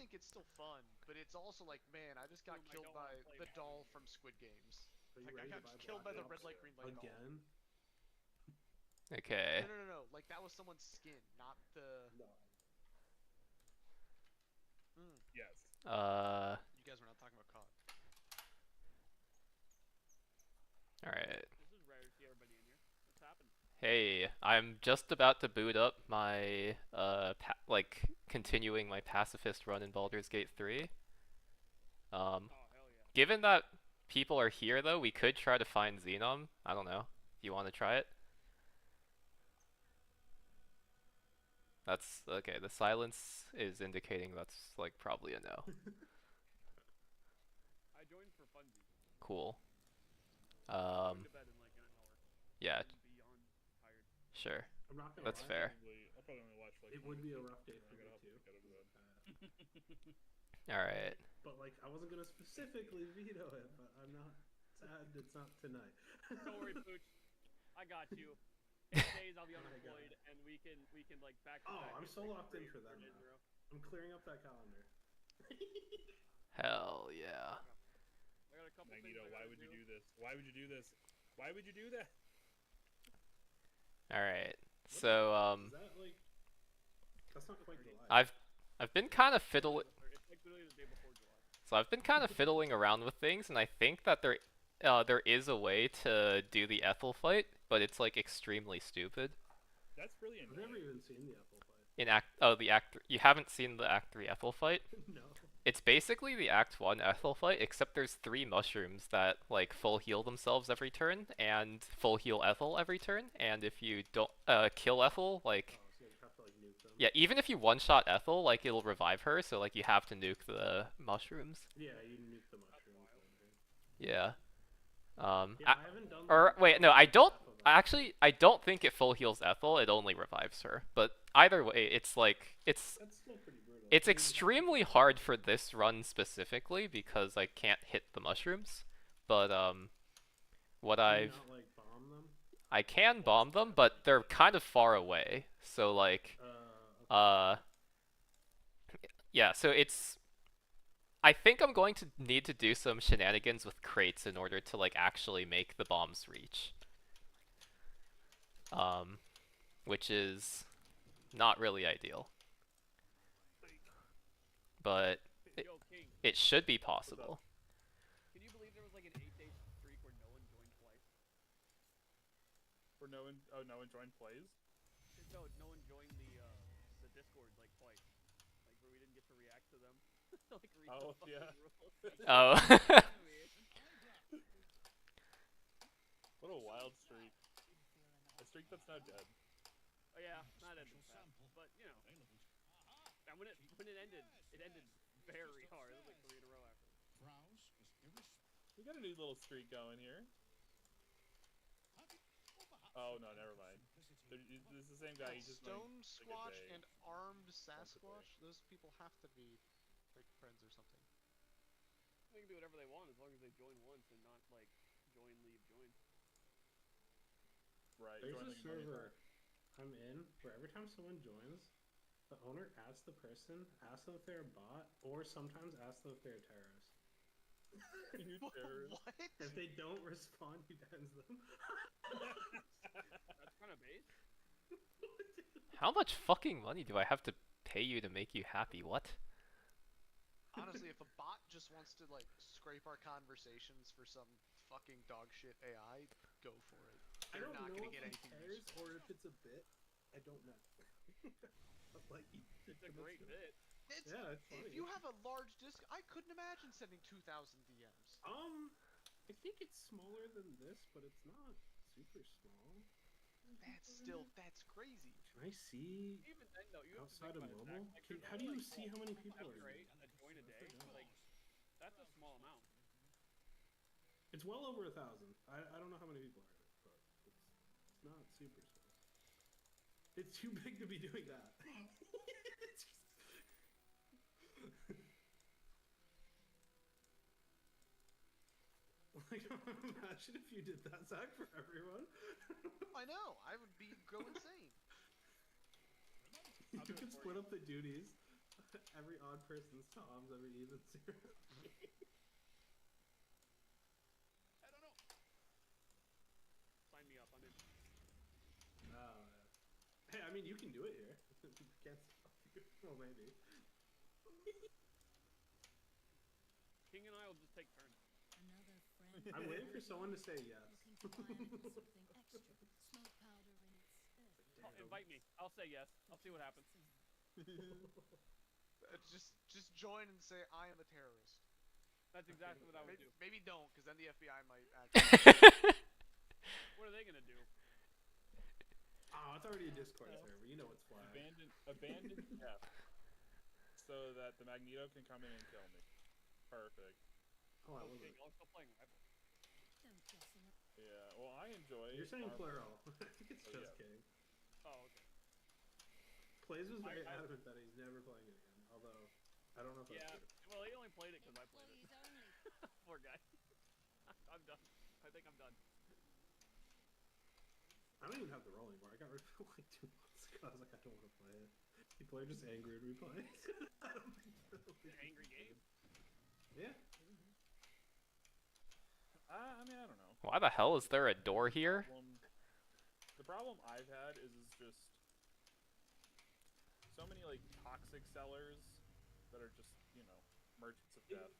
think it's still fun, but it's also like, man, I just got killed by the doll from Squid Games. Are you Like, I ready to got buy killed by Black the Ops red light, green light doll. again? Okay. No. Like, that was someone's skin, not the... No. Yes. You guys were not talking about COD. Alright. This is rare to see everybody in here. What's happened? Hey, I'm just about to boot up my, continuing my pacifist run in Baldur's Gate 3. Oh, hell yeah. Given that people are here, though, we could try to find Xenom. I don't know. Do you want to try it? That's, okay, the silence is indicating that's, like, probably a no. I joined for funsies. Cool. I'm going to bed in like an hour. Yeah, I'm beyond tired. sure. I'm not gonna That's lie. fair. I'll probably only watch like. It would be a rough day for me Get up too. to bed. Alright. But like, I wasn't gonna specifically veto it, but I'm not sad it's not tonight. Don't worry, Pooch. I got you. 8 days I'll be unemployed, and we can like back to back. Oh, I'm so like, locked in 3 for that days in a now. row. I'm clearing up that calendar. Hell yeah. I got a couple things Magneto, I why gotta would you do. do this? Why would you do this? Why would you do that? Alright. So, Is that like? That's not quite July. I've been kind of fiddling. It's like literally the day before July. So I've been kind of fiddling around with things, and I think that there is a way to do the Ethel fight, but it's like extremely stupid. That's really I've annoying. never even seen the Apple fight. The Act you haven't seen the Act 3 Ethel fight? No. It's basically the Act 1 Ethel fight, except there's 3 mushrooms that like full heal themselves every turn and full heal Ethel every turn, and if you don't kill Ethel, like Oh, so you have to like nuke them. yeah, even if you one-shot Ethel, like it'll revive her, so like you have to nuke the mushrooms. Yeah, you nuke the mushrooms. Yeah. Yeah, I haven't done. Or the- wait, no, I don't. Apple Actually, I don't think it full heals Ethel. It only revives her. But either way, it's like it's That's still pretty brutal. it's extremely hard for this run specifically because I can't hit the mushrooms. But what Can you I've not, like, bomb them? I can bomb them, but they're kind of far away. So like Okay. yeah. So it's. I think I'm going to need to do some shenanigans with crates in order to like actually make the bombs reach. Which is not really ideal. But Yo, King, it should be possible. can you believe there was like an 8-day streak where no one joined twice? For no one, no one joined plays. No, no one joined the Discord like twice. Like where we didn't get to react to them. Like read Oh, the fucking yeah. rules. Oh. What a wild streak. A streak that's now dead. Oh yeah, not ended fast, but you know. And when it ended very hard. It was like 3 in a row after. We got a new little streak going here. Oh no, never mind. This is the same guy. He just Stone like, Squash vague. and Armed Sasquatch, those people have to be like friends or something. They can do whatever they want as long as they join once and not like join, leave, join. Right. There's join a the money server part. I'm in where every time someone joins, the owner asks the person, asks them if they're a bot, or sometimes asks them if they're a terrorist. You terrorist. What? If they don't respond, he bans them. That's kind of base. How much fucking money do I have to pay you to make you happy? What? Honestly, if a bot just wants to like scrape our conversations for some fucking dog shit AI, go for it. I They're don't not know gonna if get he anything cares useful. or if it's a bit. I don't know. But like, It's a great bit. Yeah, it's funny. If you have a large disk, I couldn't imagine sending 2,000 DMs. I think it's smaller than this, but it's not super small. That's crazy. Can I see Even then, though, you have to outside think of about it, mobile? Zach. Like, Can, there's how do only, you like, see how many people are after in 8 that join a day. Like, that's a small amount. It's well over 1,000. I don't know how many people are in it, but it's not super small. It's too big to be doing that. Like, imagine if you did that, Zach, for everyone. I know. I would go insane. You could split up the duties. every odd person's Tom's, every even zero. I don't know. Sign me up. I'm in. Oh, hey, I mean, you can do it here. Can't stop you. Well, maybe. King and I will just take turns. I'm waiting for someone to say yes. Oh, invite me. I'll say yes. I'll see what happens. Just join and say I am a terrorist. That's exactly what I would do. Maybe don't, because then the FBI might actually. What are they gonna do? Oh, it's already a Discord server. You know it's flagged. Abandon Jeff, so that the Magneto can come in and kill me. Perfect. Oh, I Oh, wasn't. King, I'm still playing Rival. Yeah. Well, I enjoy. You're saying Marvel. plural. I think it's Oh, just yeah. King. Oh, okay. Plays was very I- adamant that he's never playing it again. Although, I don't know if Yeah. that's true. Well, he only played it because I played it. Poor guy. I'm done. I think I'm done. I don't even have the roll anymore. I got rid of it like 2 months ago. I was like, I don't want to play it. People are just angry at me playing. It's an angry game. Yeah. I mean, I don't know. Why the hell is there a door here? The problem I've had is just so many like toxic sellers that are just, merchants of death.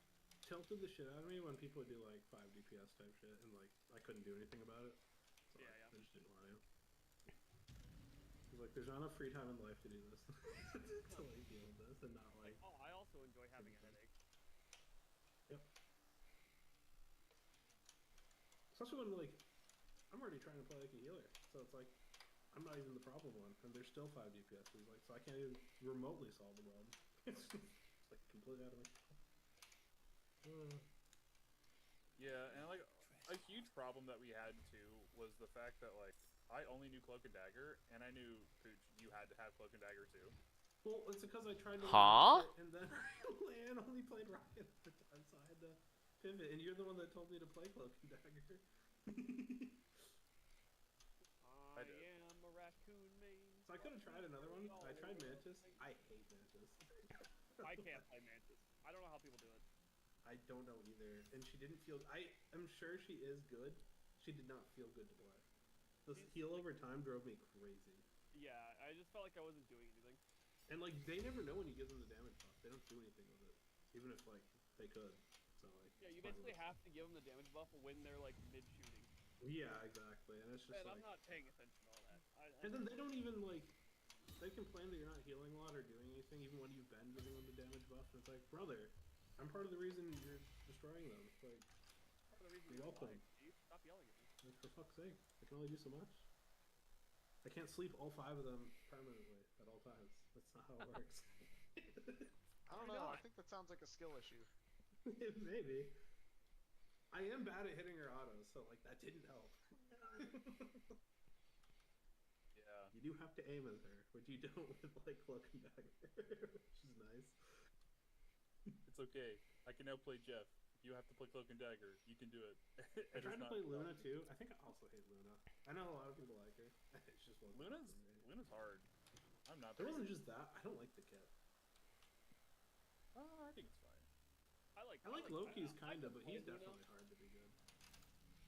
Tilted the shit out of me when people would do like 5 DPS type shit and like I couldn't do anything about it. So Yeah, I yeah. just didn't want to. He's like, there's not enough free time in life to do this. To like deal with this and not like. Oh, I also enjoy having a headache. Yep. Especially when like I'm already trying to play like a healer, so it's like I'm not even the problem one, and there's still 5 DPSs. Like, so I can't even remotely solve the problem. It's like completely out of my. Yeah, and like a huge problem that we had too was the fact that like I only knew Cloak and Dagger, and I knew Pooch, you had to have Cloak and Dagger too. Well, it's because I tried to Huh? learn Rocket, and then Lan only played Rocket at the time, so I had to pivot. And you're the one that told me to play Cloak and Dagger. I did. am a raccoon main. So I could have tried another one. I tried Mantis. I hate Mantis. I can't play Mantis. I don't know how people do it. I don't know either. And she didn't feel. I am sure she is good. She did not feel good to play. The heal over time drove me crazy. Yeah, I just felt like I wasn't doing anything. And like they never know when you give them the damage buff. They don't do anything with it, even if like they could. So like. Yeah, you basically have to give them the damage buff when they're like mid shooting. Yeah, exactly. And it's just And like. I'm not paying attention to all that. And then they don't even like. They complain that you're not healing a lot or doing anything, even when you've been giving them the damage buff. And it's like, brother, I'm part of the reason you're destroying them. It's like, Part of the reason you're you're welcome. alive, Steve. Stop yelling at me. Like, for fuck's sake, I can only do so much. I can't sleep all 5 of them permanently at all times. That's not how it works. I don't know. I think that sounds like a skill issue. Maybe. I am bad at hitting her autos, so like that didn't help. Yeah. You do have to aim at her, which you don't with like Cloak and Dagger, which is nice. It's okay. I can now play Jeff. You have to play Cloak and Dagger. You can do it. I tried to play Luna too. I think I also hate Luna. I know a lot of people like her. It's just wasn't Luna's hard. I'm not. It wasn't just that. I don't like the kit. I think it's fine. I like Loki's I kinda, could but play he's Luna. definitely hard to be good.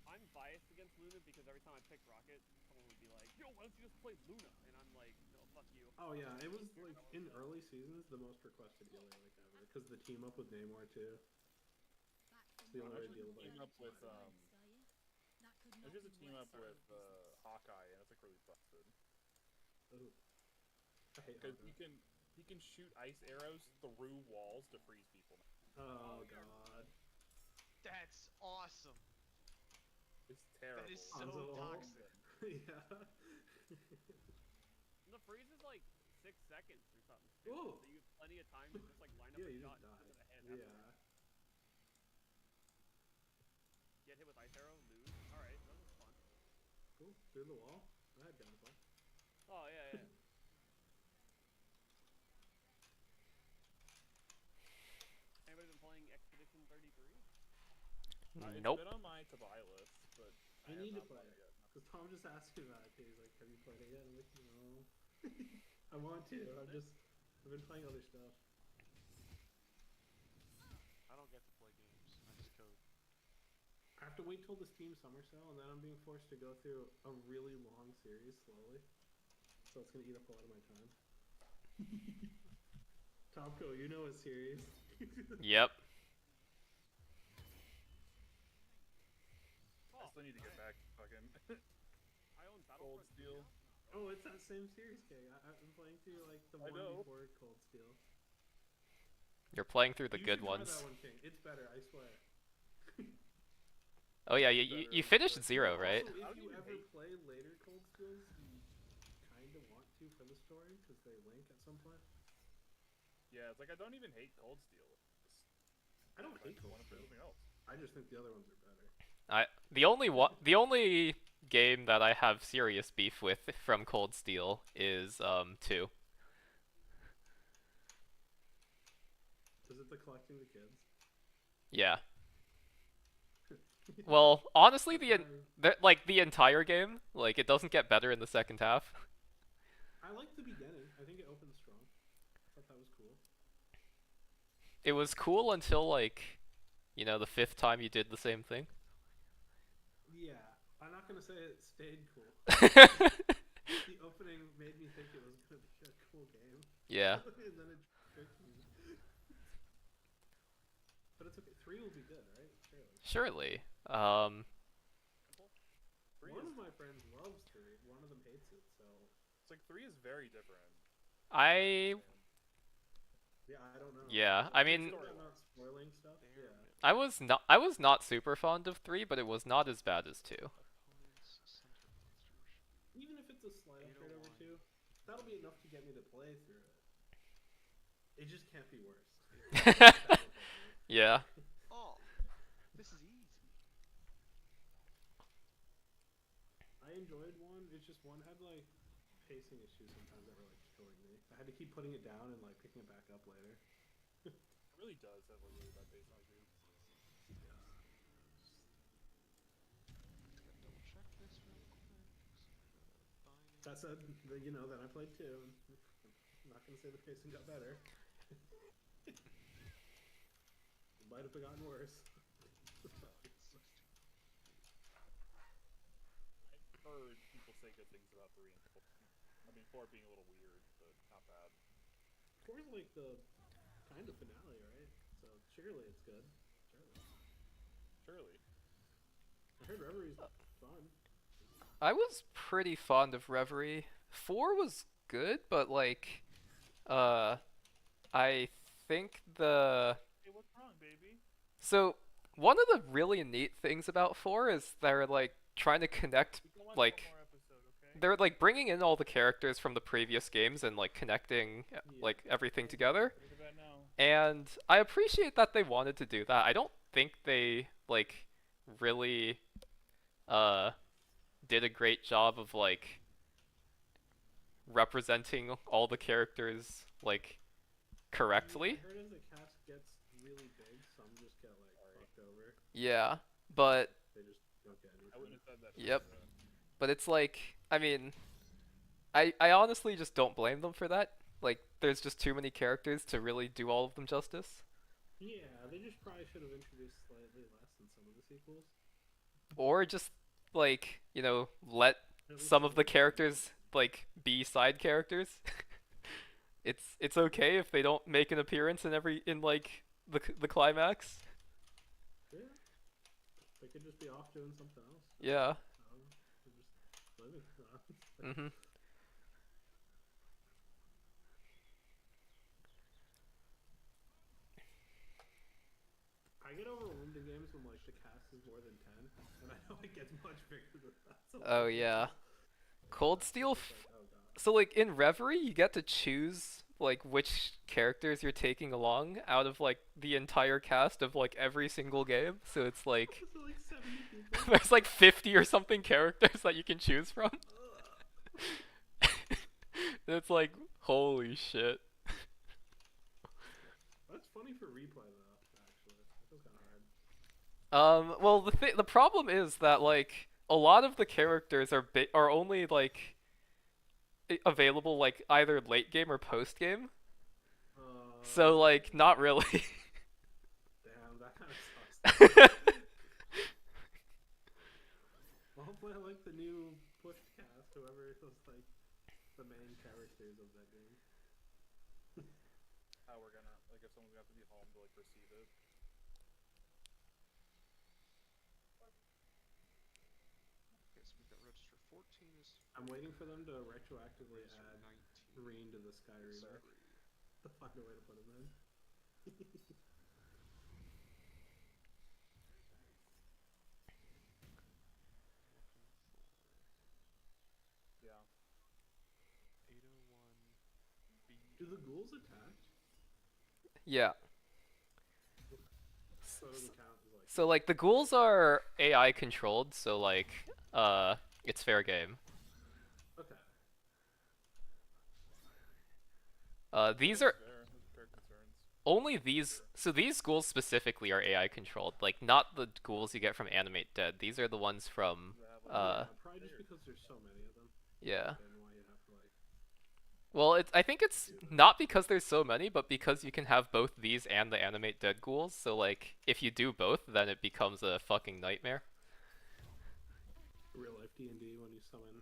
I'm biased against Luna because every time I pick Rocket, someone would be like, "Yo, why don't you just play Luna?" And I'm like, "No, fuck you." Oh yeah, it was like in early seasons the most requested healer like ever because the team up with Namor too. It's the only way to deal with like. Team up with there's just a team up with Hawkeye, and it's like really busted. Ooh. I hate Because Hawkeye. he can shoot ice arrows through walls to freeze people. Oh god. That's awesome. It's terrible. That is so Hanzo. toxic. Yeah. The freeze is like 6 seconds or something stupid. Whoa. So you have plenty of time to just like line up Yeah, a you shot just and die. hit the head. Yeah. Get hit with ice arrow, lose. All right, that was fun. Cool. Through the wall. That had kind of fun. Oh yeah, yeah. Anybody been playing Expedition 33? It's Nope. been on my to buy list, but I have need to not play bought it yet. because Tom just asked me about it. He's like, "Have you played it yet?" I'm like, "No." I want to. I've been playing other stuff. I have to wait till this Team Summer Sale, and then I'm being forced to go through a really long series slowly. So it's gonna eat up a lot of my time. Topco, you know a series. Yep. I still need to get back to fucking I own Cold Battlefront Steel. Oh, it's that same series, King. I'm playing through like the I one know. before Cold Steel. You're playing through the You good should try ones. that one, King. It's better, I swear. Oh yeah, you finished Zero, right? Also, How if do you you ever hate- play later Cold Steels, you kind of want to for the story because they link at some point. Yeah, it's like I don't even hate Cold Steel. I don't hate Cold want to play Steel. something else. I just think the other ones are better. The only game that I have serious beef with from Cold Steel is 2. Is it the collecting the kids? Yeah. Well, honestly, the entire game, like it doesn't get better in the second half. I like the beginning. I think it opens strong. I thought that was cool. It was cool until like, the 5th time you did the same thing. Yeah, I'm not gonna say it stayed cool. The opening made me think it was gonna be a cool game. Yeah. And then it tricked me. But it's okay. 3 will be good, right? Surely. Surely. Three One is, of my friends loves 3. One of them hates it. So it's like 3 is very different. I yeah, I don't know. Yeah, I mean, I'm not spoiling stuff. Bare Yeah. I was not super fond of 3, but it was not as bad as 2. Opponent's center monster. Even if it's a slight upgrade over 2, that'll be enough to get me to play through it. It just can't be worse. Yeah. Oh, this is easy. I enjoyed 1. It's just 1 had like pacing issues sometimes that were like killing me. I had to keep putting it down and like picking it back up later. It really does have a really bad baseline issue. Just gotta double check this real quick. That said, then I played 2. I'm not gonna say the pacing got better. It might have gotten worse. I've heard people say good things about 3 and 4. I mean, 4 being a little weird, but not bad. 4 is like the kind of finale, right? So surely it's good. Surely. I heard Reverie's fun. I was pretty fond of Reverie. 4 was good, but like I think Hey, what's wrong, baby? so one of the really neat things about 4 is they're like trying to connect, We can watch like one more episode, okay? they're like bringing in all the characters from the previous games and like connecting like everything together. Go to bed now. And I appreciate that they wanted to do that. I don't think they like really did a great job of like representing all the characters like correctly. I heard as the cast gets really big, some just get like fucked over. Yeah, but They just don't get anything. I wouldn't have said that. Yep. But, but it's like, I mean, I honestly just don't blame them for that. Like there's just too many characters to really do all of them justice. Yeah, they just probably should have introduced slightly less in some of the sequels. Or just like, let At least some of the some. characters like be side characters. It's okay if they don't make an appearance in like the climax. Yeah. They could just be off doing something else. Yeah. They're just living. Mhm. I get overwhelmed in games when like the cast is more than 10, and I know it gets much bigger than that. So Oh yeah. Cold Steel. it's like, oh god. So like in Reverie, you get to choose like which characters you're taking along out of like the entire cast of like every single game. So it's like So like 70 people. there's like 50 or something characters that you can choose from. And it's like holy shit. That's funny for replay though. Actually, that was kind of hard. Well the problem is that like a lot of the characters are only like available like either late game or post game. So like not really. Damn, that kind of sucks. why I like the new push cast. Whoever was like the main characters of that game. How we're gonna like if someone's gonna have to be home to like receive it. Okay, so we've got register 14 is I'm waiting for them to retroactively register add 19. Reen to the Sky is remake. three. To find a way to put him in. Yeah. 801 B. Do the ghouls attack? Yeah. So it doesn't count as like. So like the ghouls are AI controlled, so like it's fair game. Okay. These are Those are fair concerns. only these. So these ghouls specifically are AI controlled, like not the ghouls you get from Animate Dead. These are the ones from That have, Yeah, probably just because there's so many of them. yeah. And why you have to like. Well, I think it's not because there's so many, but because you can have both these and the Animate Dead ghouls. So like, if you do both, then it becomes a fucking nightmare. Real life D&D when you summon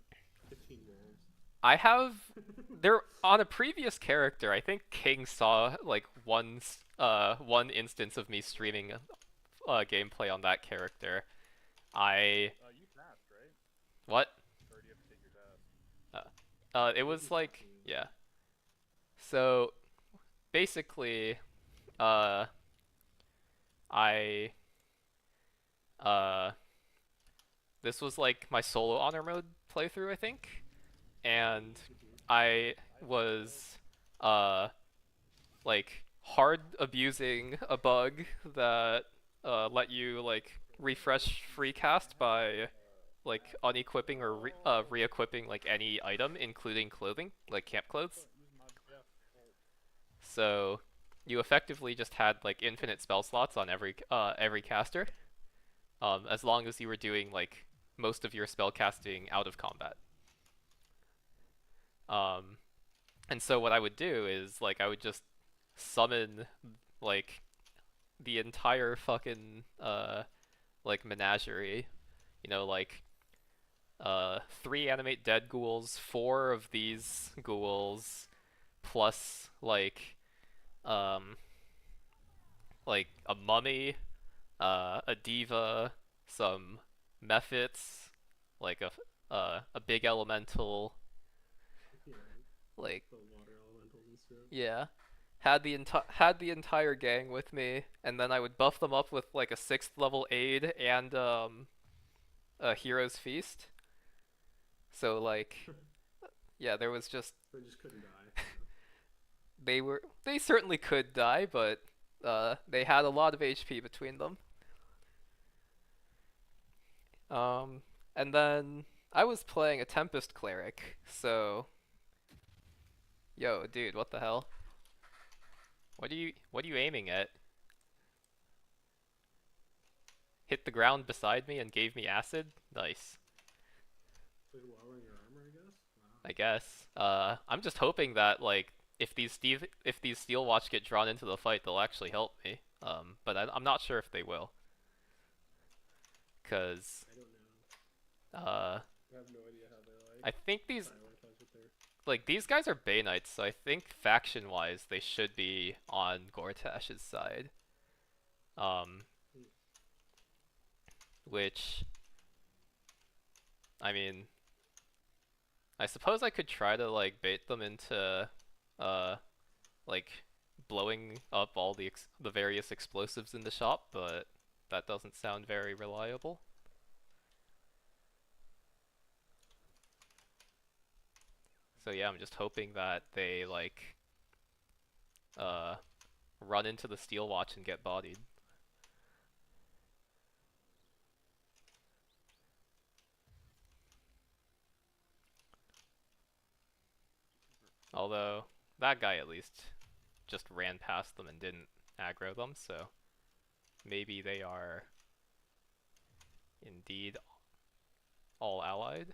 15 wolves. I have there on a previous character. I think King saw like one instance of me streaming gameplay on that character. you passed, right? What? Or do you have to take your test? It was like yeah. So basically, I this was like my solo honor mode playthrough, I think, and I was like hard abusing a bug that let you like refresh free cast by like unequipping or re-equipping like any item, including clothing, like camp clothes. Use mod yeah. So you effectively just had like infinite spell slots on every caster, as long as you were doing like most of your spell casting out of combat. And so what I would do is like I would just summon like the entire fucking like menagerie, you know, like 3 Animate Dead ghouls, 4 of these ghouls, plus um like a mummy, a diva, some mephits, like a big elemental, Yeah, like the water elementals and stuff. yeah. Had the entire gang with me, and then I would buff them up with like a 6th level aid and a hero's feast. So like yeah, there was just They just couldn't die. they certainly could die, but they had a lot of HP between them. And then I was playing a Tempest cleric, so yo, dude, what the hell? What are you aiming at? Hit the ground beside me and gave me acid? Nice. Like lowering your armor, I guess. Wow. I guess. I'm just hoping that like if these steel watch get drawn into the fight, they'll actually help me. But I'm not sure if they will. Cause I don't know. I have no idea how they like. I think these prioritize what they're. like these guys are Bay Knights, so I think faction wise they should be on Gortash's side. Which I mean, I suppose I could try to like bait them into like blowing up all the various explosives in the shop, but that doesn't sound very reliable. So yeah, I'm just hoping that they like run into the steel watch and get bodied. Although that guy at least just ran past them and didn't aggro them, so maybe they are indeed all allied.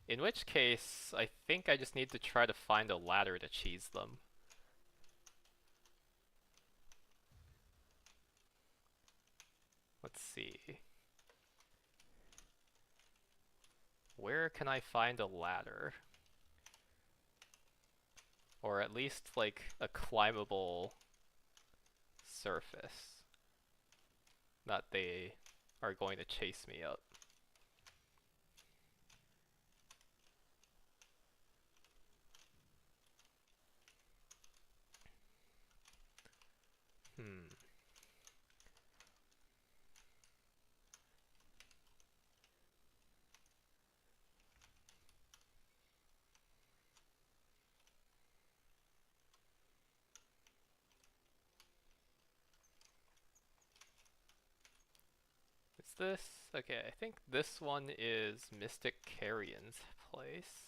In which case, I think I just need to try to find a ladder to cheese them. let's see. Where can I find a ladder? Or at least, like, a climbable surface that they are going to chase me up. Hmm. Is this? Okay, I think this one is Mystic Carrion's place.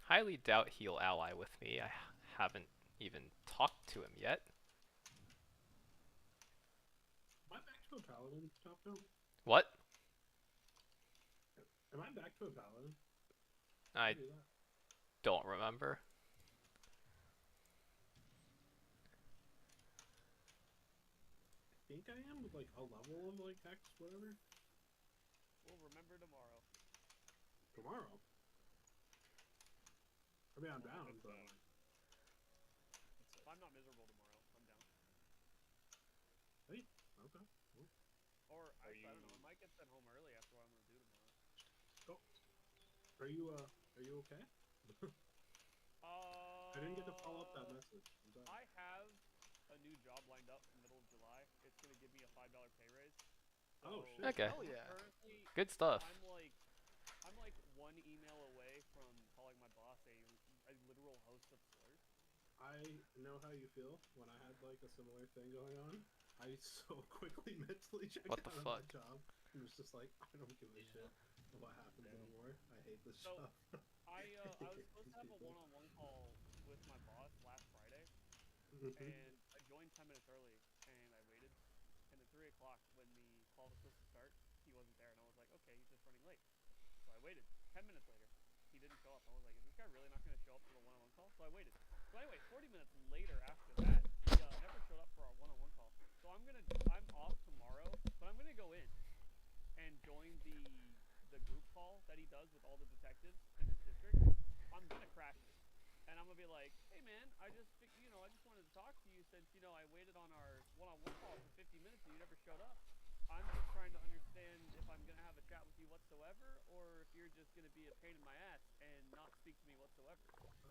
Highly doubt he'll ally with me. I haven't even talked to him yet. Am I back to a paladin top now? What? Am I back to a paladin? I Do that. don't remember. I think I am with like a level of like X whatever. We'll remember tomorrow. Tomorrow. I mean, I'm down, It's, but If I'm not miserable tomorrow, I'm down. hey, okay. Well, Or Are actually, I don't know. I you- might get sent home early after what I'm gonna do tomorrow. are you okay? I didn't get to follow up that message. I'm sorry. I have a new job lined up in the middle of July. It's gonna give me a $5 pay raise. Oh, So shit. Okay. Hell yeah. Currently, Good stuff. I'm like one email away from calling my boss a literal host of slurs. I know how you feel when I had like a similar thing going on. I so quickly mentally checked What the out of fuck? my job and was just like, I don't give a shit what happens anymore. I hate this So, job. I was supposed to have a one-on-one call with my boss last Friday, Mhm. and I joined 10 minutes early, and I waited. And at 3 o'clock, when the call was supposed to start, he wasn't there, and I was like, okay, he's just running late. So I waited. 10 minutes later, he didn't show up. I was like, is this guy really not going to show up for the one-on-one call? So I waited. So anyway, 40 minutes later after that, he never showed up for our one-on-one call. So I'm off tomorrow, but I'm gonna go in and join the group call that he does with all the detectives in his district. I'm gonna crash it, and I'm gonna be like, hey man, I just wanted to talk to you since I waited on our one-on-one call for 50 minutes and you never showed up. I'm just trying to understand if I'm gonna have a chat with you whatsoever, or if you're just gonna be a pain in my ass and not speak to me whatsoever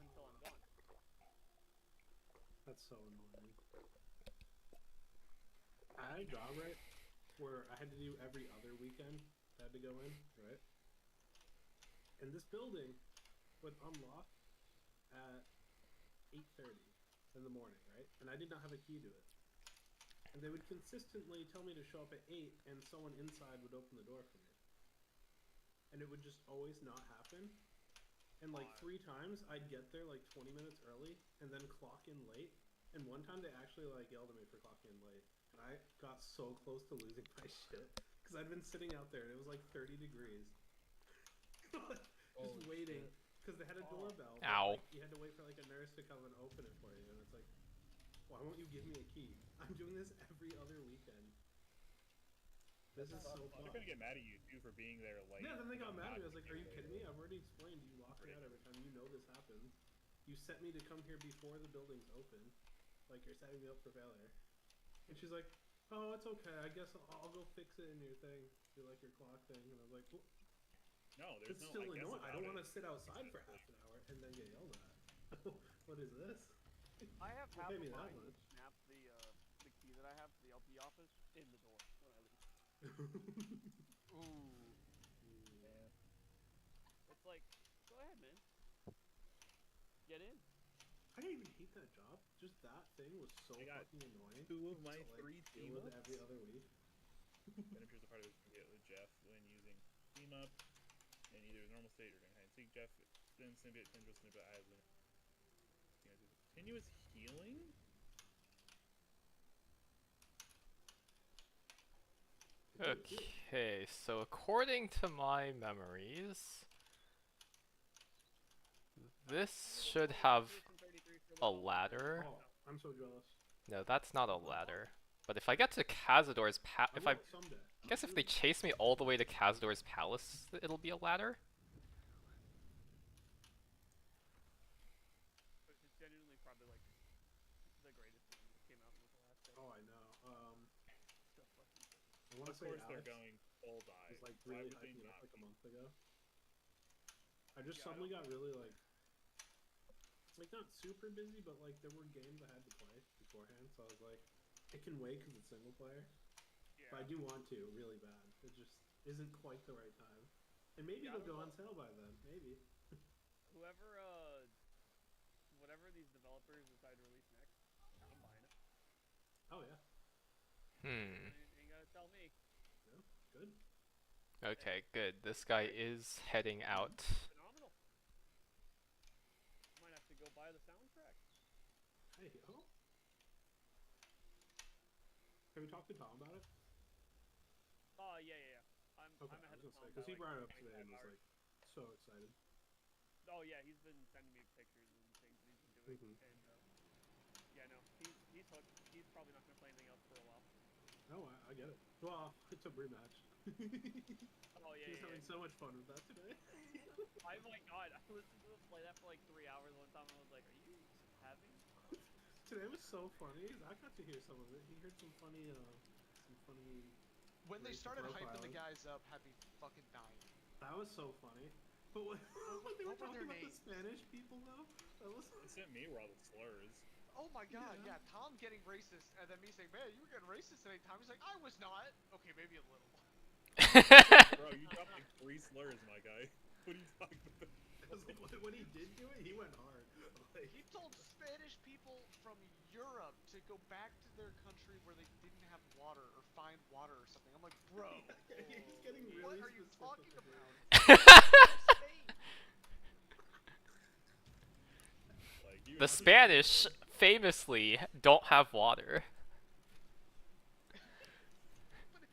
until I'm gone. That's so annoying. I had a job, right, where I had to do every other weekend. I had to go in, right? And this building would unlock at 8:30 in the morning, right? And I did not have a key to it. And they would consistently tell me to show up at 8, and someone inside would open the door for me. And it would just always not happen. And like 3 times, I'd get there like 20 minutes early, and then clock in late. And one time they actually like yelled at me for clocking in late. And I got so close to losing my shit. Because I'd been sitting out there, and it was like 30 degrees. Just waiting. Because they had a doorbell. But, Ow. like, you had to wait for like a nurse to come and open it for you. And it's like, why won't you give me a key? I'm doing this every other weekend. This is so fun. They're gonna get mad at you too for being there late. Yeah, then they got and mad at me. I not was like, are being you there. kidding me? I've already explained you lock me out every time. You know this happens. You sent me to come here before the building's open. Like, you're setting me up for failure. And she's like, oh, it's okay. I guess I'll go fix it in your thing. Do like your clock thing. And I was like, well, No, there's it's no. still I guess annoying. I about don't want it. to sit outside for half an hour and then get yelled at. What is this? I have Don't half pay a me that mind to much. snap the key that I have to the LP office in the door when I leave. Ooh. Yeah. It's like, go ahead, man. Get in. I didn't even hate that job. Just that thing was so I got fucking annoying. 2 of my to, like, 3 deal team with ups. every other week. Finishers are part of this can get with Jeff when using team up in either normal state or during hide and seek. Jeff then symbiote tendril snippet I have continuous healing. Okay, so according to my memories, this should have Pearson 33 for a level ladder. Oh, I'm so jealous. No, that's not a ladder. But if I get to Cazador's I if I will someday. guess if they chase me all the way to Cazador's palace, it'll be a ladder. Which is genuinely probably like the greatest game that came out in like the last decade. Oh, I know. So fucking good. I want Of to say course they're Alex going full die. was like Why really would they hyping it up not like a be? month ago. I just Yeah, I suddenly don't got really like not super busy, but like there were games I had to play beforehand, so I was like, it can wait because it's single player. Yeah. But I do want to really bad. It just isn't quite the right time, and maybe Yeah, I it'll go don't on sale by then. Maybe. Whoever, whatever these developers decide to release next, I'm buying it. Oh yeah. Hmm. Ain't gotta tell me. Yeah. Good. Okay, good. This guy is heading out. Phenomenal. Might have to go buy the soundtrack. Hey yo. Have you talked to Tom about it? Oh yeah. I'm Okay, ahead I was of gonna say Tom because by, he like, brought it up today 25 and was hours. like so excited. Oh yeah, he's been sending me pictures and things that he's been doing, Mhm. and yeah, no, he's hooked. He's probably not gonna play anything else for a while. No, I get it. Well, it's a rematch. Oh He was yeah. having so much fun with that today. Oh my god, I listened to him play that for like 3 hours one time, and I was like, "Are you having fun?" Today was so funny. I got to hear some of it. He heard some funny When they racial started hyping the profiling. guys up, had me fucking dying. That was so funny. But when, when they were What were talking their about the names? Spanish people, though, that was It sent me were all the slurs. Oh my god, Yeah. yeah, Tom getting racist, and then me saying, man, you were getting racist today, Tom. He's like, I was not. Okay, maybe a little. Bro, you dropped like 3 slurs, my guy. What are you talking about? I was like, when he did do it, he went hard. Like, He told Spanish people from Europe to go back to their country where they didn't have water or find water or something. I'm like, bro, he's getting what really are you specific talking with about? it. Like you. The Spanish famously don't have water.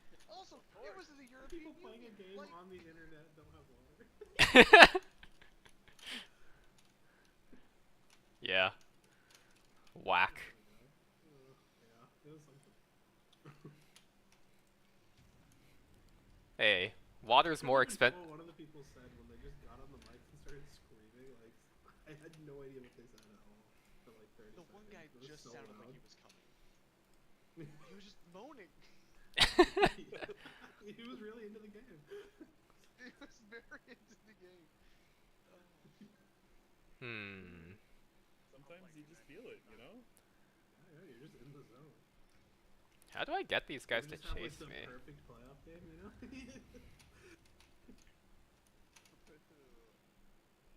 But also, it was in the People European playing a Union. game Like, on the internet don't have water. Yeah. Whack. Yeah, it was something. Hey, water's more expensive. What one of the people said when they just got on the mic and started screaming, like, I had no idea what they said at all for like 30 the seconds. one guy It was just so sounded like loud. he was coming. He was just moaning. He was really into the game. He was very into the game. Hmm. Sometimes you just feel it, you know? Yeah, you're just in the zone. How do I get these guys We to just have like chase the me? perfect playoff game, you know?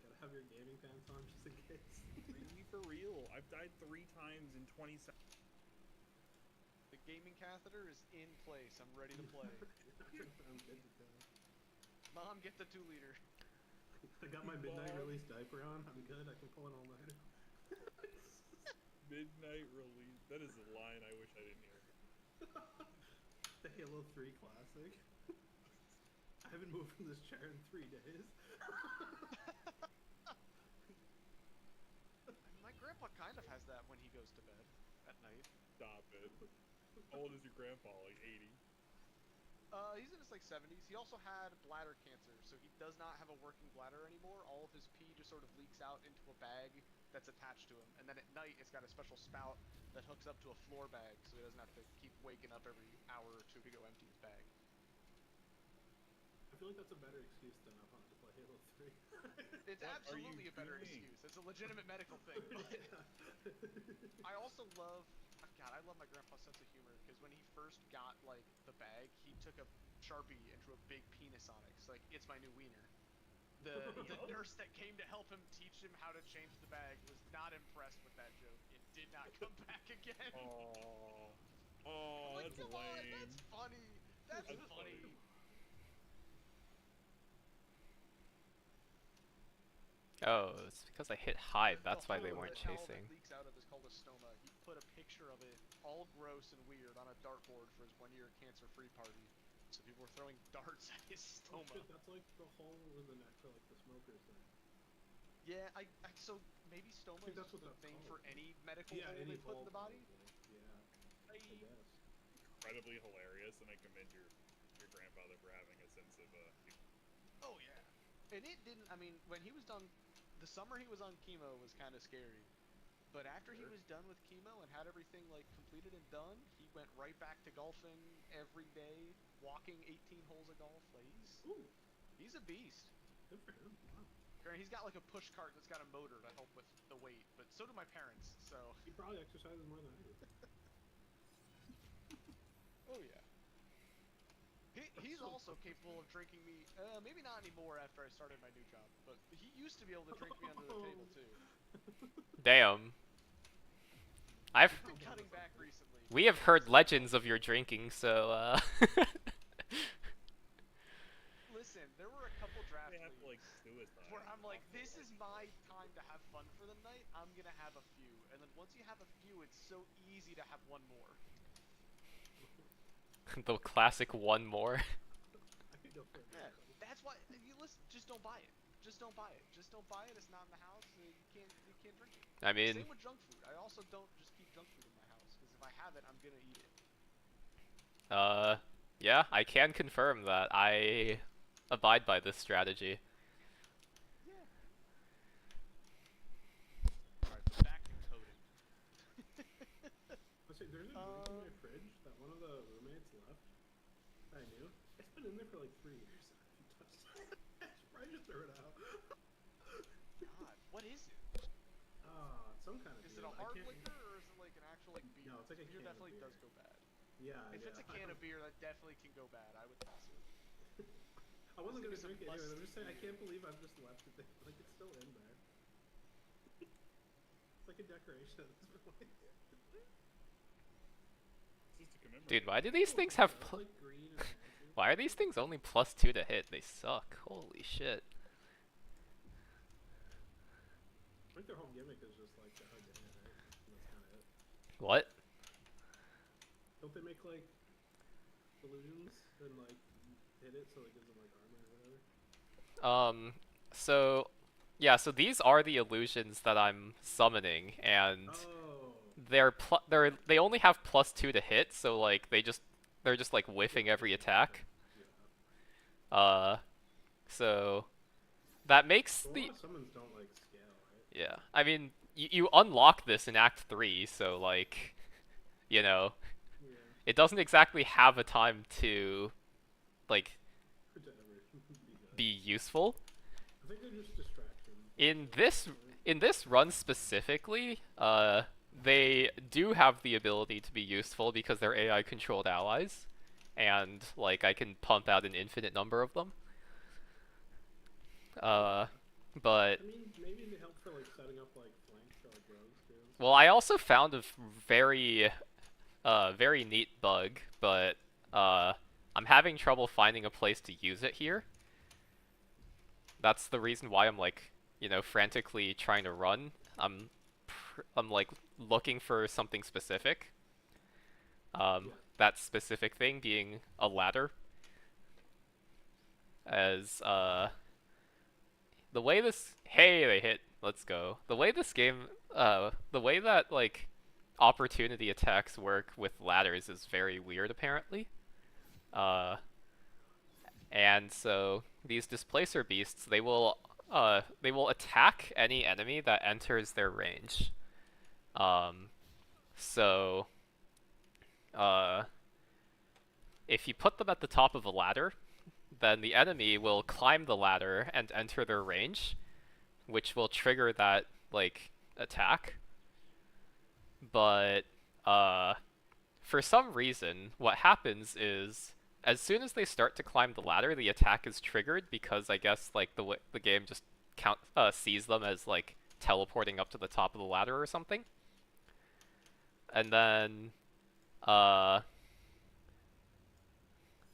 Gotta have your gaming pants on just in case. Really for real. I've died 3 times in 20 seconds. The gaming catheter is in place. I'm ready to play. I'm good to go. Mom, get the 2-liter. I got my midnight release diaper on. I'm good. I can pull an all-nighter. Midnight release. That is a line I wish I didn't hear. The Halo 3 classic. I haven't moved from this chair in 3 days. My grandpa kind of has that when he goes to bed at night. Stop it. How old is your grandpa? Like 80? He's in his like 70s. He also had bladder cancer, so he does not have a working bladder anymore. All of his pee just sort of leaks out into a bag that's attached to him, and then at night it's got a special spout that hooks up to a floor bag, so he doesn't have to keep waking up every hour or two to go empty his bag. I feel like that's a better excuse than not wanting to play Halo 3. It's What are absolutely you a better doing? excuse. It's a legitimate medical thing. But I also love, God, I love my grandpa's sense of humor because when he first got like the bag, he took a Sharpie and drew a big penis on it. It's like, it's my new wiener. The nurse that came to help him teach him how to change the bag was not impressed with that joke. It did not come back again. Oh, I'm like, that's come on, lame. that's funny. That's That's funny. Oh, it's because I hit hide. The That's why they hole weren't that owl chasing. that leaks out of is called a stoma. He put a picture of it, all gross and weird, on a dartboard for his 1-year cancer-free party. So people were throwing darts at his Oh stoma. shit, that's like the hole in the neck for like the smokers thing. Yeah, so maybe I stoma think is that's what the that's thing called. for any medical Yeah, hole any they put hole in the body. probably. Yeah, I guess. incredibly hilarious, and I commend your grandfather for having a sense of Oh yeah. And it didn't. I mean, when he was done, the summer he was on chemo was kind of scary. But after he was done with chemo and had everything like completed and done, he went right back to golfing every day, walking 18 holes of golf. Like Ooh, he's a beast. good for him. Wow. Granted, he's got like a push cart that's got a motor to help with the weight, but so do my parents. So. He probably exercises more than I do. Oh yeah. He's so also capable of drinking me. Maybe not anymore after I started my new job, but he used to be able to drink me under the table too. Damn. He's been cutting back recently. We have heard legends of your drinking, so Listen, there were a couple draft they have to like leagues suicide. where I'm like, this is my time to have fun for the night. I'm gonna have a few, and then once you have a few, it's so easy to have one more. the classic one more. I could go for it. Yeah, that's why you listen. Just don't buy it. Just don't buy it. Just don't buy it. It's not in the house. You can't drink it. I mean, Same with junk food. I also don't just keep junk food in my house because if I have it, I'm gonna eat it. yeah, I can confirm that I abide by this strategy. Yeah. Alright, back to coding. Let's see, there's a drink in my fridge that one of the roommates left. I knew. It's been in there for like 3 years. I haven't touched it. I just threw it out. God, what is it? Some kind of Is beer. it a I hard can't- liquor or is it like an actual like beer? No, it's like a beer can of definitely beer. does go bad. Yeah, If it's a can of beer, that definitely can go bad. I would pass it. I wasn't gonna It's drink it anyway. I'm just saying, I musty can't believe I've just left it there. Like, it's still in there. It's like a decoration at this point. It's just a commemorate. Dude, why do these things have It's like green and fancy. why are these things only +2 to hit? They suck. Holy shit. I think their whole gimmick is just like they're hard to hit, right? And that's kind of it. What? Don't they make like illusions and like hit it so it gives them like armor or whatever? So yeah, so these are the illusions that I'm summoning, and Oh. they only have +2 to hit, so like they're just like whiffing every attack. Yeah. So that makes But a the lot of summons don't like scale, right? yeah. I mean, you unlock this in Act 3, so like, you know, Yeah. it doesn't exactly have a time to like To ever be good. be useful. I think they're just distractions. In this run specifically, they do have the ability to be useful because they're AI controlled allies, and like I can pump out an infinite number of them. But I mean, maybe they help for like setting up like flanks for like rogues too. well, I also found a very very neat bug, but I'm having trouble finding a place to use it here. That's the reason why I'm like, you know, frantically trying to run. I'm like looking for something specific. That specific thing being a ladder. As the way this they hit. Let's go. The way this game the way that like opportunity attacks work with ladders is very weird apparently. And so these displacer beasts, they will attack any enemy that enters their range. So if you put them at the top of a ladder, then the enemy will climb the ladder and enter their range, which will trigger that like attack. But for some reason, what happens is as soon as they start to climb the ladder, the attack is triggered because I guess like the game just sees them as like teleporting up to the top of the ladder or something. And then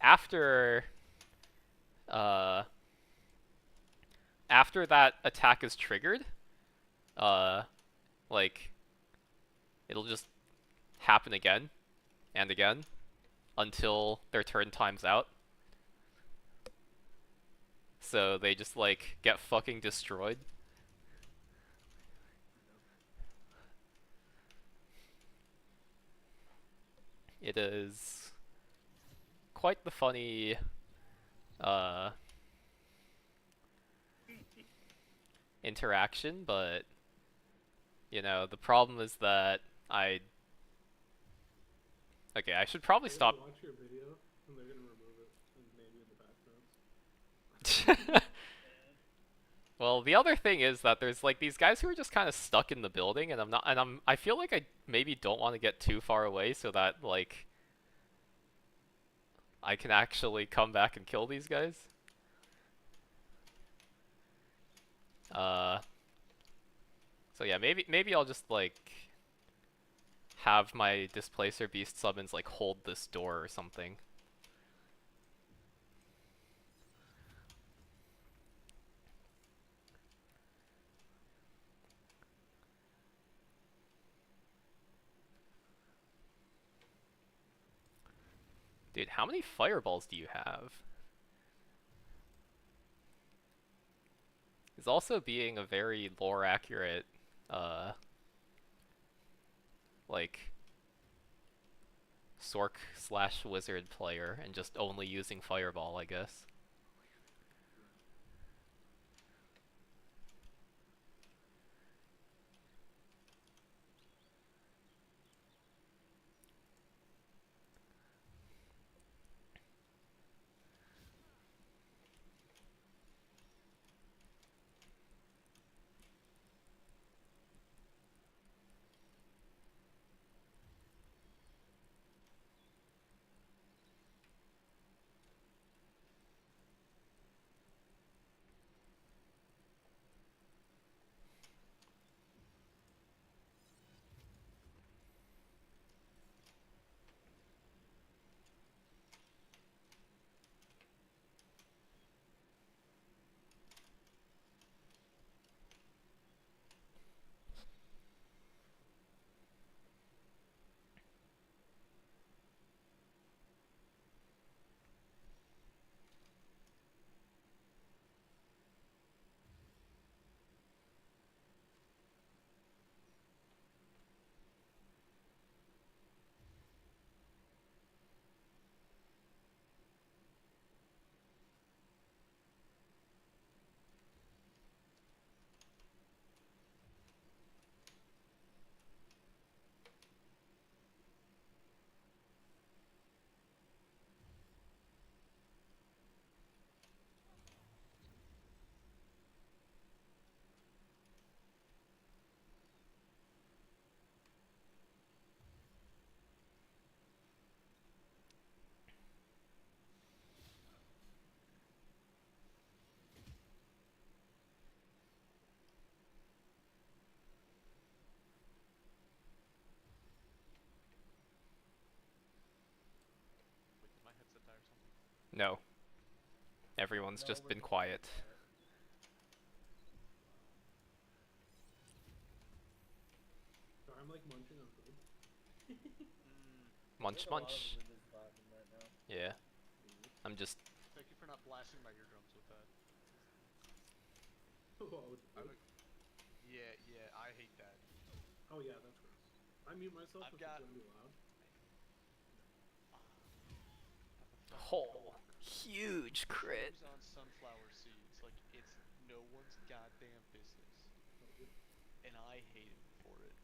after that attack is triggered, like it'll just happen again and again until their turn time's out. So they just like get fucking destroyed. It is quite the funny uh interaction, but you know, the problem is that I okay, I should probably They're stop. gonna watch your video and they're gonna remove it and name you in the patch notes. Well, the other thing is that there's like these guys who are just kind of stuck in the building, and I feel like I maybe don't want to get too far away so that like I can actually come back and kill these guys. Uh, so yeah, maybe I'll just like have my Displacer Beast summons like hold this door or something. Dude, how many fireballs do you have? Is also being a very lore accurate, like Sork / Wizard player and just only using Fireball, I guess. Wait, did my headset die or something? No, everyone's No, just we're been just quiet. So I'm like munching on food. I Munch think a lot of munch. them are just vibing right now. Yeah, I'm just. Thank you for not blasting my eardrums with that. Oh, Yeah, I hate that. oh yeah, that's gross. I mute myself I've if got- it's gonna be loud. Have a fucking Oh, coworker huge crit. chews on sunflower seeds like it's no one's goddamn business, and I hate him for it.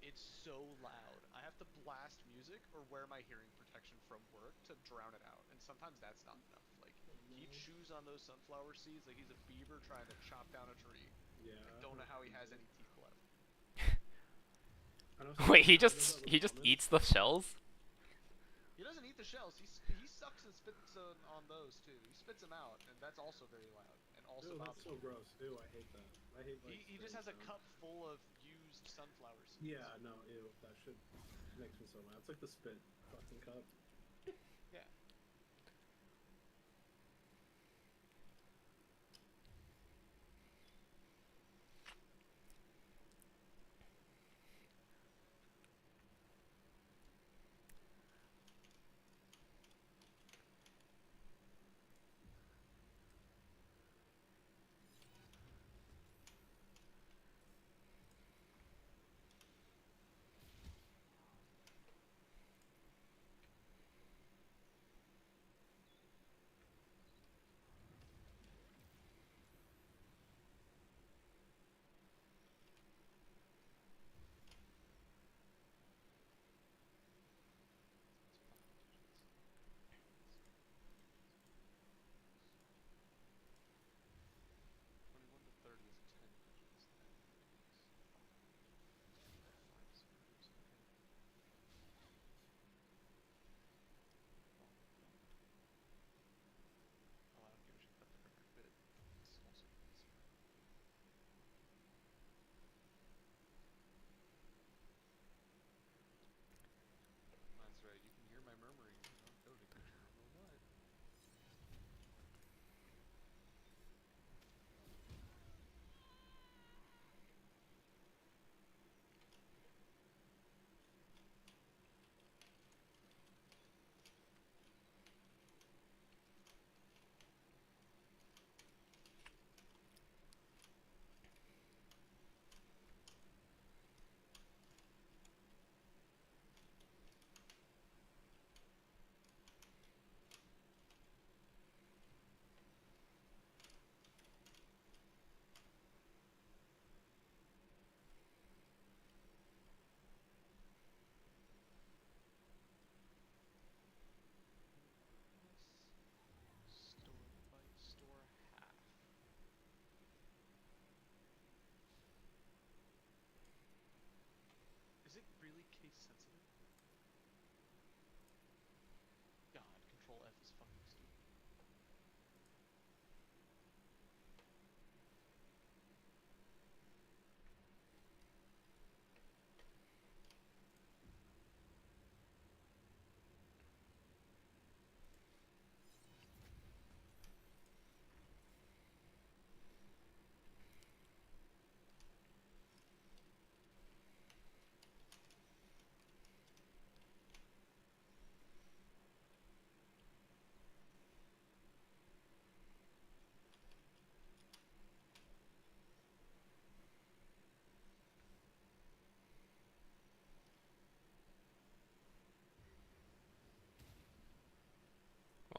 It's so loud. I have to blast music or wear my hearing protection from work to drown it out, and sometimes that's not enough. Like he chews on those sunflower seeds like he's a beaver trying to chop down a tree. Yeah. I don't know how he has any teeth left. I know Wait, he someone does just that with he just almonds. eats the shells? He doesn't eat the shells. He sucks and spits on those too. He spits them out, and that's also very loud and also Ew, that's bothers so me. gross. Ew, I hate that. I hate like. He just has a sound. cup full of used sunflower seeds. Yeah, no, ew, that shit makes me so mad. It's like the spit fucking cup. Yeah.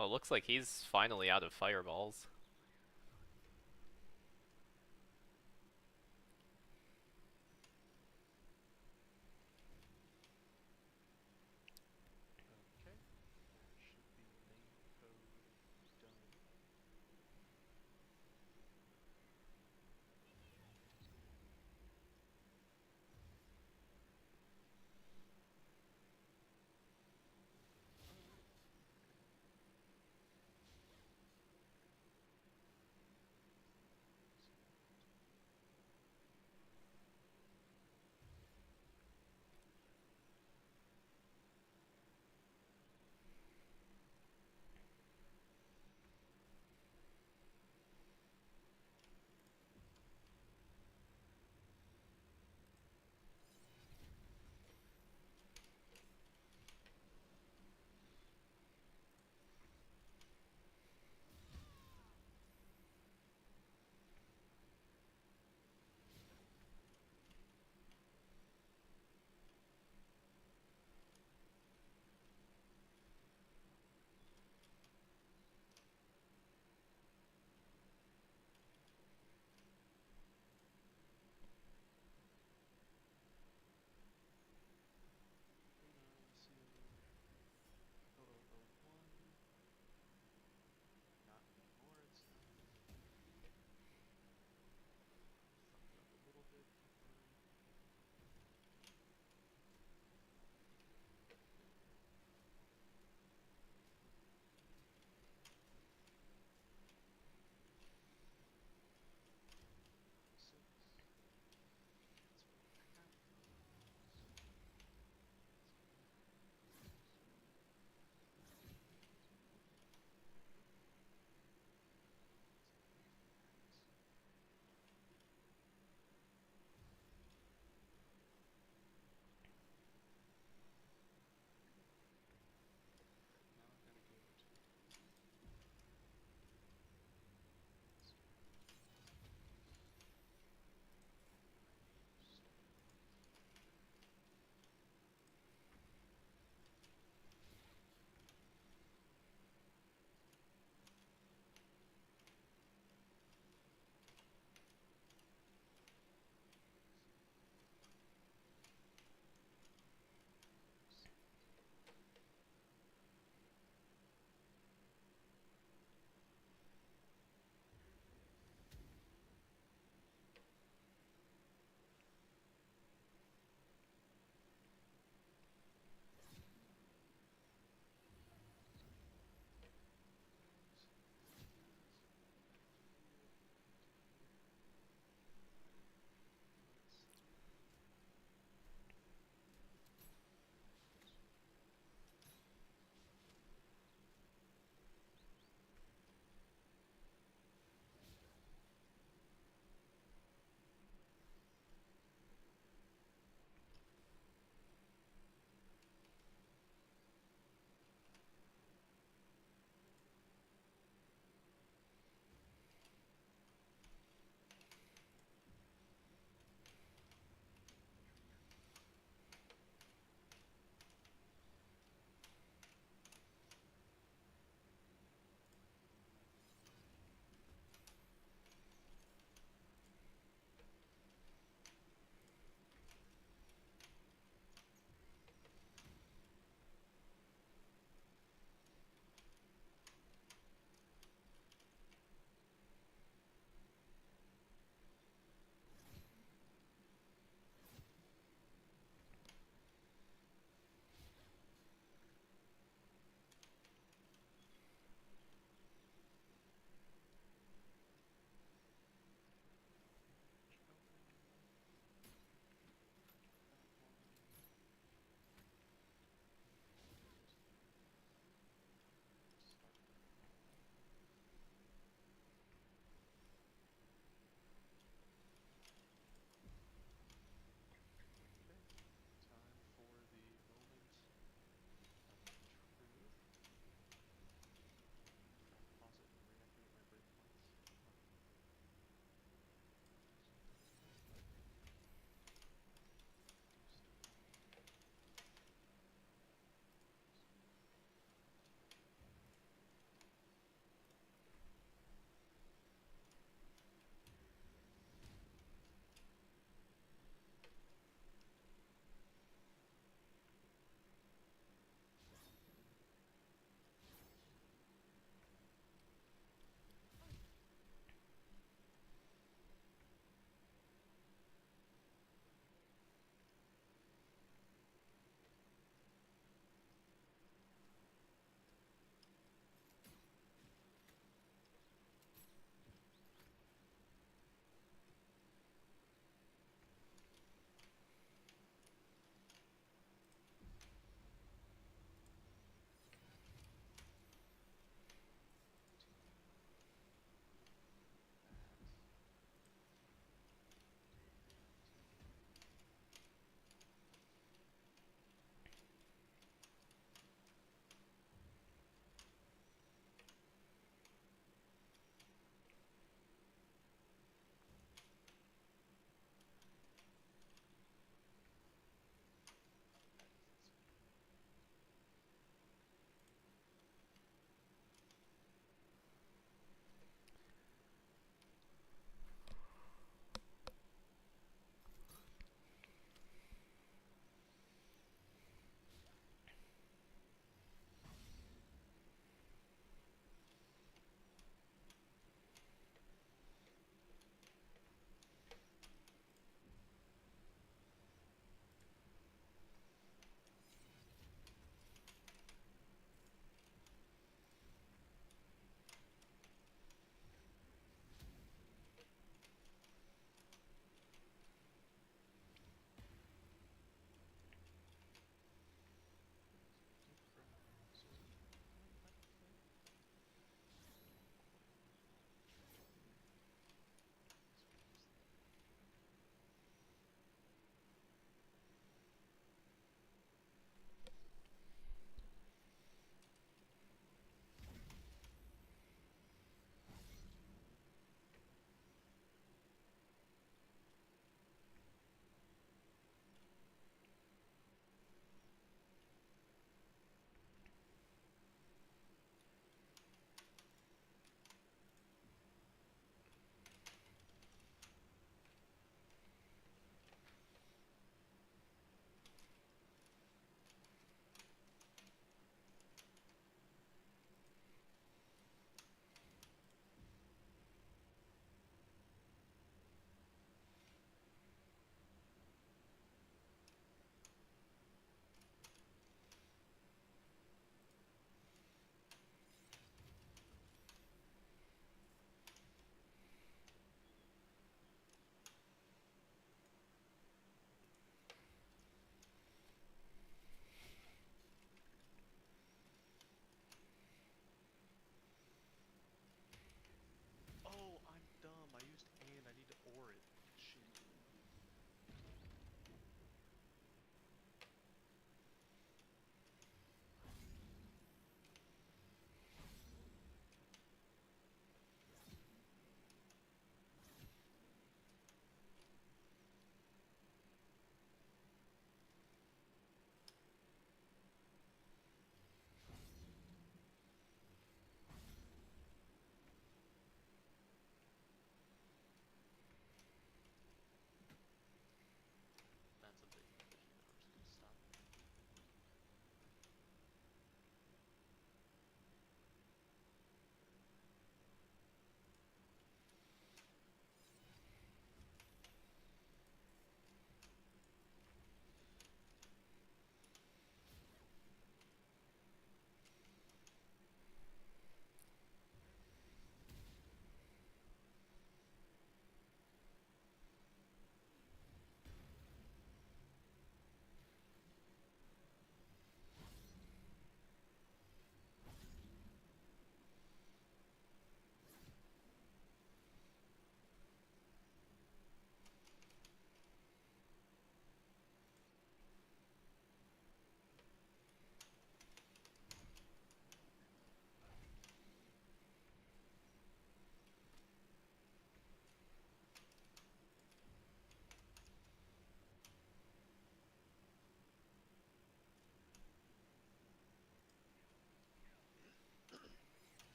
Oh, it looks like he's finally out of fireballs. Okay. That should be main code done.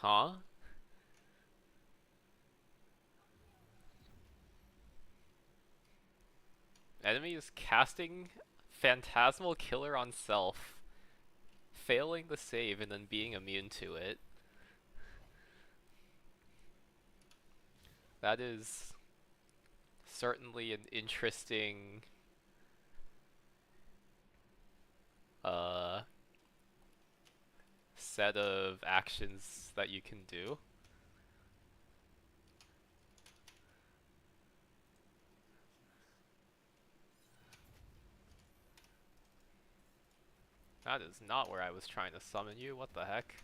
Huh? Enemy is casting Phantasmal Killer on self, failing the save and then being immune to it. That is certainly an interesting uh set of actions that you can do. That is not where I was trying to summon you, what the heck?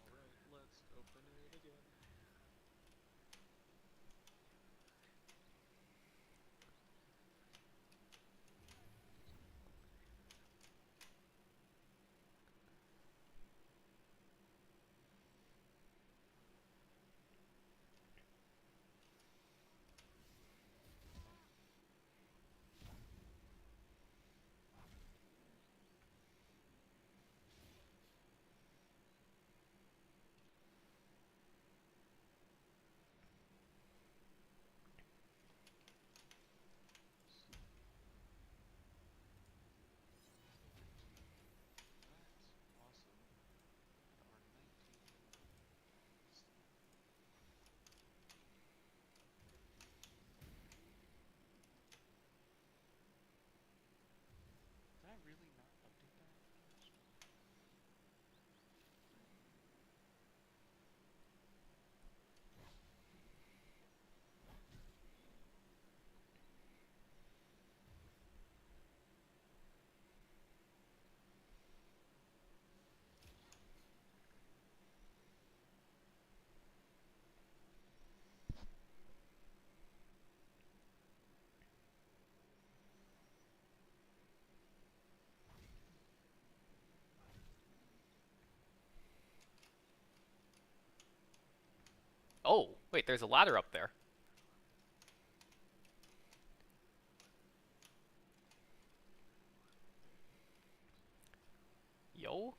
Alright, let's open it again. That's awesome. Got our 19th in a row. Did I really not update that? Oh, wait, there's a ladder up there. Yo?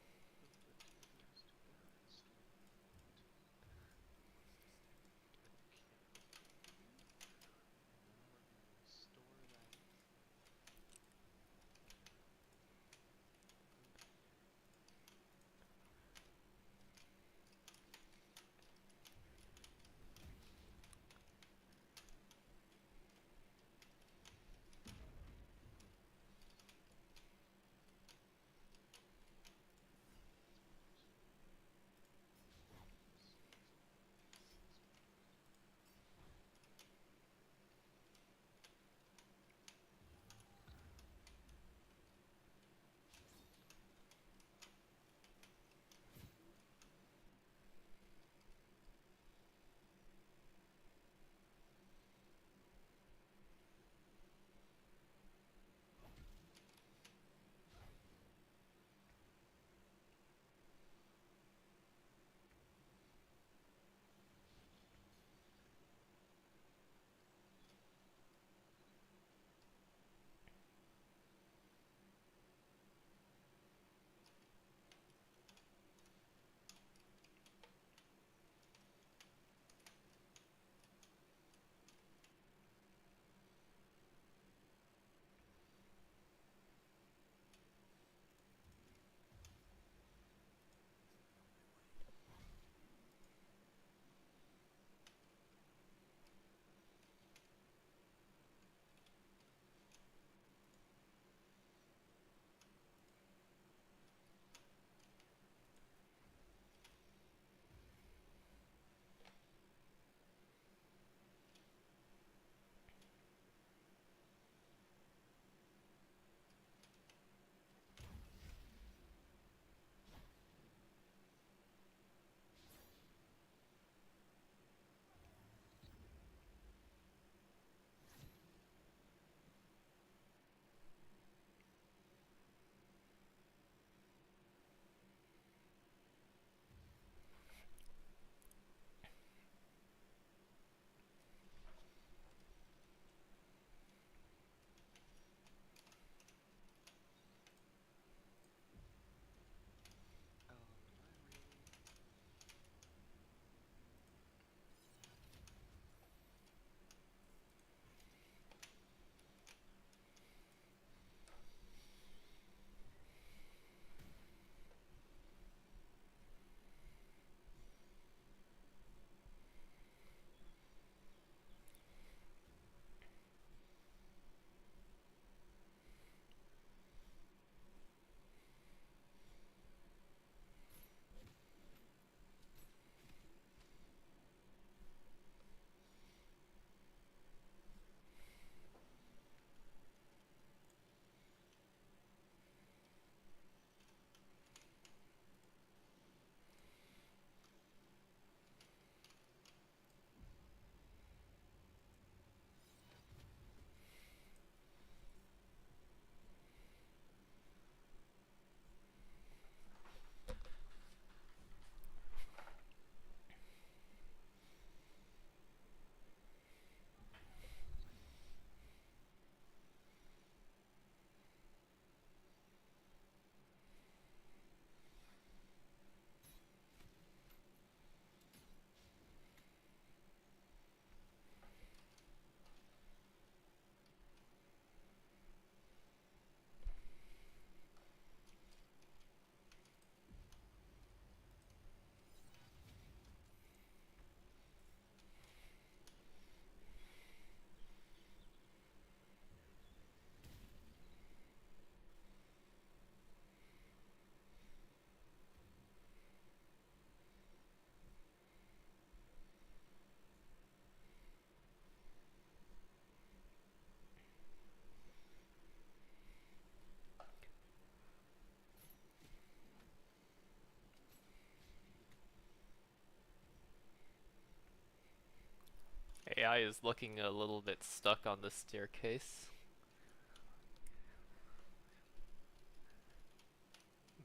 AI is looking a little bit stuck on the staircase.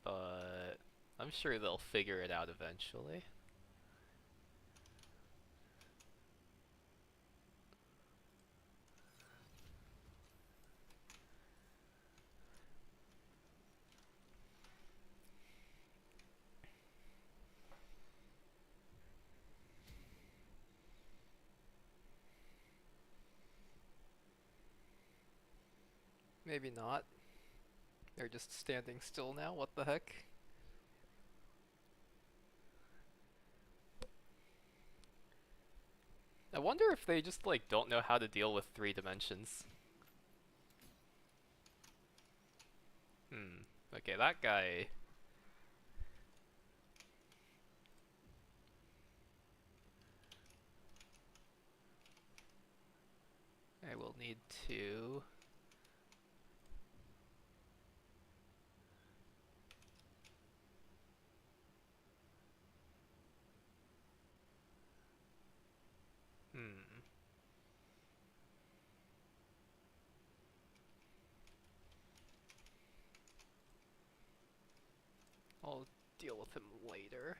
But I'm sure they'll figure it out eventually. Maybe not. They're just standing still now, what the heck? I wonder if they just like don't know how to deal with 3 dimensions. Okay, that guy... I will need to... I'll deal with him later.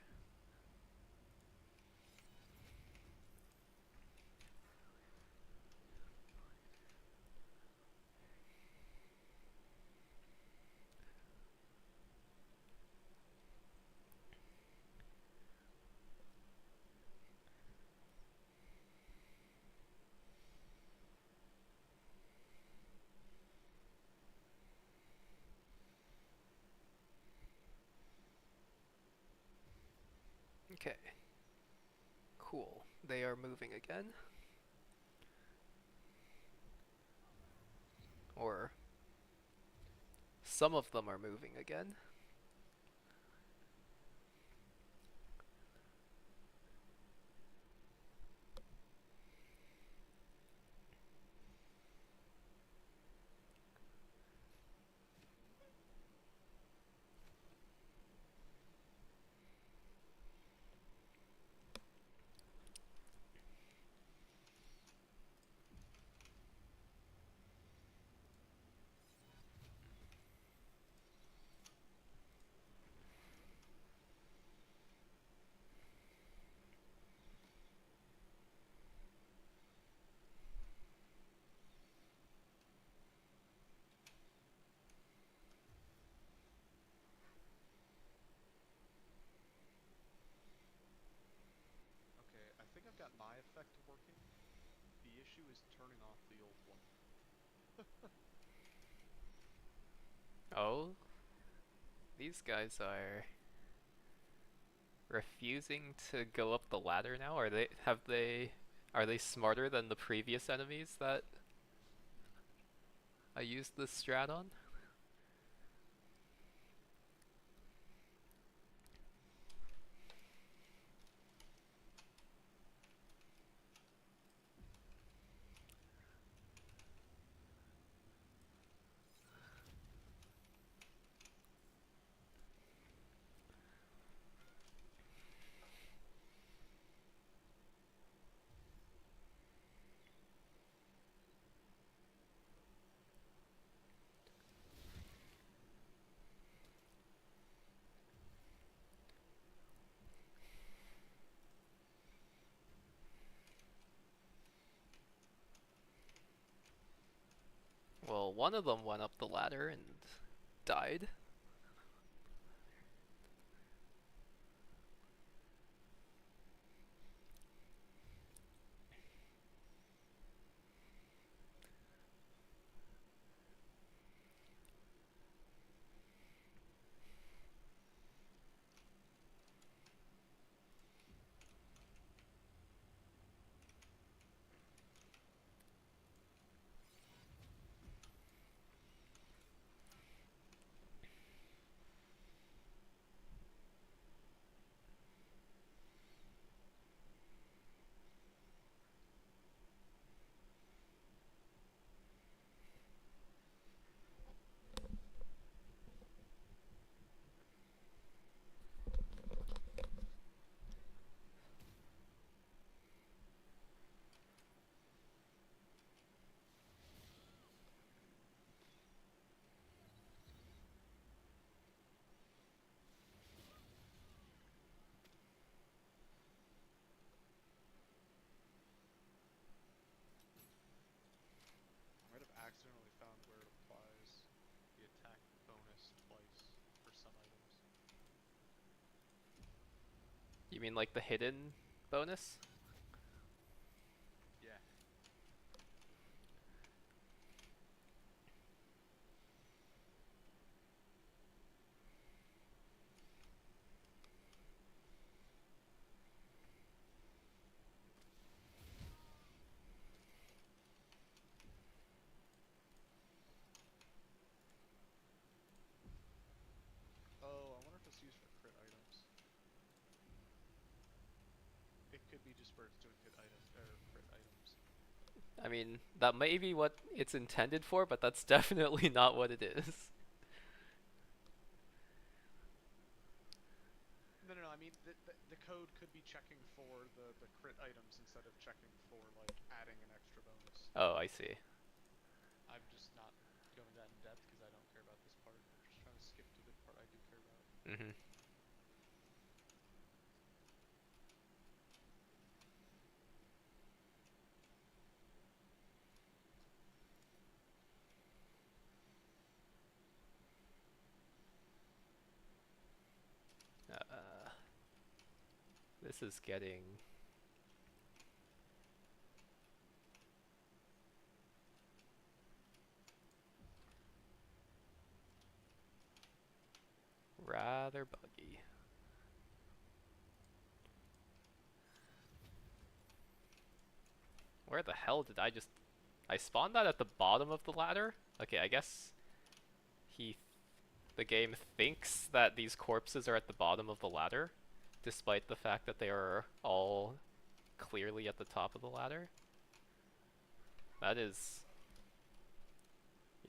Okay. Cool. They are moving again. Or... some of them are moving again. Okay, I think I've got my effect working. The issue is turning off the old one. Oh? These guys are... refusing to go up the ladder now? Are they smarter than the previous enemies that I used this strat on? Well, one of them went up the ladder and died. some items. You mean like the hidden bonus? Yeah. Oh, I wonder if it's used for crit items. It could be just where it's doing hit item or crit items. I mean, that may be what it's intended for, but that's definitely not what it is. No, no, no. I mean, the code could be checking for the crit items instead of checking for like adding an extra bonus. Oh, I see. I'm just not going that in depth because I don't care about this part. I'm just trying to skip to the part I do care about. Mm-hmm. This is getting... rather buggy. Where the hell did I just... I spawned that at the bottom of the ladder? Okay, I guess the game thinks that these corpses are at the bottom of the ladder, despite the fact that they are all clearly at the top of the ladder. That is...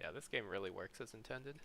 yeah, this game really works as intended.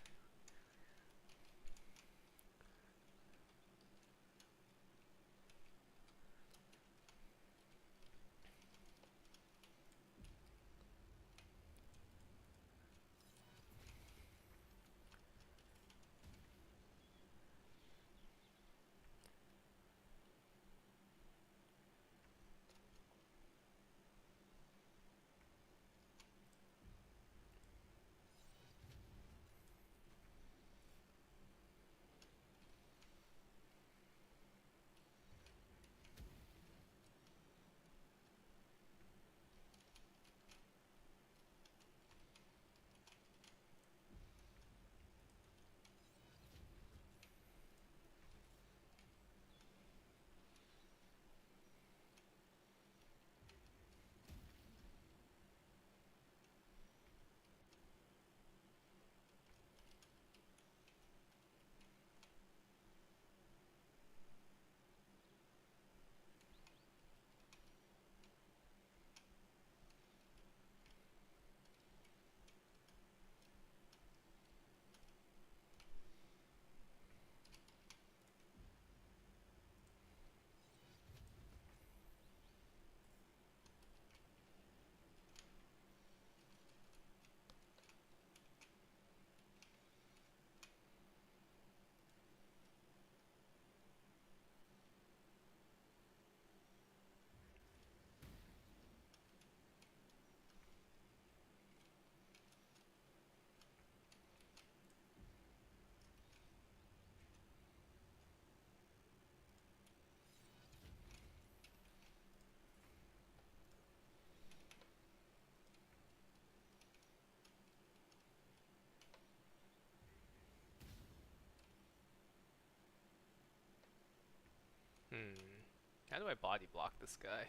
How do I body block this guy?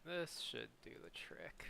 This should do the trick.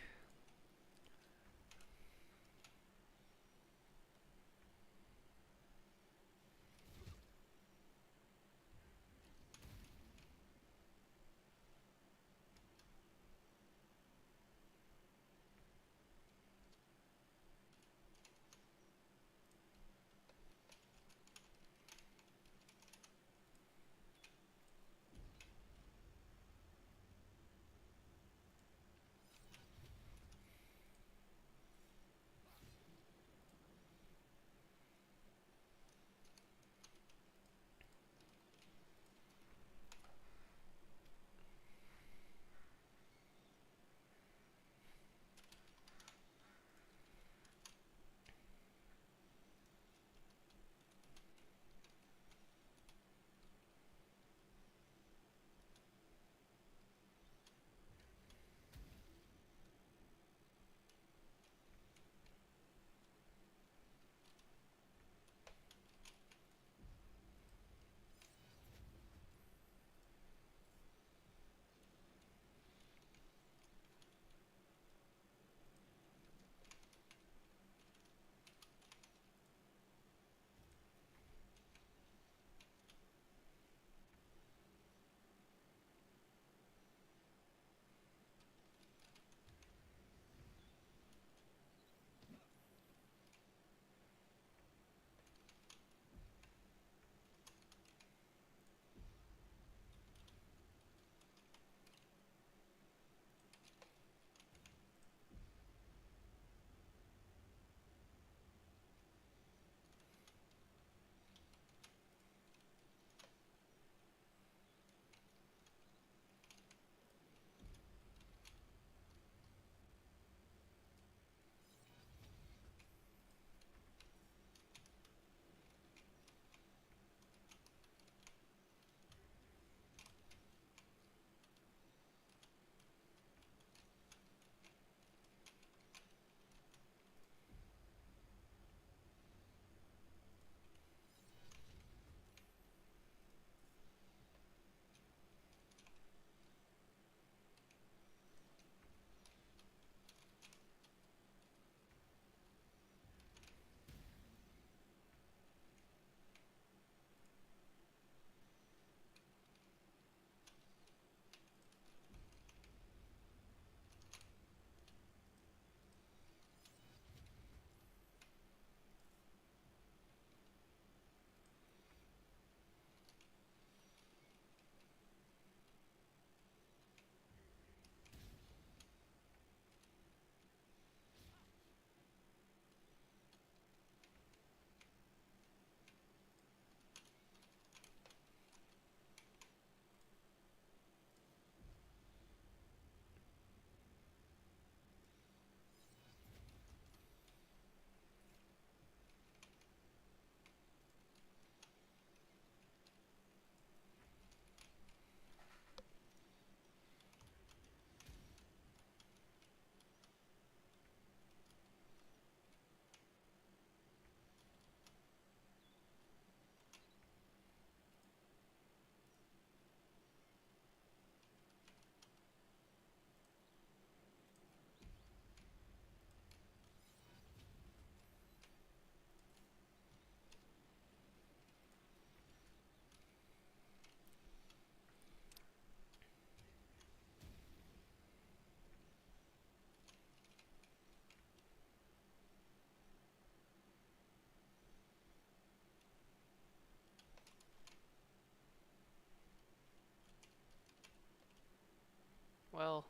Well,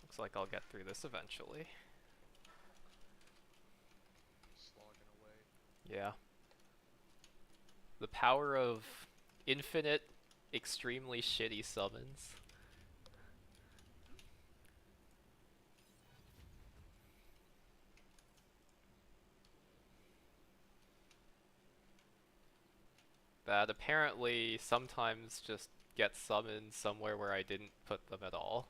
looks like I'll get through this eventually. Slogging away. Yeah. The power of infinite, extremely shitty summons. That apparently sometimes just get summoned somewhere where I didn't put them at all.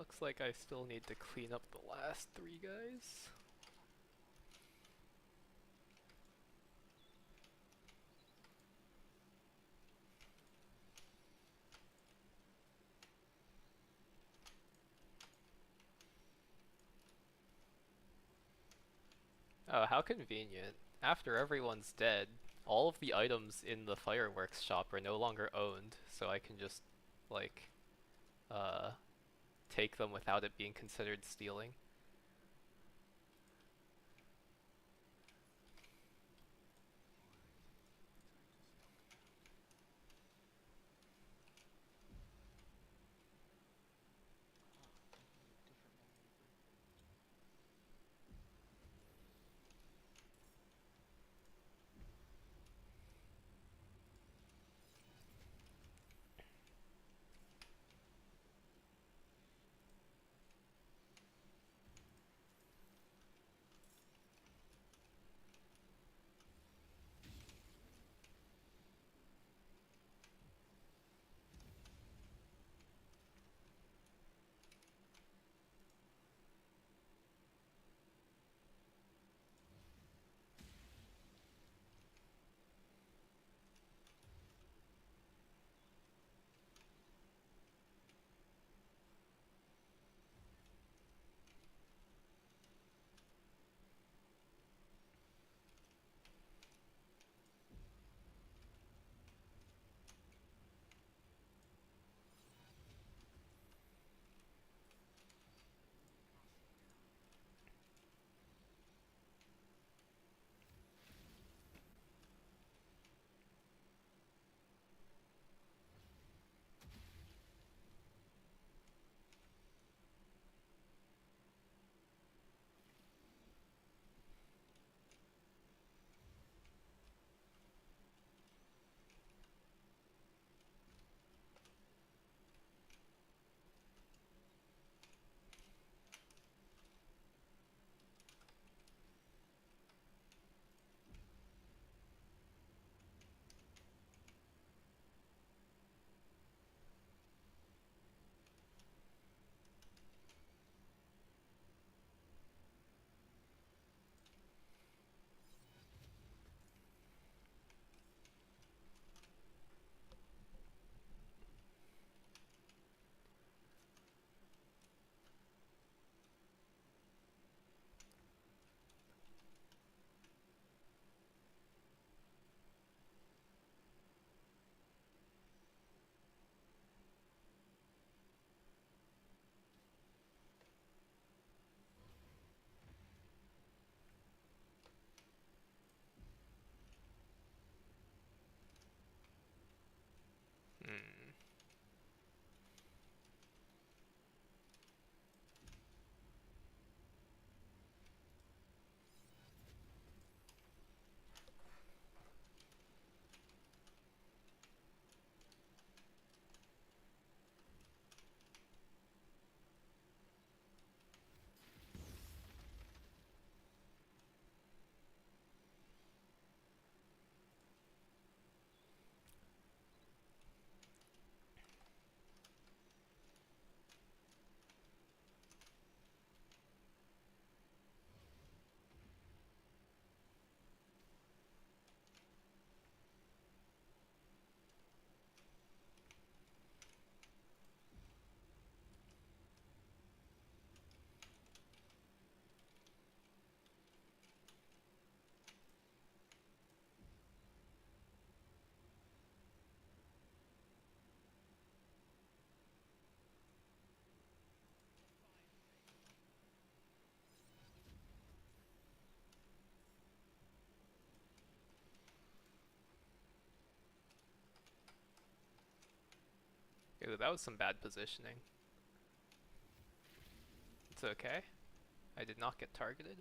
looks like I still need to clean up the last 3 guys. Oh, how convenient. After everyone's dead, all of the items in the fireworks shop are no longer owned, so I can just, like, uh, take them without it being considered stealing. Different wallpaper. Hmm. Ooh, that was some bad positioning. It's okay. I did not get targeted.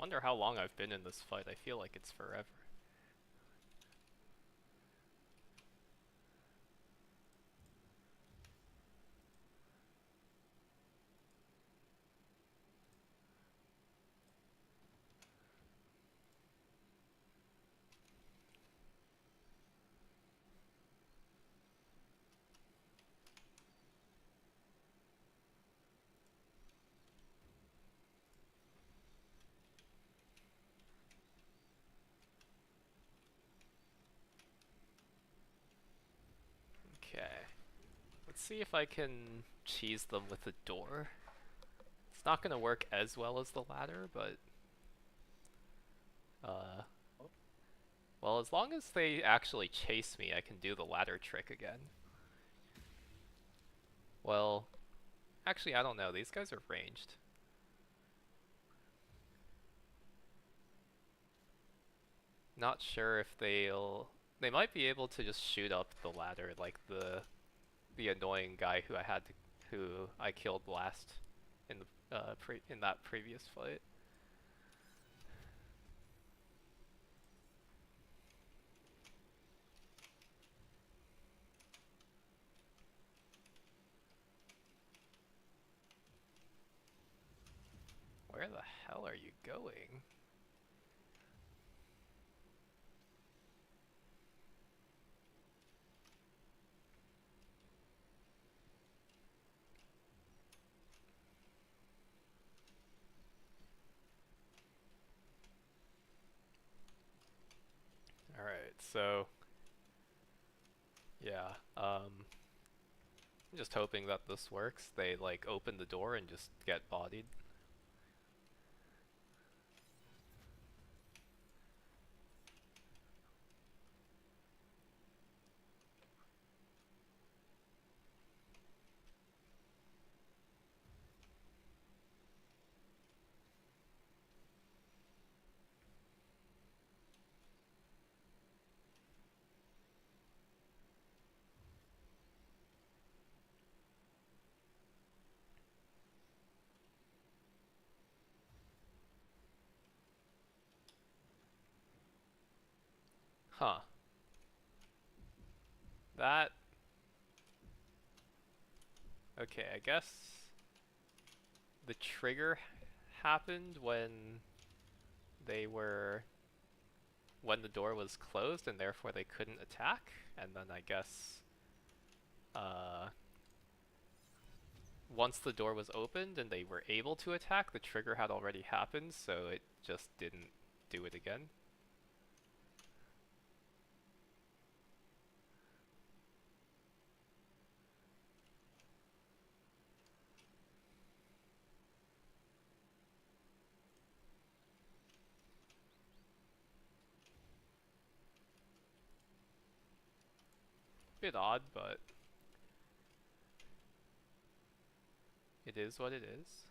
Wonder how long I've been in this fight. I feel like it's forever. Okay. Let's see if I can cheese them with the door. It's not gonna work as well as the ladder, but well, as long as they actually chase me, I can do the ladder trick again. Well, actually, I don't know. These guys are ranged. Not sure if they'll... They might be able to just shoot up the ladder like the annoying guy who I killed last in the in that previous fight. Where the hell are you going? Alright, so... Yeah, I'm just hoping that this works. They, like, open the door and just get bodied. Huh. That... Okay, I guess... The trigger happened when they were... when the door was closed and therefore they couldn't attack, and then I guess... once the door was opened and they were able to attack, the trigger had already happened, so it just didn't do it again. Bit odd, but it is what it is.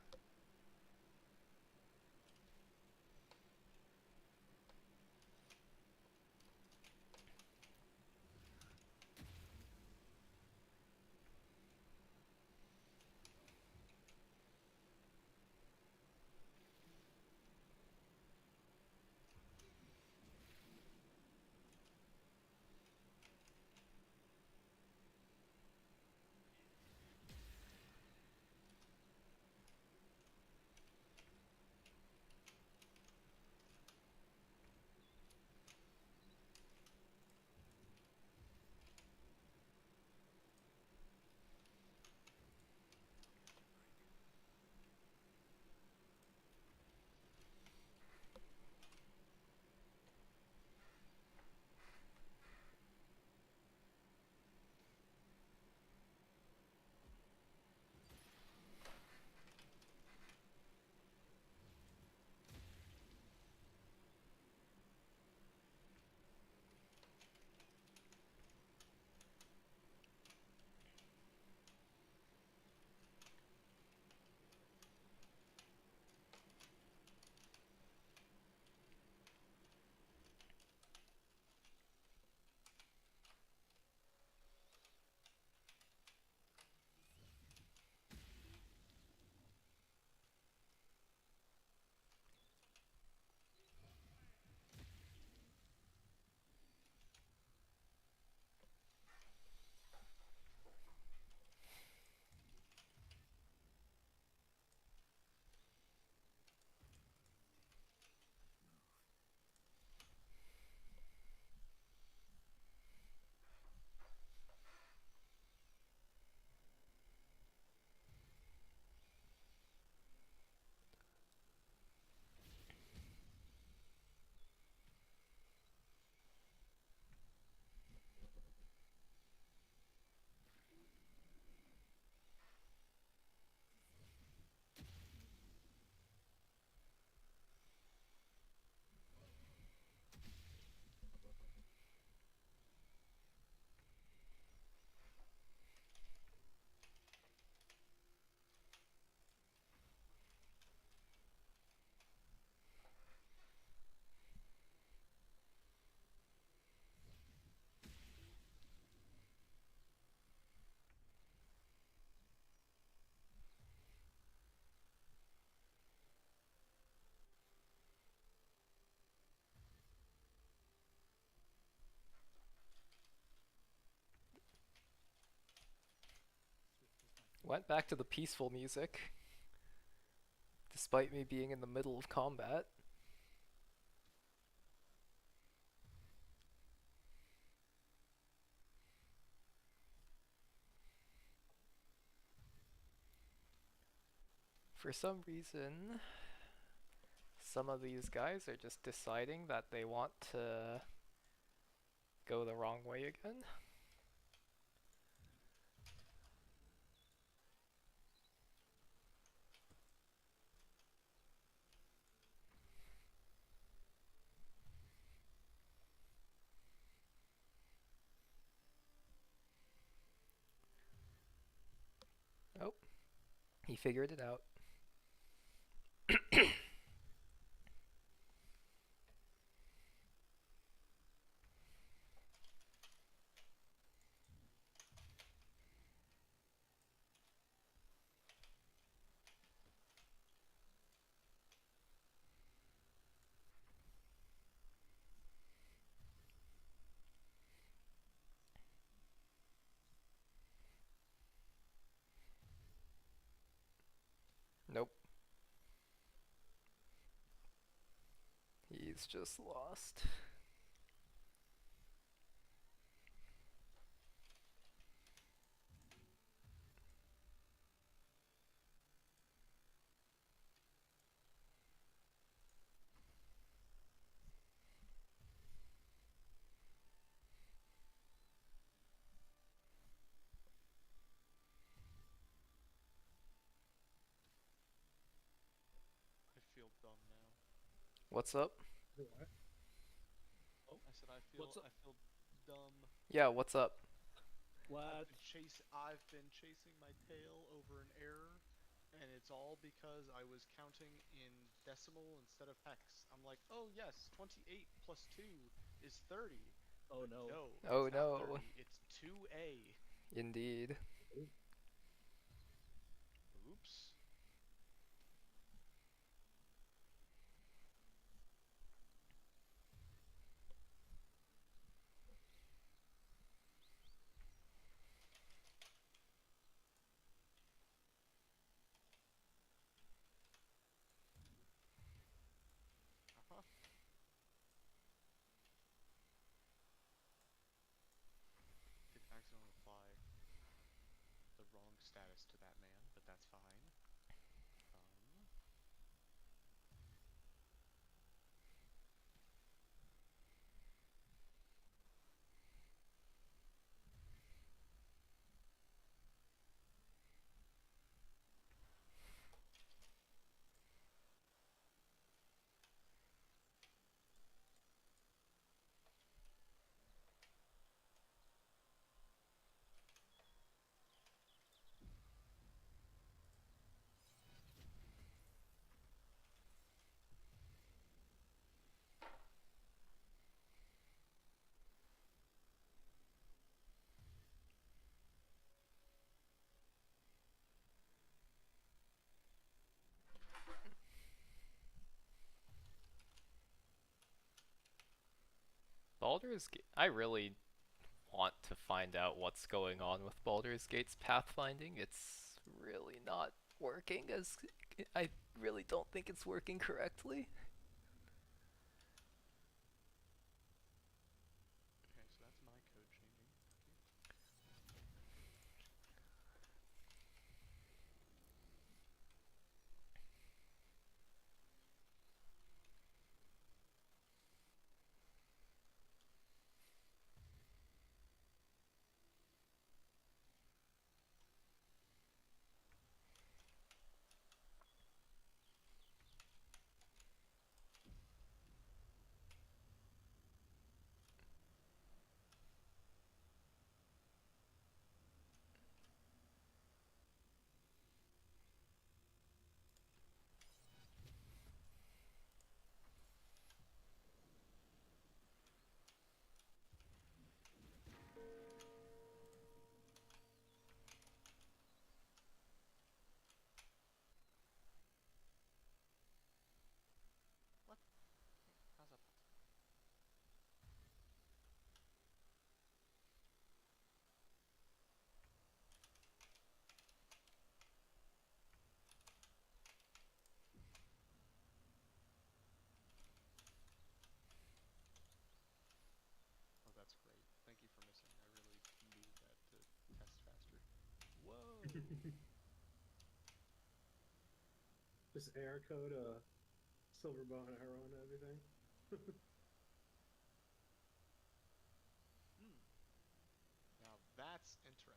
Went back to the peaceful music, despite me being in the middle of combat. For some reason, some of these guys are just deciding that they want to go the wrong way again. Oh, he figured it out. Nope. He's just lost. I feel dumb now. What's up? What? I said I What's up? feel dumb. Yeah, what's up? What? I've been chasing my tail over an error, and it's all because I was counting in decimal instead of hex. I'm like, oh yes, 28 plus 2 is 30. Oh But no. no, Oh it's not no. 30. It's 2A. Indeed. Oops. Uh-huh. Did accidentally apply the wrong status to that man, but that's fine. Baldur's Gate. I really want to find out what's going on with Baldur's Gate's pathfinding. It's really not working as I really don't think it's working correctly. Okay, so that's my code changing. Okay. Just air code silver bow and arrow and everything. Hmm. Now that's interesting.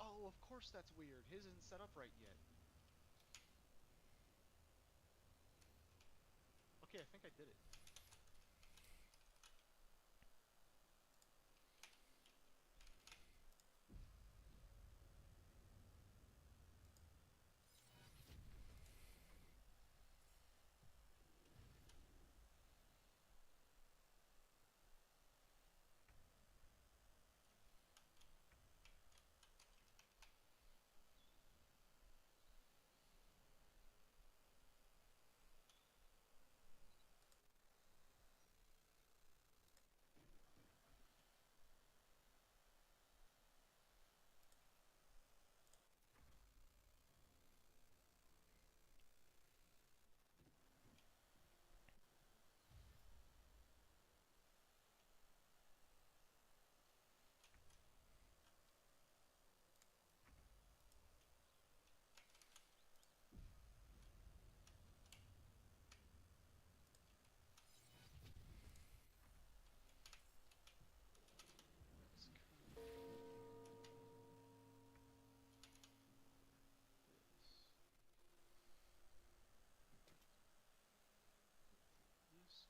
Oh, of course that's weird. His isn't set up right yet. Okay, I think I did it. Let's confirm this. This.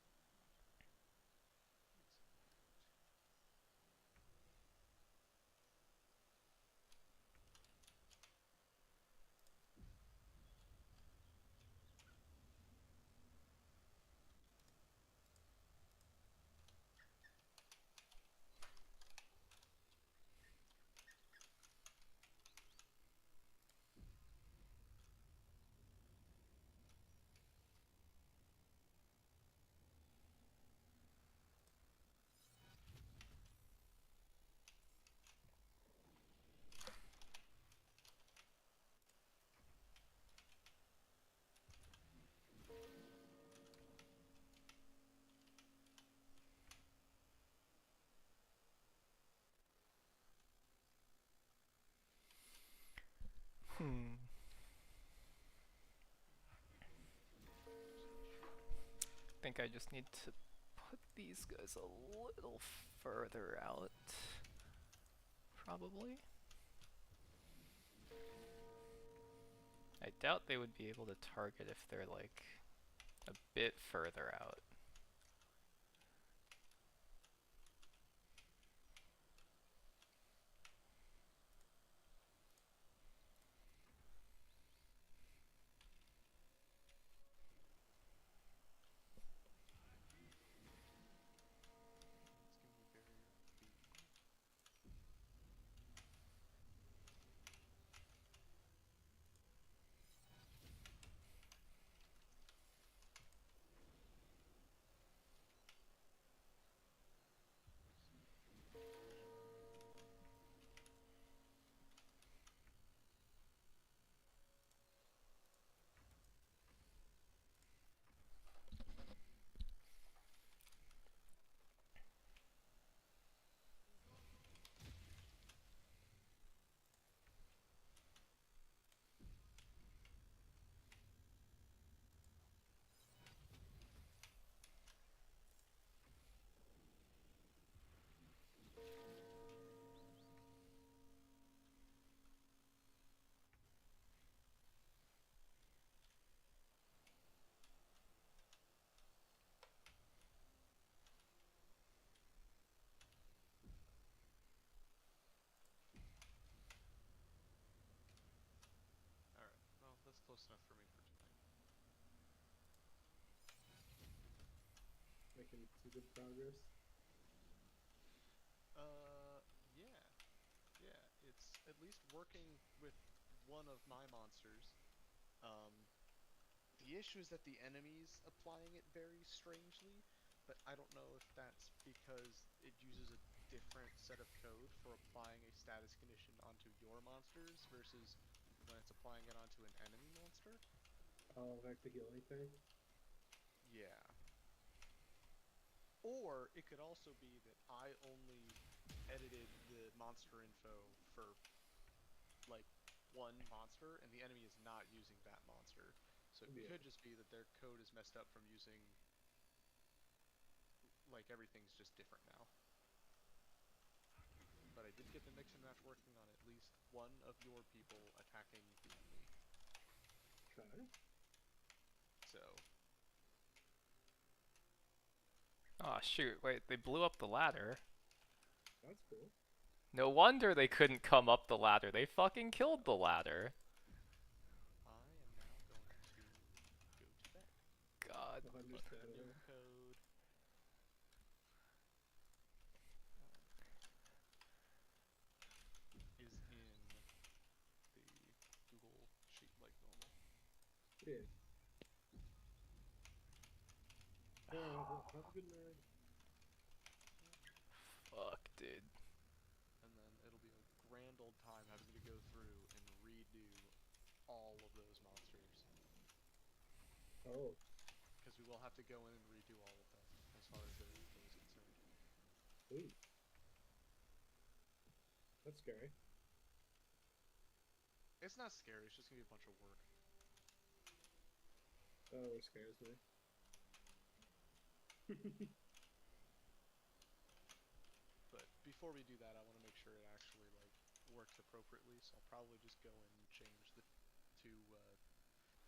Hmm. I think I just need to put these guys a little further out. Probably. I doubt they would be able to target if they're like a bit further out. Let's give me barrier B. making some good progress. Yeah, yeah. It's at least working with one of my monsters. Um, the issue is that the enemy's applying it very strangely, but I don't know if that's because it uses a different set of code for applying a status condition onto your monsters versus when it's applying it onto an enemy monster. Oh, like the healing thing. Yeah. Or it could also be that I only edited the monster info for like one monster and the enemy is not using that monster. So it Yeah. could just be that their code is messed up from using like everything's just different now. But I did get the mix and match working on at least one of your people attacking the enemy. Okay. So Oh shoot, wait, they blew up the ladder. That's cool. No wonder they couldn't come up the ladder. They fucking killed the ladder. I am now going to go to bed. God. Oh, But the new understandable. code is in the Google sheet like normal. Yeah. Well, have a good night. Fuck, dude. And then it'll be a grand old time having to go through and redo all of those monsters. Oh. Because we will have to go in and redo all of them as far as their info is concerned. Ooh. That's scary. It's not scary, it's just gonna be a bunch of work. Oh, it scares me. But before we do that, I want to make sure it actually like works appropriately. So I'll probably just go in and change the to.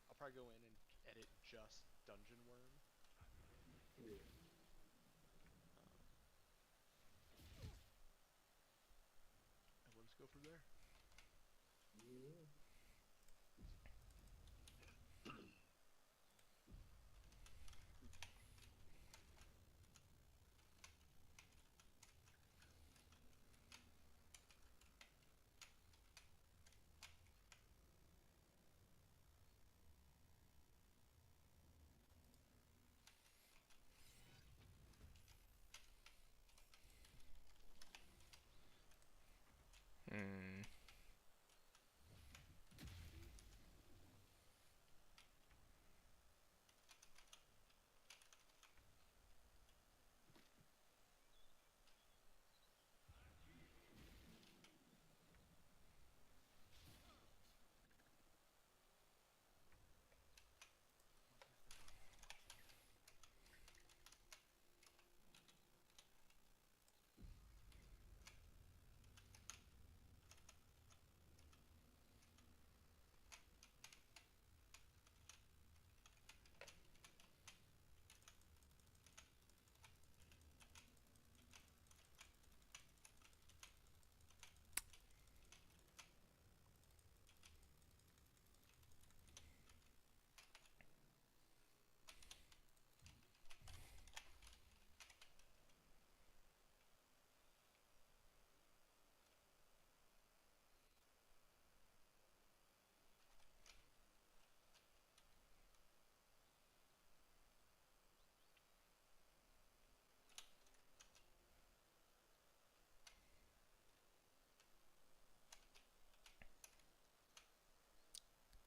I'll probably go in and edit just Dungeon Worm. Yeah. And we'll just go from there. Yeah. Hmm.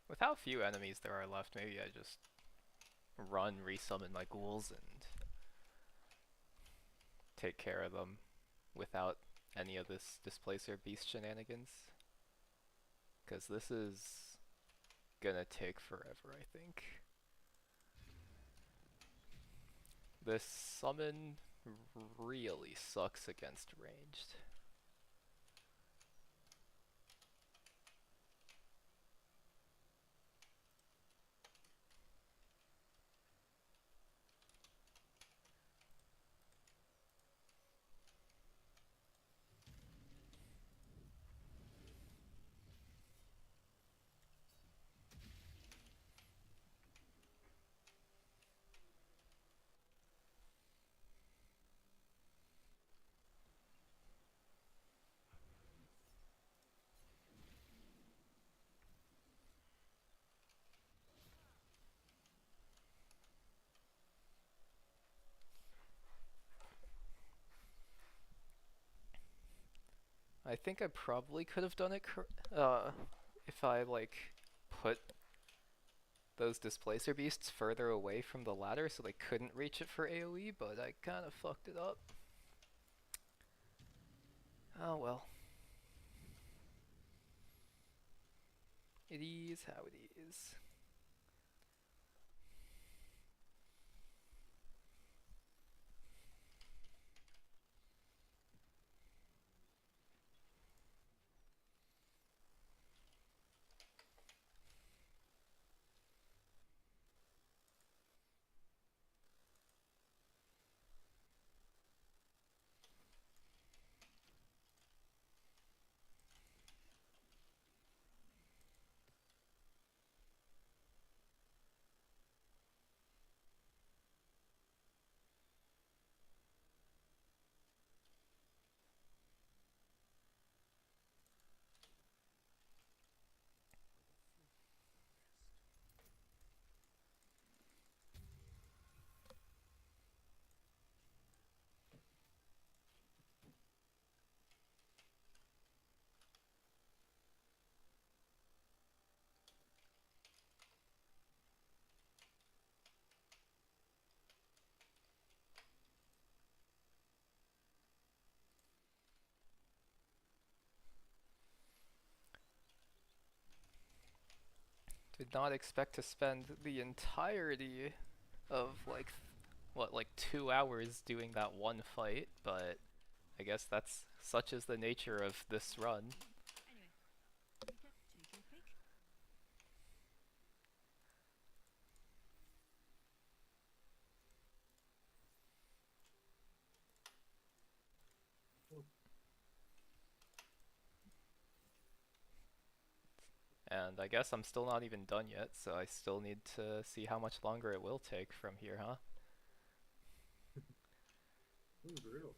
With how few enemies there are left, maybe I just run, resummon my ghouls, and take care of them without any of this Displacer Beast shenanigans. Because this is gonna take forever, I think. This summon really sucks against ranged. I think I probably could have done it if I like put those displacer beasts further away from the ladder so they couldn't reach it for AoE, but I kind of fucked it up. Oh well. It is how it is. Did not expect to spend the entirety of like 2 hours doing that one fight, but I guess that's such is the nature of this run. And I guess I'm still not even done yet, so I still need to see how much longer it will take from here, huh? Brutal.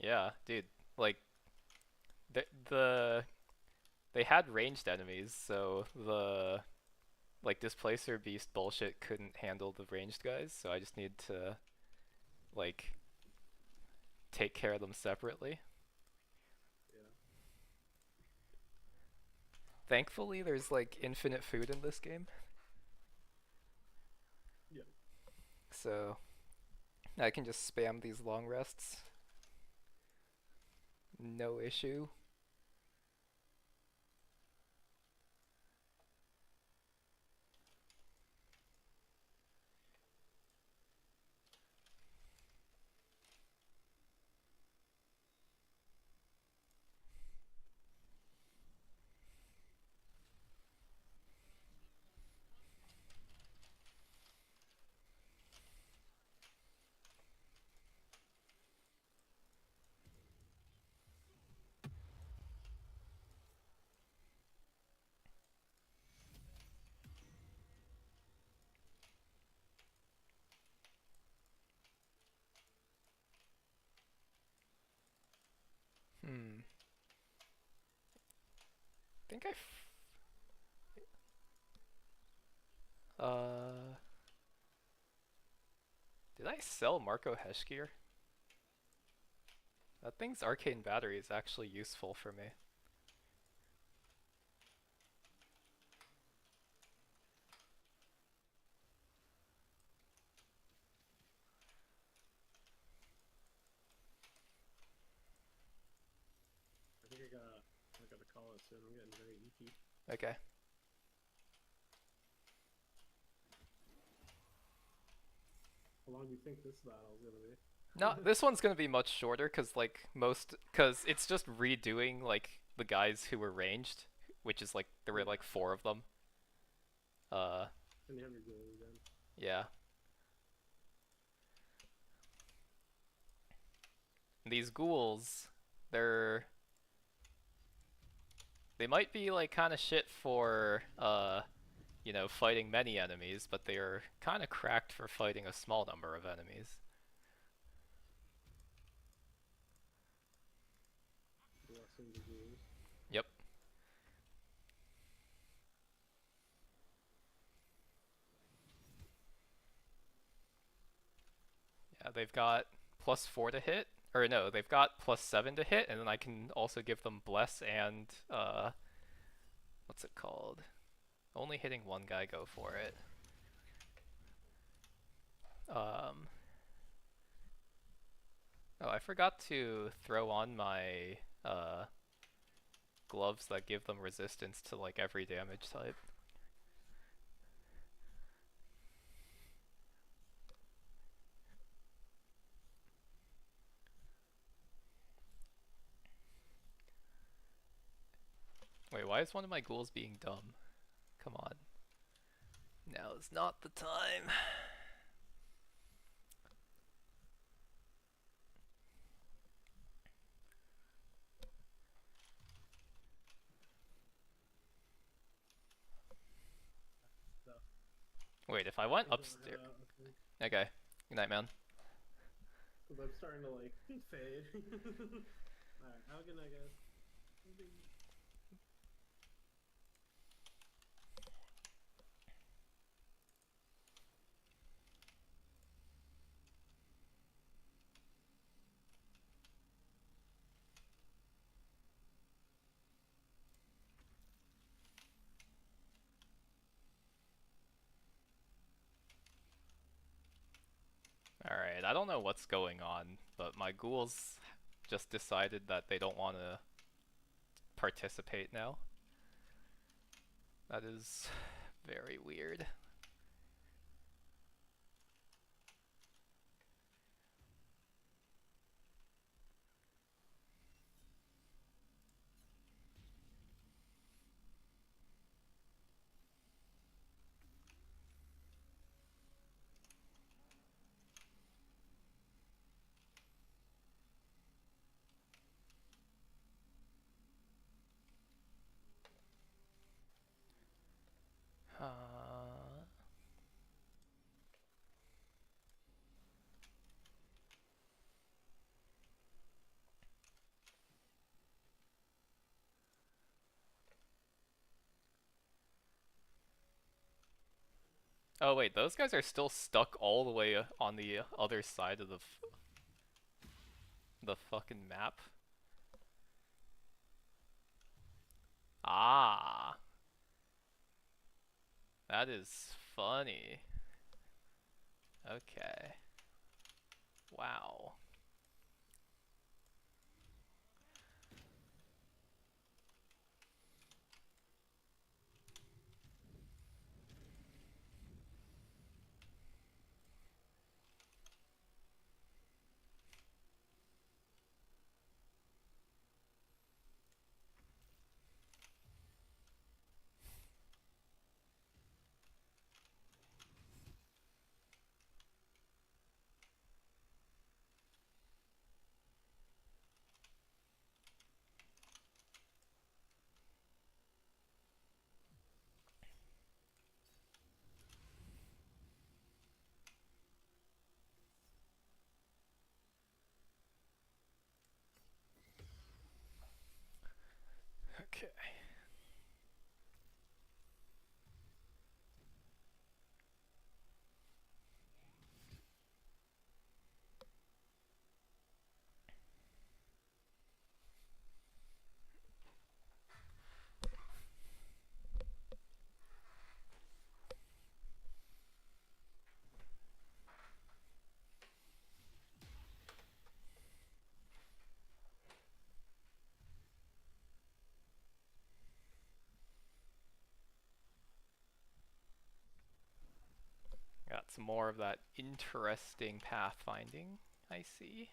Yeah, dude. Like the they had ranged enemies, so the like displacer beast bullshit couldn't handle the ranged guys, so I just need to like take care of them separately. Yeah. Thankfully, there's like infinite food in this game. Yeah. So I can just spam these long rests. No issue. I think did I sell Marco Heshgear? That thing's arcane battery is actually useful for me. I think I gotta call it soon. I'm getting very eeky. Okay. How long do you think this battle's gonna be? No, this one's gonna be much shorter cause it's just redoing like the guys who were ranged, which is like there were like 4 of them. And you have your goal again. Yeah. These ghouls, they might be like kind of shit for fighting many enemies, but they are kind of cracked for fighting a small number of enemies. Blessing the ghouls. Yep. Yeah, they've got +4 to hit, or no, they've got +7 to hit, and then I can also give them bless and what's it called? Only hitting one guy, go for it. Oh, I forgot to throw on my gloves that give them resistance to like every damage type. Wait, why is one of my ghouls being dumb? Come on. Now is not the time. Stuff. Wait, if I went Things upstairs. overhead out, I think. Okay. Good night, man. Because I'm starting to like fade. Alright, have a good night, guys. Alright, I don't know what's going on, but my ghouls just decided that they don't want to participate now. That is very weird. Oh wait, those guys are still stuck all the way on the other side of the fucking map. Ah, that is funny. Okay. Wow. Okay. Got some more of that interesting pathfinding, I see.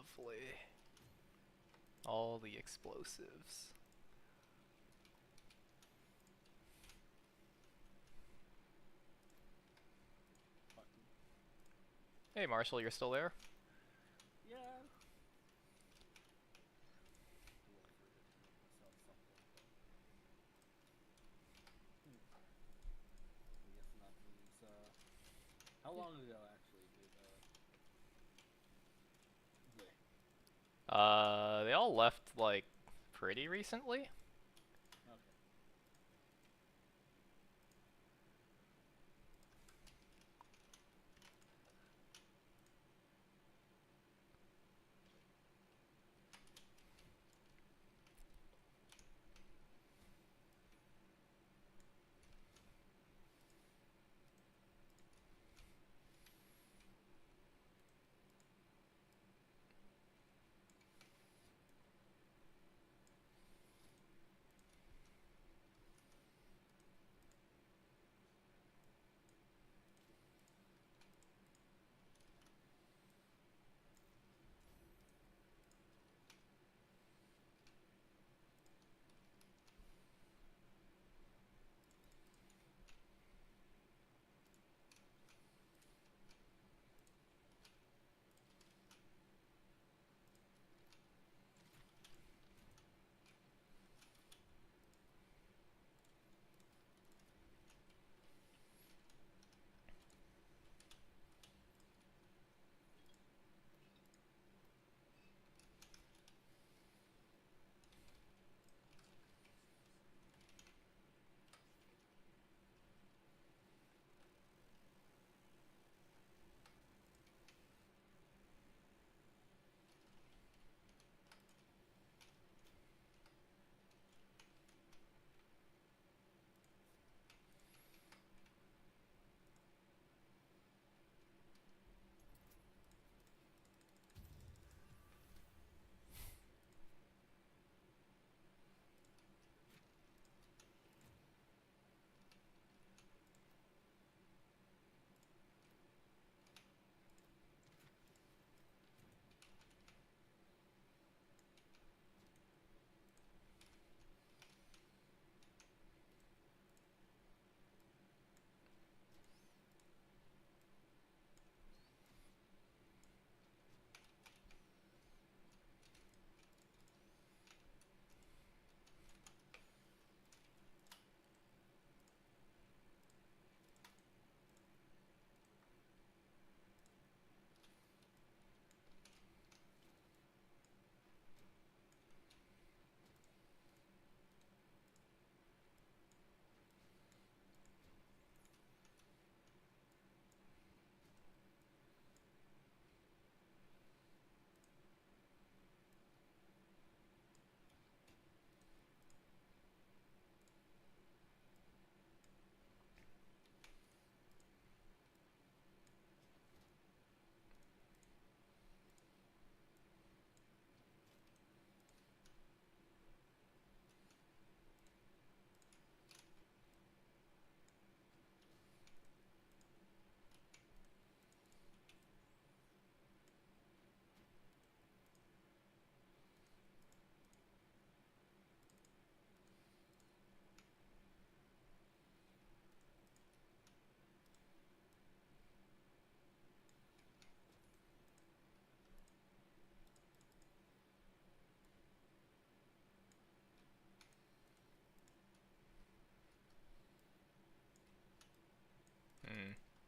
Lovely. All the explosives. Button. Hey Marshall, you're still there? Yeah. Pull over here to make myself something, but I guess not these. How long ago actually did They all left like pretty recently. Okay.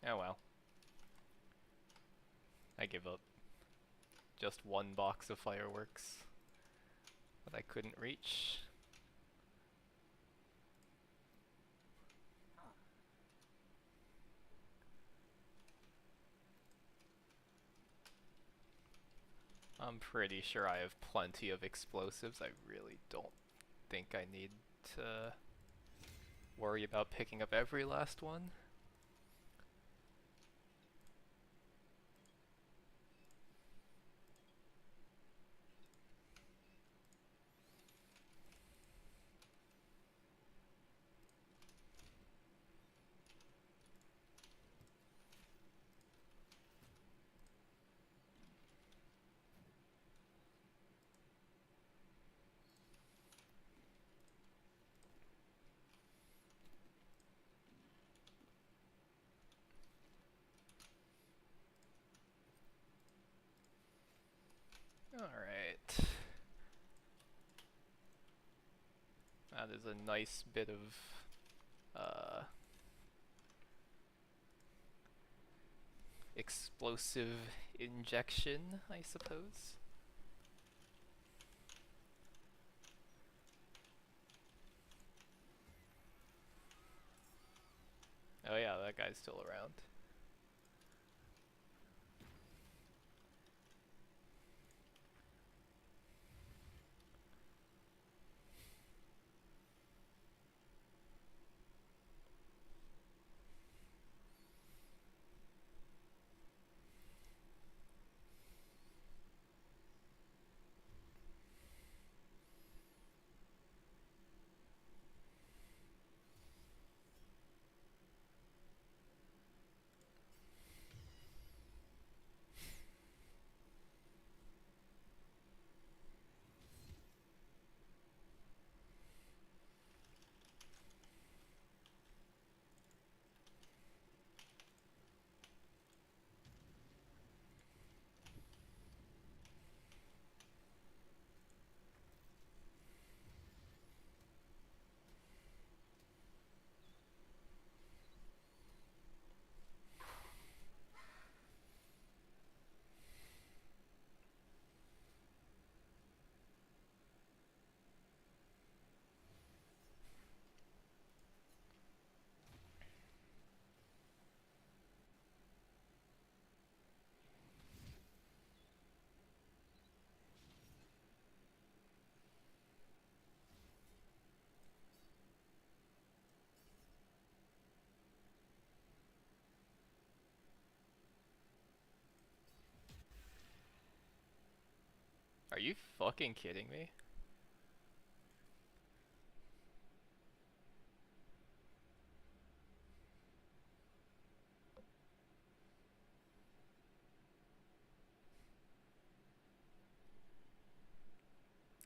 Oh well. I give up. Just one box of fireworks that I couldn't reach. I'm pretty sure I have plenty of explosives. I really don't think I need to worry about picking up every last one. Alright. That is a nice bit of explosive injection, I suppose. Oh yeah, that guy's still around. Are you fucking kidding me?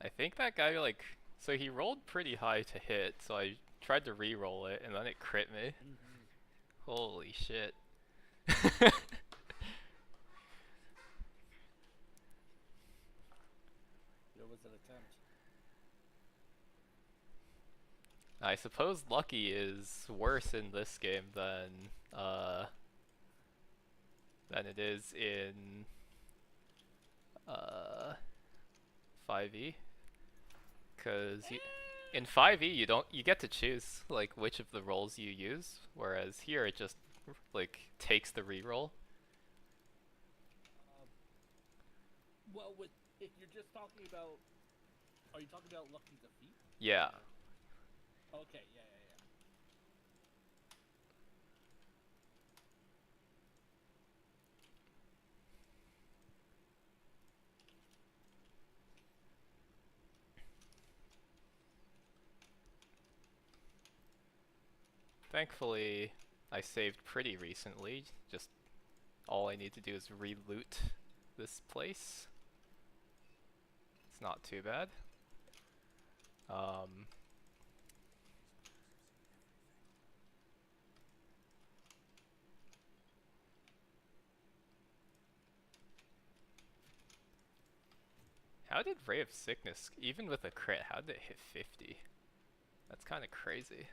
I think that guy like, so he rolled pretty high to hit, so I tried to re-roll it and then it crit me. Holy shit. It was an attempt. I suppose lucky is worse in this game than it is in 5e, because in 5e you get to choose like which of the rolls you use, whereas here it just like takes the reroll. Well, if you're just talking about, are you talking about lucky defeat? Yeah. Okay, yeah, yeah, yeah. Thankfully, I saved pretty recently. Just all I need to do is re-loot this place. It's not too bad. How did Ray of Sickness, even with a crit, how did it hit 50? That's kind of crazy.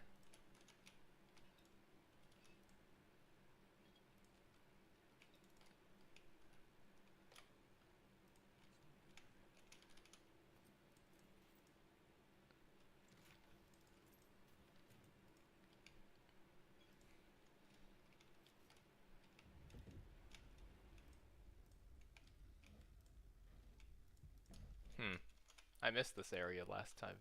I missed this area last time.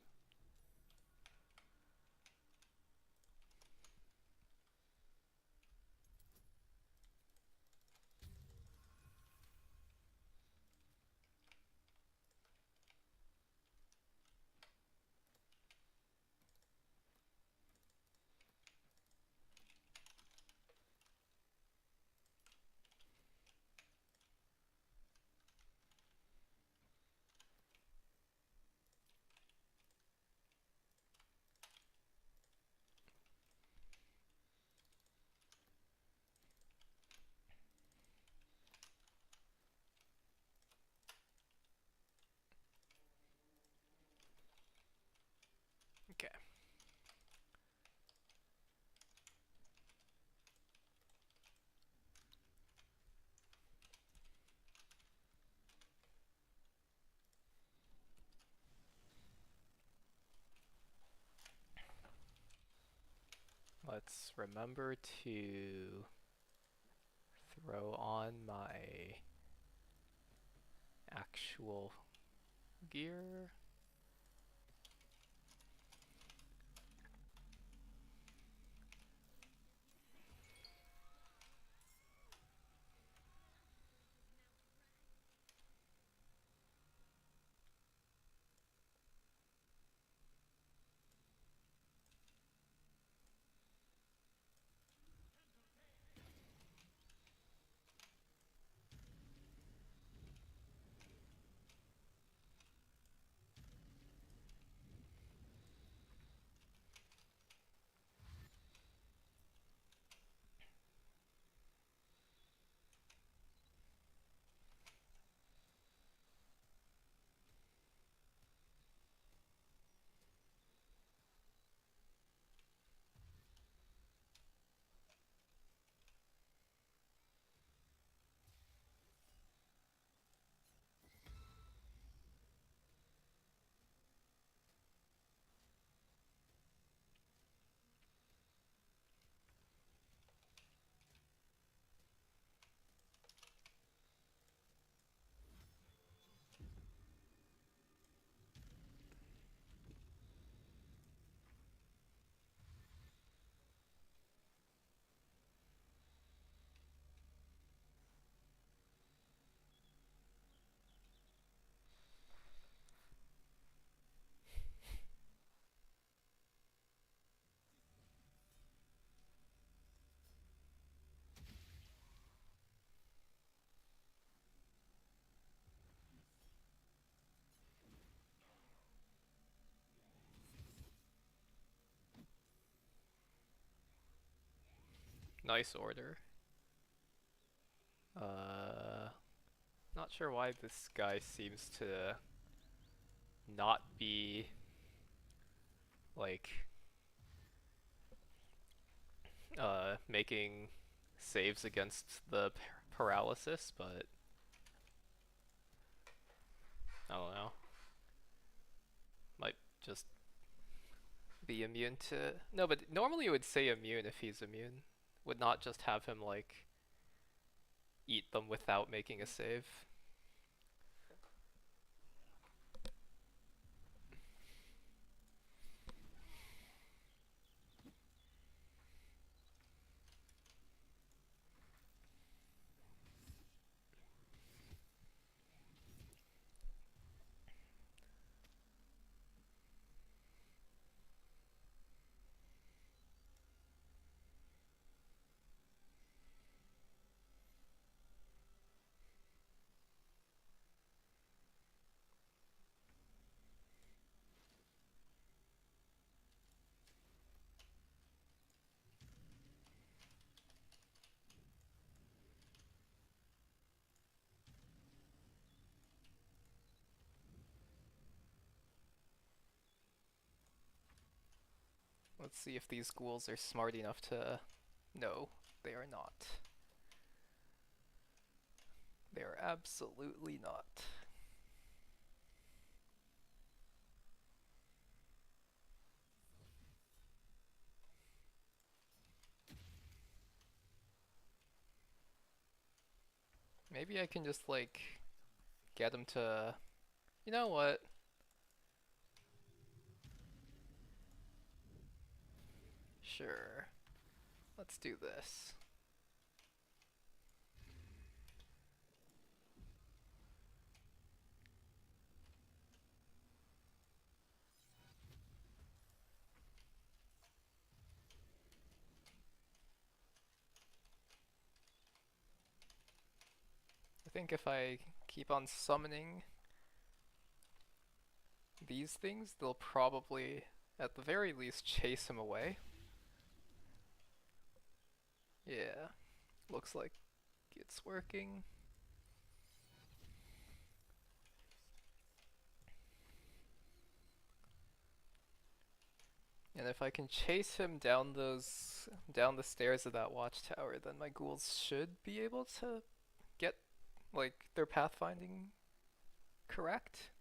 let's remember to throw on my actual gear. Nice order. Not sure why this guy seems to not be like making saves against the paralysis, but I don't know. Might just be immune to. No, but normally it would say immune if he's immune. Would not just have him like eat them without making a save. Let's see if these ghouls are smart enough to. No, they are not. They are absolutely not. Maybe I can just like get him to. You know what? Sure. Let's do this. I think if I keep on summoning these things, they'll probably, at the very least, chase him away. Yeah, looks like it's working. And if I can chase him down the stairs of that watchtower, then my ghouls should be able to get like their pathfinding correct.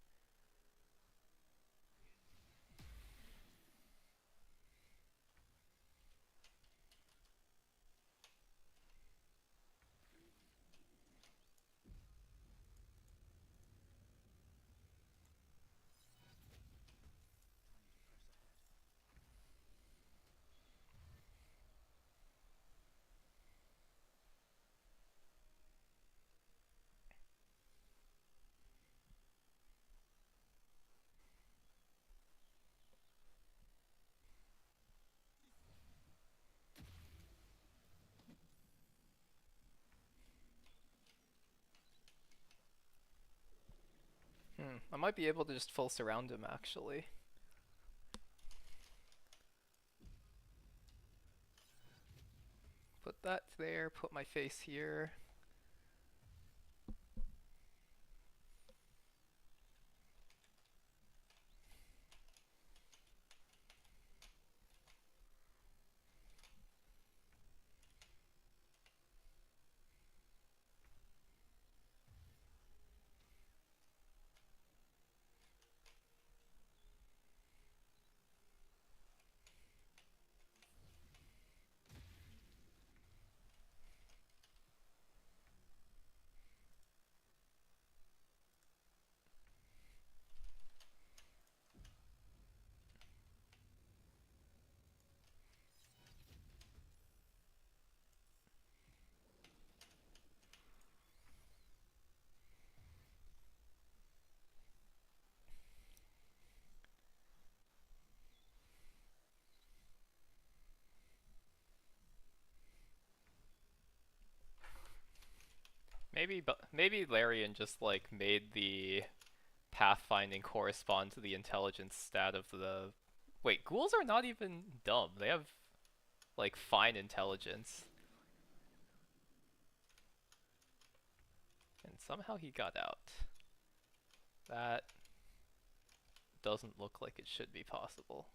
I might be able to just full surround him actually. Put that there, put my face here. Maybe Larian just like made the pathfinding correspond to the intelligence stat of the. Wait, ghouls are not even dumb. They have like fine intelligence. And somehow he got out. That doesn't look like it should be possible.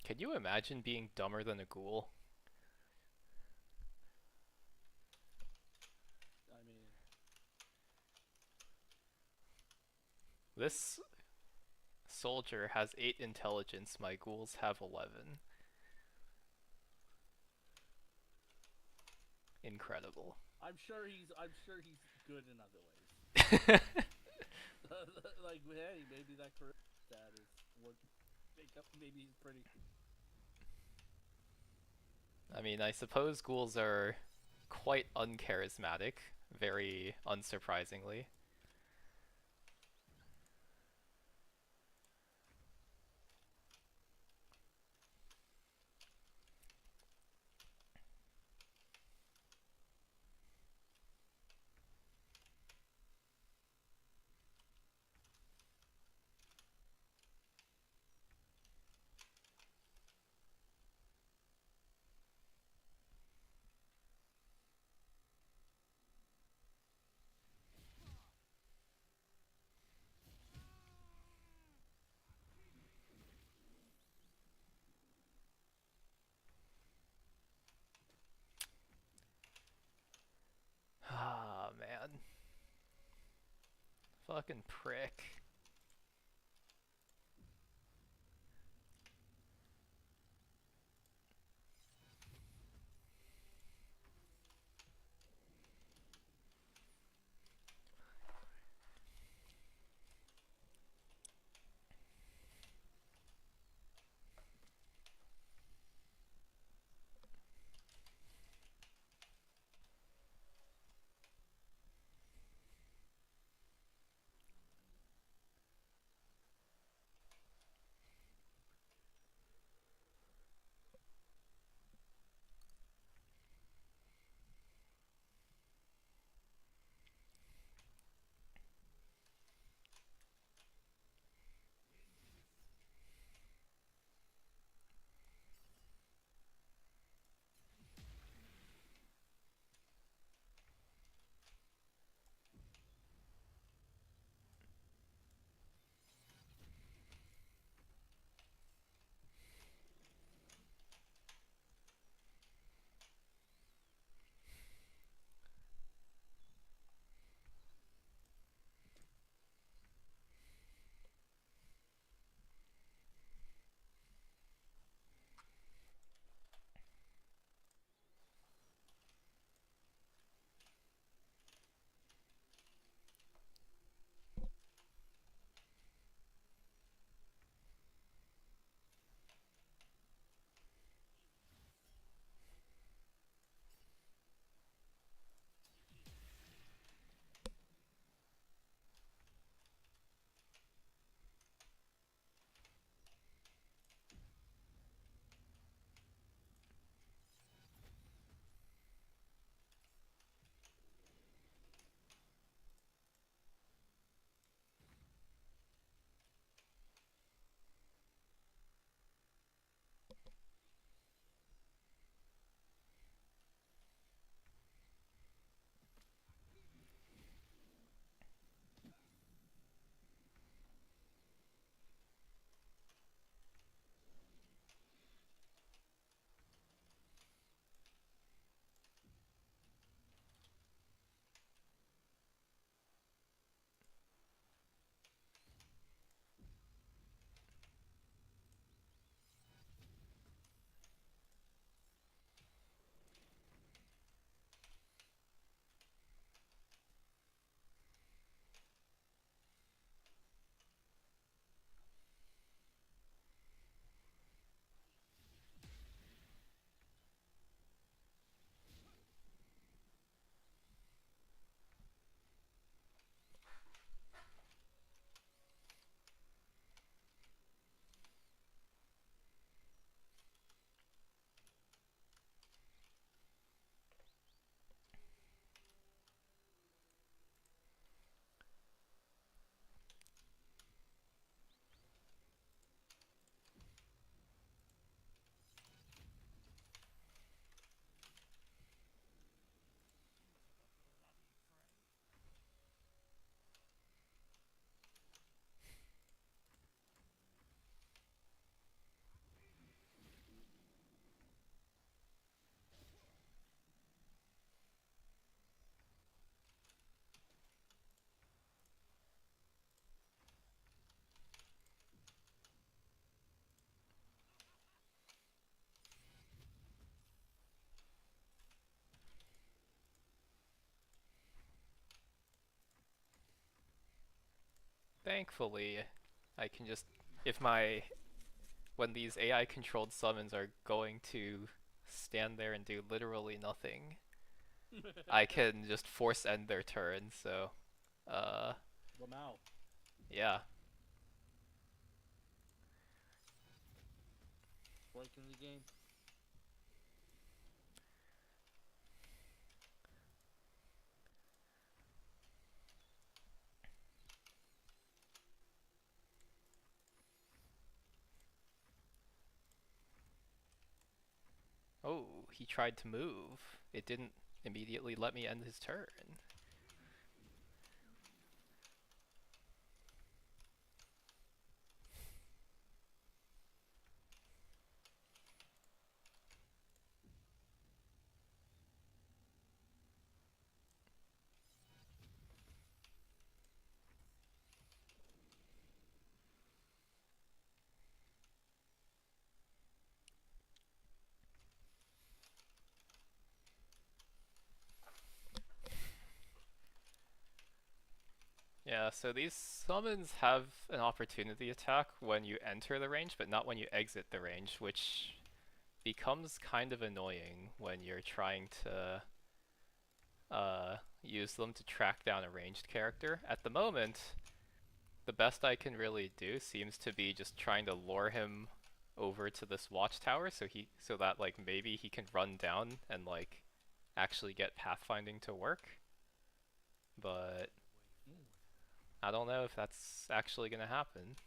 Can you imagine being dumber than a ghoul? I mean, This soldier has 8 intelligence, my ghouls have 11. Incredible. I'm sure he's good in other ways. Like, hey, maybe that career stat is what make up. Maybe he's pretty. I mean, I suppose ghouls are quite uncharismatic, very unsurprisingly. Ah, man. Fucking prick. Thankfully, I can just if my when these AI controlled summons are going to stand there and do literally nothing, I can just force end their turn. So, uh, Lamau. yeah. Breaking the game. Oh, he tried to move. It didn't immediately let me end his turn. Yeah, so these summons have an opportunity attack when you enter the range, but not when you exit the range, which becomes kind of annoying when you're trying to use them to track down a ranged character. At the moment, the best I can really do seems to be just trying to lure him over to this watchtower so that like maybe he can run down and like actually get pathfinding to work. But I don't know if that's actually gonna happen.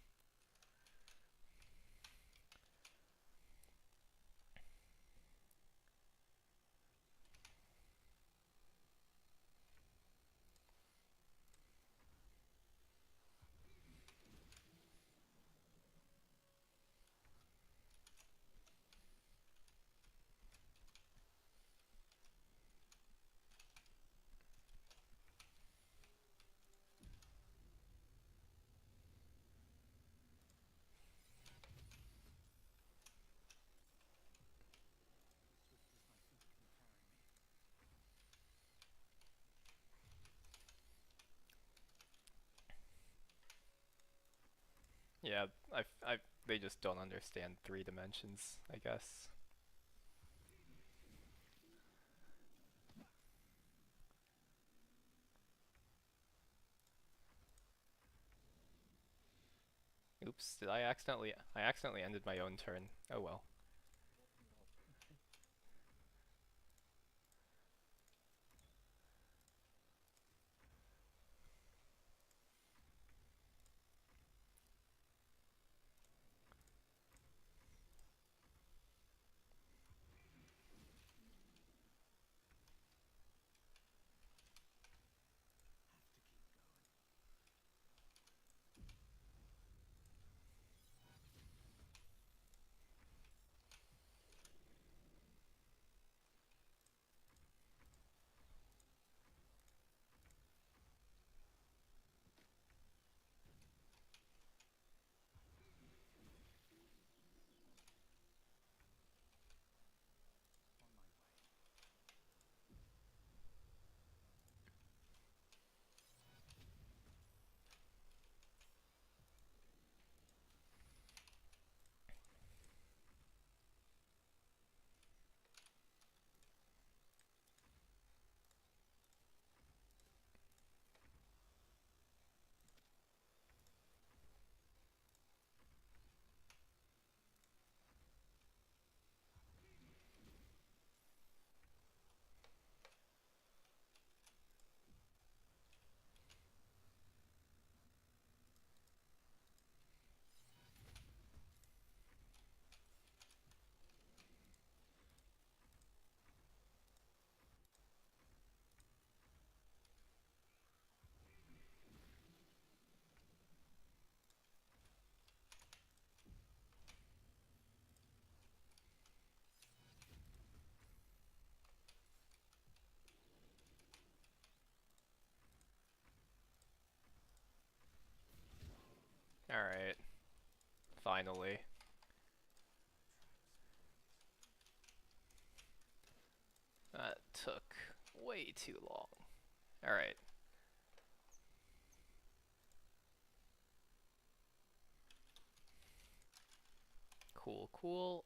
Yeah, they just don't understand 3 dimensions, I guess. Oops, I accidentally ended my own turn. Oh well. Alright. Finally. That took way too long. Alright. Cool, cool.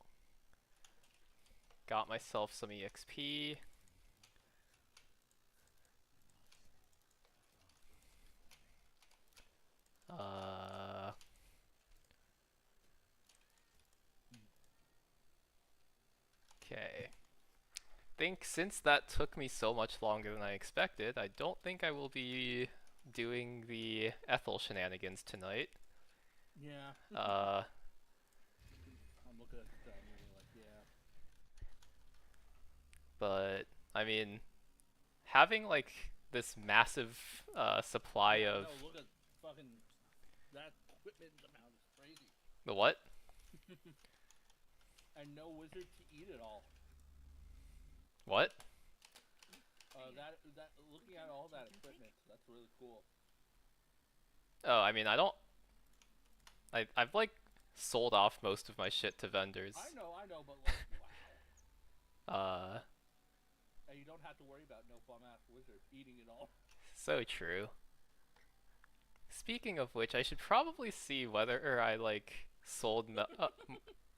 Got myself some EXP. Okay. Think since that took me so much longer than I expected, I don't think I will be doing the Ethel shenanigans tonight. Yeah. Uh, I'm looking at the time and like, yeah. but I mean, having like this massive supply Yeah, of no, look at fucking that equipment amount is crazy. the what? And no wizard to eat it all. What? That looking at all that equipment, that's really cool. Oh, I mean, I've like sold off most of my shit to vendors. I know, but like, wow. Uh, And you don't have to worry about no bum ass wizard eating it all. so true. Speaking of which, I should probably see whether I like sold.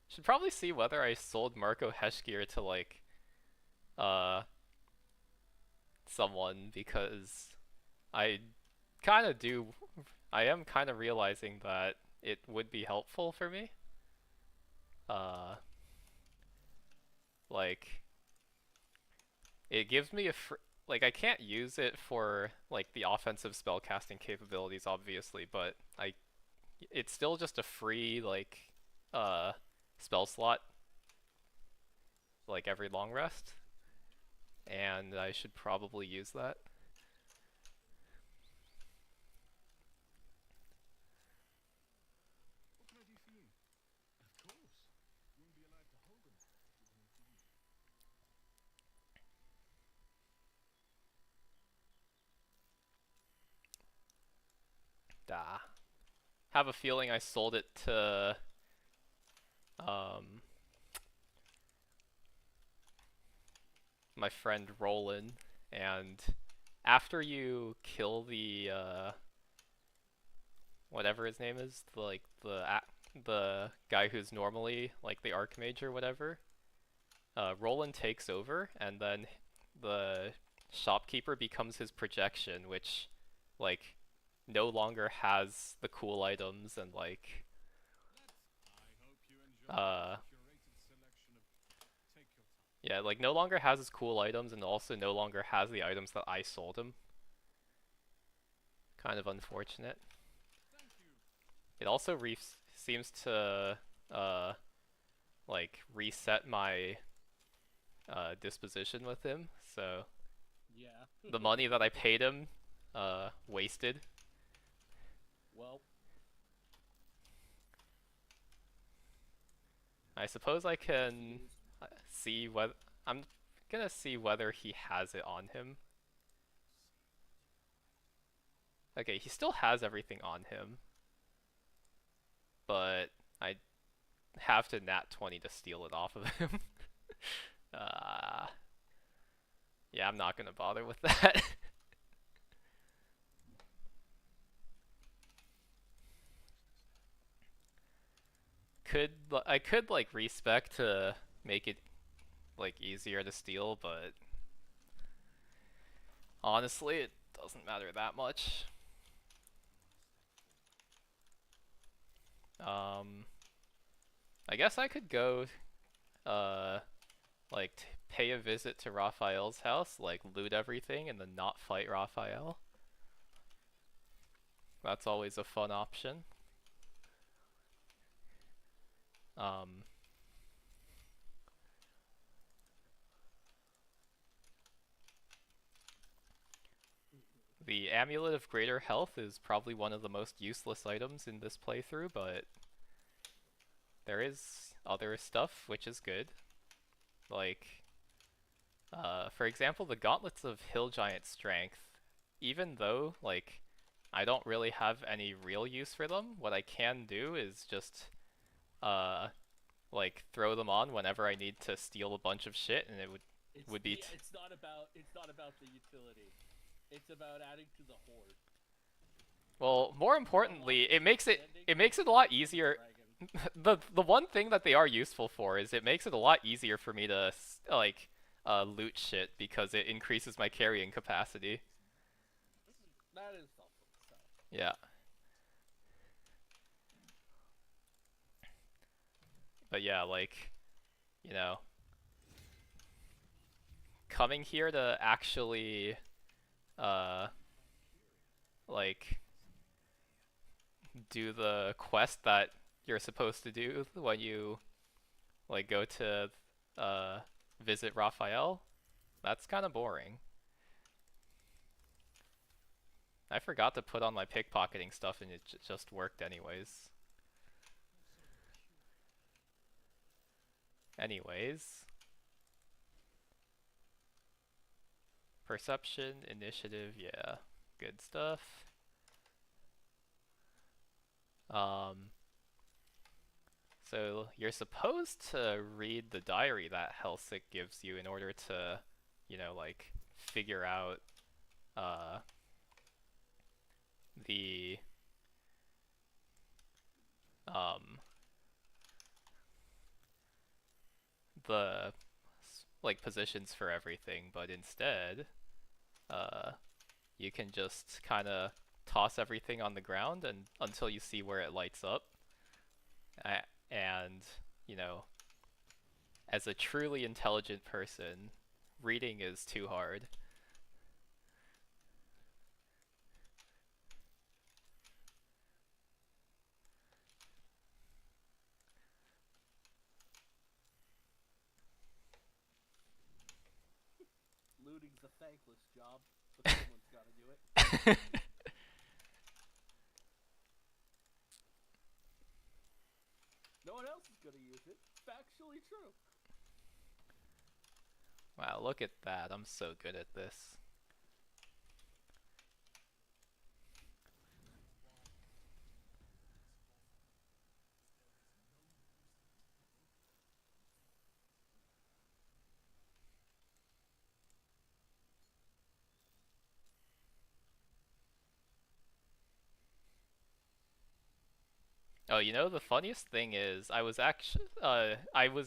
Should probably see whether I sold Marco Heschgear to like, someone because I kind of do. I am kind of realizing that it would be helpful for me. Like, it gives me like I can't use it for like the offensive spellcasting capabilities, obviously, but it's still just a free like spell slot like every long rest, and I should probably use that. What can I do for you? Of course. Wouldn't be allowed to hold them. Have a feeling I sold it to my friend Roland, and after you kill the whatever his name is, the guy who's normally like the Archmage or whatever, Roland takes over, and then the shopkeeper becomes his projection, which like no longer has the cool items and like yeah, like no longer has his cool items and also no longer has the items that I sold him. Kind of unfortunate. It also seems to like reset my disposition with him, so Yeah. the money that I paid him wasted. Well, I suppose I can see whether I'm gonna see whether he has it on him. Okay, he still has everything on him, but I have to nat 20 to steal it off of him. Yeah, I'm not gonna bother with that. I could like respec to make it like easier to steal, but honestly, it doesn't matter that much. I guess I could go like pay a visit to Raphael's house, like loot everything and then not fight Raphael. That's always a fun option. The Amulet of Greater Health is probably one of the most useless items in this playthrough, but there is other stuff which is good. Like, for example, the Gauntlets of Hill Giant Strength. Even though, like, I don't really have any real use for them, what I can do is just, like, throw them on whenever I need to steal a bunch of shit, and would be it's not about the utility. It's about adding to the horde. well, more importantly, it makes it a lot easier. the one thing that they are useful for is it makes it a lot easier for me to like loot shit because it increases my carrying capacity. That is helpful. So. Yeah. But yeah, like, you know, coming here to actually like do the quest that you're supposed to do when you like go to visit Raphael, that's kind of boring. I forgot to put on my pickpocketing stuff and it just worked anyways. Perception, initiative, yeah, good stuff. So you're supposed to read the diary that Helsik gives you in order to, you know, like figure out the the like positions for everything, but instead you can just kind of toss everything on the ground and until you see where it lights up. And, you know, as a truly intelligent person, reading is too hard. Looting's a thankless job, but someone's got to do it. No one else is going to use it. Factually true. Wow, look at that. I'm so good at this. Oh, you know, the funniest thing is I was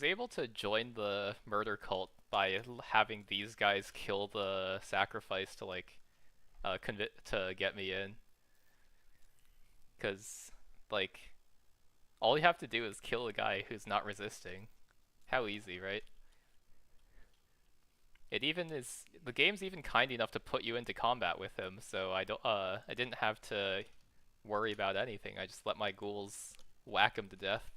able to join the murder cult by having these guys kill the sacrifice to like to get me in. 'Cause like all you have to do is kill a guy who's not resisting. How easy, right? The game's even kind enough to put you into combat with him, so I didn't have to worry about anything. I just let my ghouls whack him to death.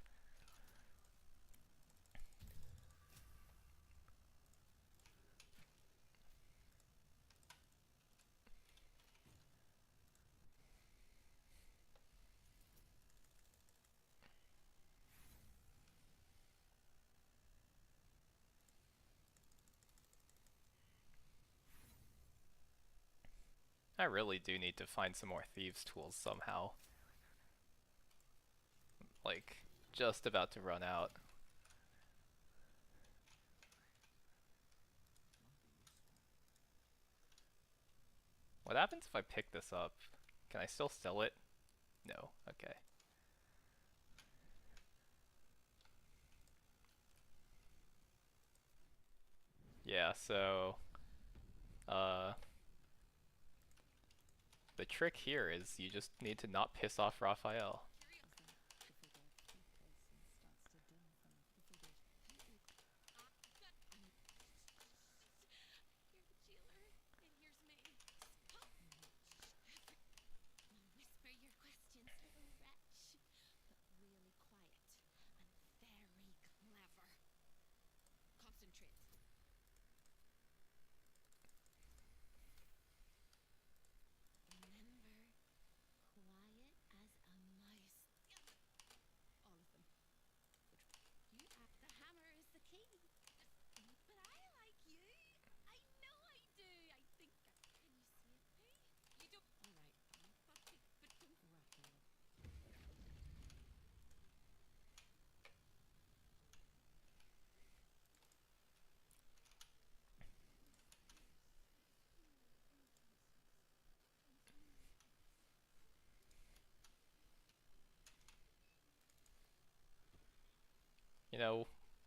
I really do need to find some more thieves' tools somehow. Like, just about to run out. What happens if I pick this up? Can I still sell it? No. Okay. Yeah, so the trick here is you just need to not piss off Raphael.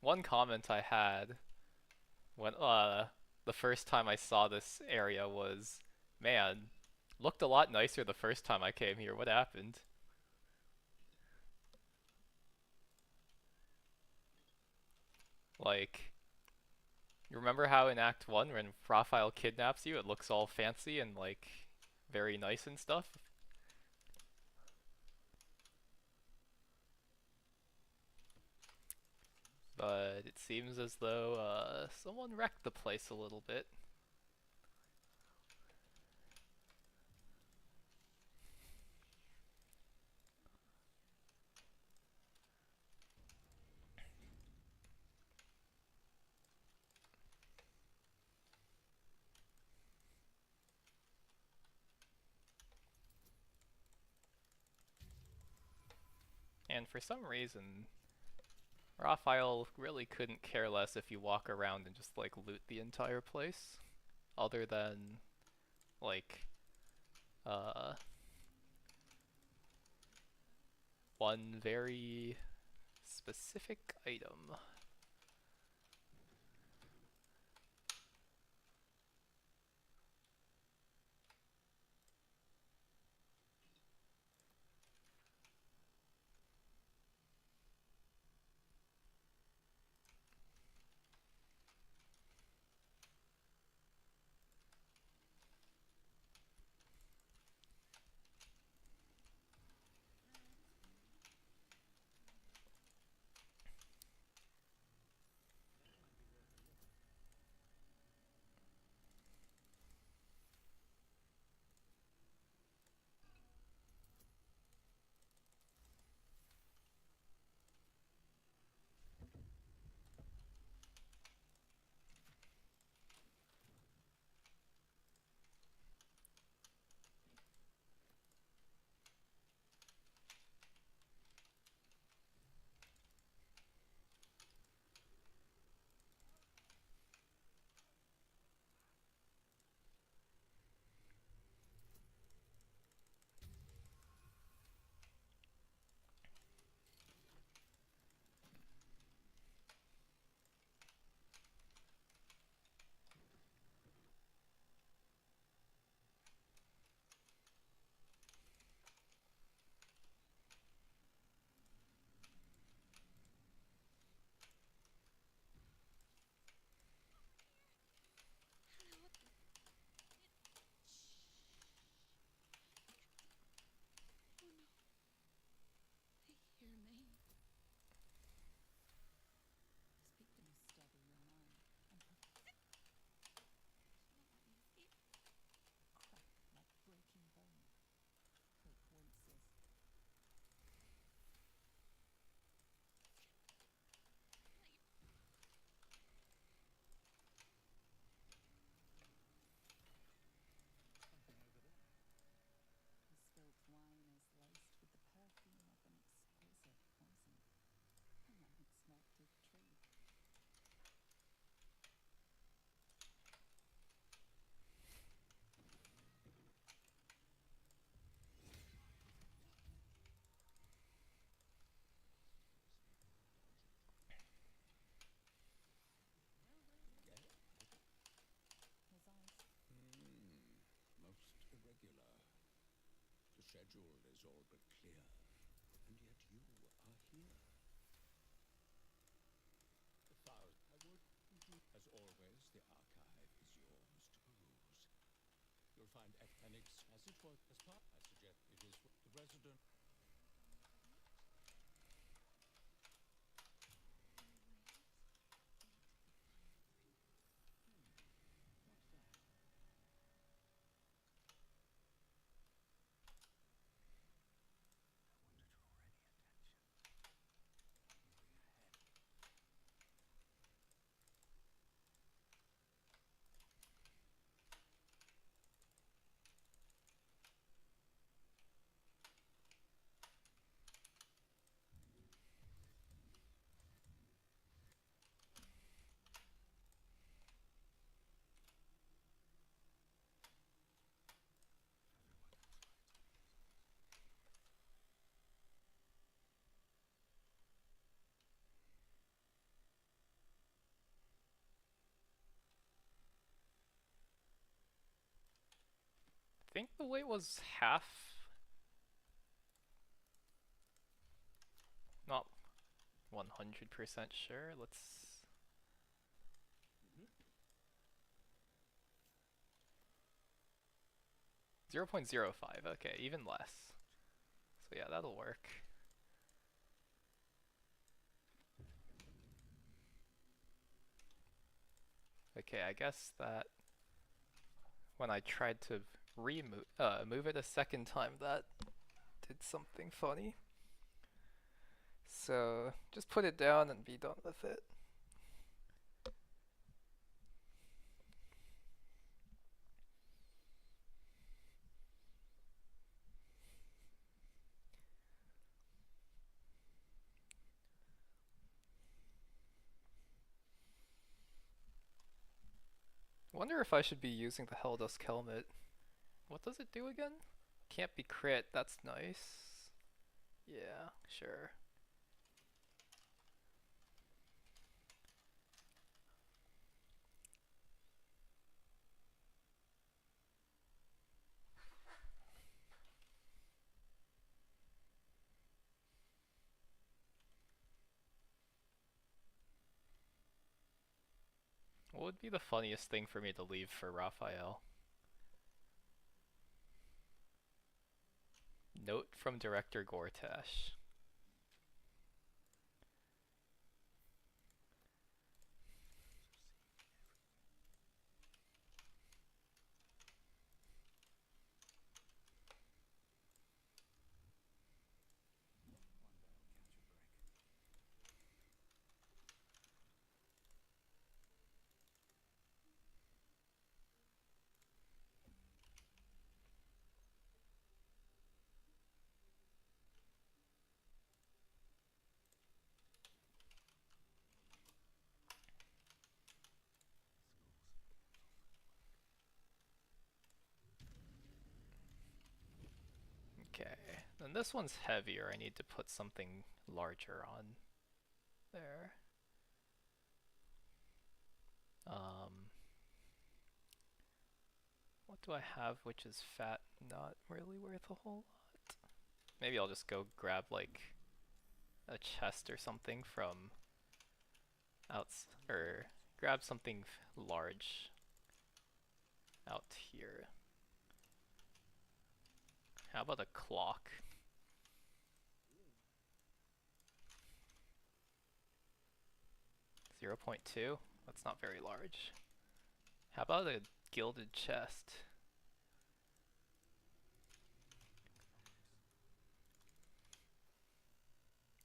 one comment I had when the first time I saw this area was, man, looked a lot nicer the first time I came here. What happened? Like, you remember how in Act 1 when Raphael kidnaps you, it looks all fancy and like very nice and stuff? But it seems as though someone wrecked the place a little bit. And for some reason, Raphael really couldn't care less if you walk around and just like loot the entire place, other than like uh one very specific item. Hear me. Speak to me steady, your mind, and crack like breaking bone. Break winces. Something over there. The spilt wine is laced with the perfume of an exquisite poison, an unexpected treat. His eyes. Most irregular. The schedule is all but clear, and yet you are here. I would. As always, the archive is yours to peruse. You'll find appendix as it was as part. I suggest it is the resident. What's that? I want to draw any attention. Moving ahead. think the weight was half. Not 100% sure. Let's. 0.05. Okay, even less. So yeah, that'll work. Okay, I guess that when I tried to move it a second time, that did something funny. So just put it down and be done with it. Wonder if I should be using the Helldusk Helmet. What does it do again? Can't be crit, that's nice. Yeah, sure. What would be the funniest thing for me to leave for Raphael? Note from director Gortash. Okay, then this one's heavier. I need to put something larger on there. What do I have which is fat? Not really worth a whole lot. Maybe I'll just go grab like a chest or something from or grab something large out here. How about a clock? 0.2? That's not very large. How about a gilded chest?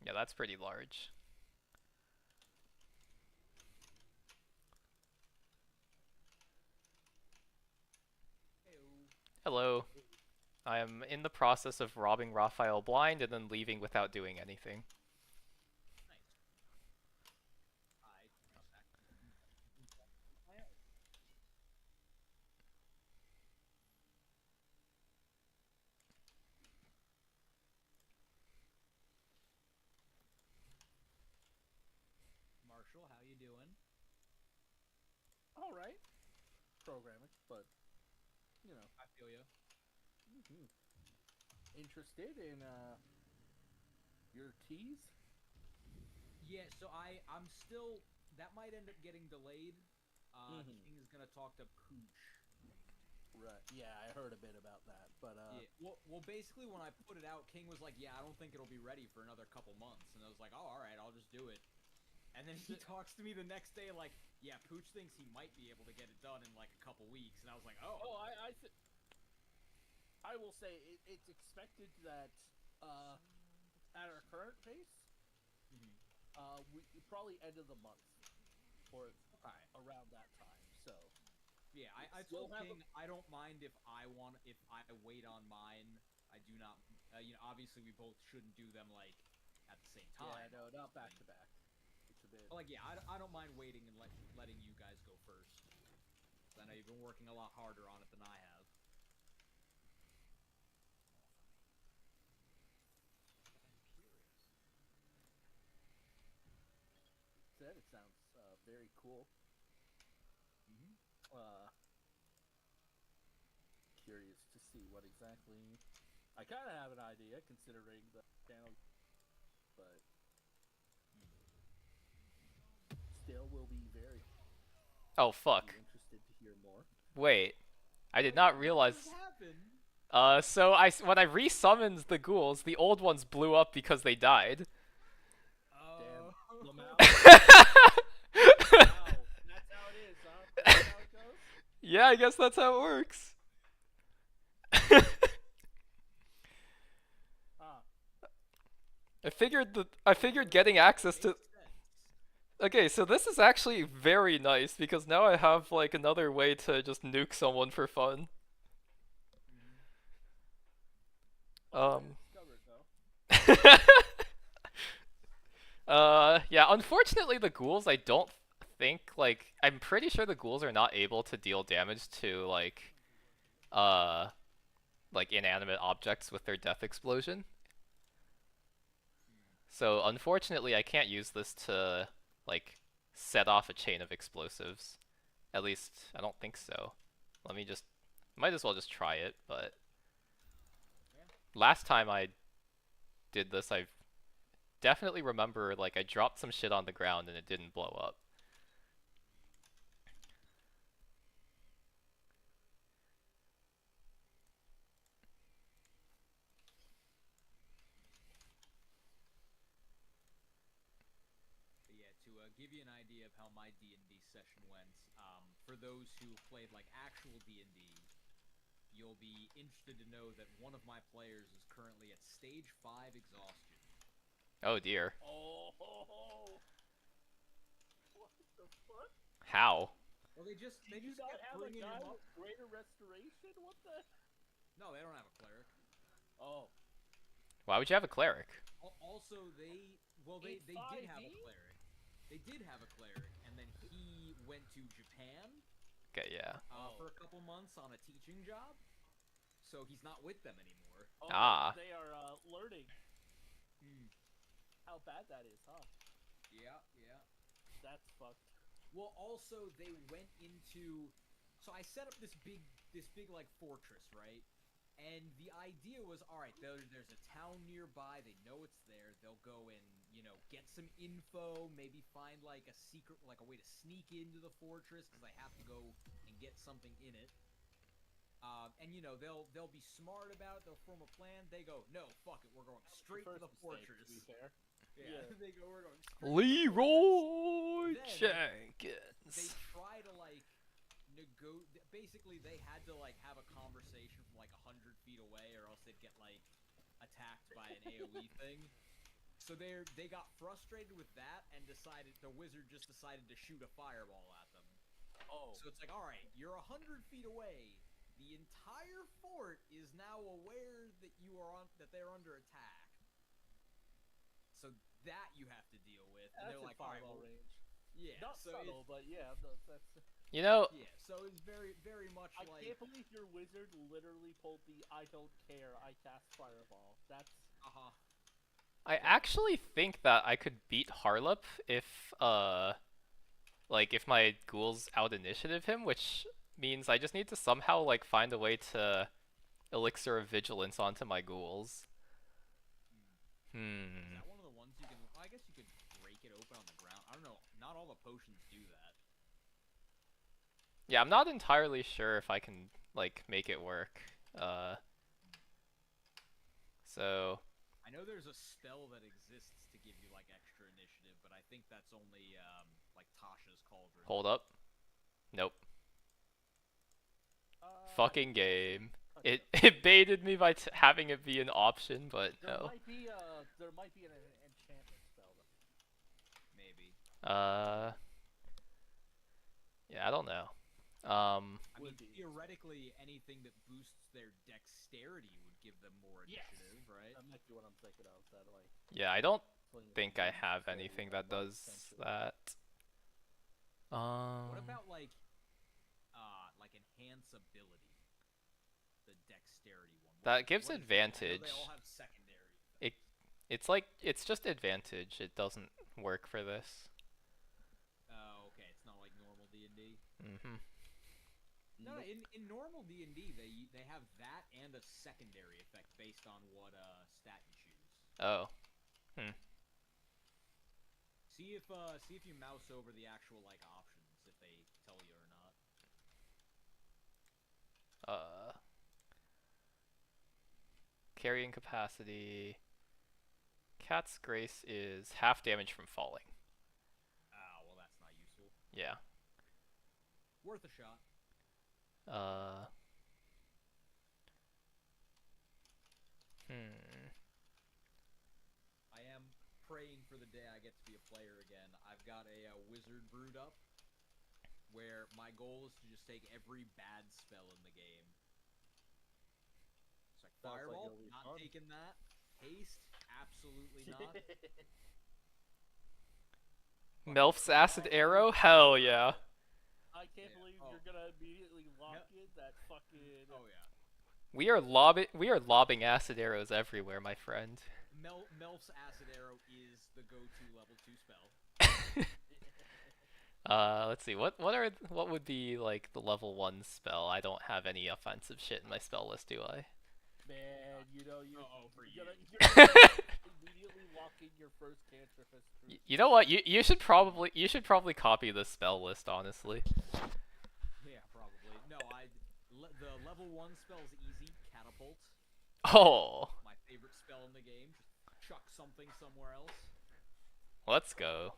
Yeah, that's pretty large. Hello. I am in the process of robbing Raphael blind and then leaving without doing anything. Marshall, how you doing? All right. Programming, but you know, I feel you. Interested in your teas? Yeah, so I'm still that might end up getting delayed. King is gonna talk to Pooch. Right. Yeah, I heard a bit about that, but Yeah. Well, basically when I put it out, King was like, "Yeah, I don't think it'll be ready for another couple months," and I was like, "Oh, all right, I'll just do it." And then he talks to me the next day like, "Yeah, Pooch thinks he might be able to get it done in like a couple weeks," and I was like, "Oh." Oh, I will say it's expected that at our current pace, we probably end of the month or around that time. So yeah, I told King I don't mind if I wait on mine. I do not. Obviously we both shouldn't do them like at the same time. Yeah, no, not back to back. It's a bit. But, like, yeah, I don't mind waiting and letting you guys go first. I know you've been working a lot harder on it than I have. It sounds very cool. Curious to see what exactly. I kind of have an idea considering the channel, but still will be very Oh fuck. interested to hear more. Wait. I did not What realize. just happened? So when I resummoned the ghouls, the old ones blew up because they died. Damn. Oh. Lamau? Wow. That's how it is, huh? That's how it goes? Yeah, I guess that's how it works. Huh. I figured getting access to. Makes sense. Okay, so this is actually very nice because now I have like another way to just nuke someone for fun. Discovered, though. Yeah, unfortunately the ghouls I don't think I'm pretty sure the ghouls are not able to deal damage to inanimate objects with their death explosion. So unfortunately I can't use this to set off a chain of explosives. At least I don't think so. Might as well just try it, but last time I did this I definitely remember I dropped some shit on the ground and it didn't blow up. But yeah, to give you an idea of how my D&D session went, for those who played actual D&D, you'll be interested to know that one of my players is currently at stage 5 exhaustion. Oh dear. Oh. What the fuck? How? Well, they just Do you not kept have a bringing guy him up. with greater restoration? What the? No, they don't have a cleric. Oh. Why would you have a cleric? Also, they did have a 5e? cleric. They did have a cleric, and then he went to Japan Okay, yeah. for a couple months on a teaching job, so he's not with them anymore. Oh, Ah. They are learning how bad that is, huh? Yeah. That's fucked. Well, also they went into. So I set up this big fortress, right? And the idea was, all right, there's a town nearby. They know it's there. They'll go and get some info. Maybe find a secret, a way to sneak into the fortress because they have to go and get something in it. And they'll be smart about it. They'll form a plan. They go, no, fuck it, we're going straight to the fortress. To be fair. Yeah, they go, we're going straight Leroy Then- Jenkins. They try to basically they had to have a conversation from 100 feet away or else they'd get attacked by an AoE thing. So they got frustrated with that and the wizard just decided to shoot a fireball at them. Oh. So it's all right, you're 100 feet away. The entire fort is now aware that they're under attack. So that you have to deal with. And That's they're in fireball range. Yeah. Not so subtle, but yeah, that's. You know, yeah, so it's very, very much I can't believe your wizard literally pulled the "I don't care, I cast fireball." That's. I actually think that I could beat Harlop if if my ghouls out initiative him, which means I just need to somehow find a way to elixir of vigilance onto my ghouls. Is that one of the ones you can? I guess you could break it open on the ground. I don't know. Not all the potions do that. Yeah, I'm not entirely sure if I can make it work. So I know there's a spell that exists to give you extra initiative, but I think that's only Tasha's Cauldron. hold up. Nope. Fucking game. It baited me by having it be an option, but There no. might be an enchantment spell though. Maybe. Yeah, I don't know. I mean, Would be. theoretically, anything that boosts their dexterity would give them more Yes. initiative, right? That might be what I'm thinking of. That Yeah, I don't swing think I have anything that does that. What about enhance ability? The dexterity one. That gives What is that? I know advantage. they all have secondary. It's just advantage. It doesn't work for this. Oh, okay. It's not like normal D&D. No, in normal D&D, they have that and a secondary effect based on what stat you choose. Oh. See if you mouse over the actual like options if they tell you or not. Carrying capacity. Cat's Grace is half damage from falling. Ah, well that's not useful. Yeah. Worth a shot. I am praying for the day I get to be a player again. I've got a wizard brewed up, where my goal is to just take every bad spell in the game. It's like Sounds like Fireball, it'll be not fun. taking that. Haste, absolutely not. Melf's Acid Arrow? Hell yeah. I can't believe you're gonna immediately lock in that fucking. Oh yeah. We are lobbing acid arrows everywhere, my friend. Melf's Acid Arrow is the go-to level 2 spell. Let's see. What would be like the level 1 spell? I don't have any offensive shit in my spell list, do I? Man, you know you're gonna immediately lock in your first cantrip. You know what? You should probably copy the spell list, honestly. Yeah, probably. No, the level 1 spell is easy. Catapult. Oh. My favorite spell in the game. Just chuck something somewhere else. Let's go.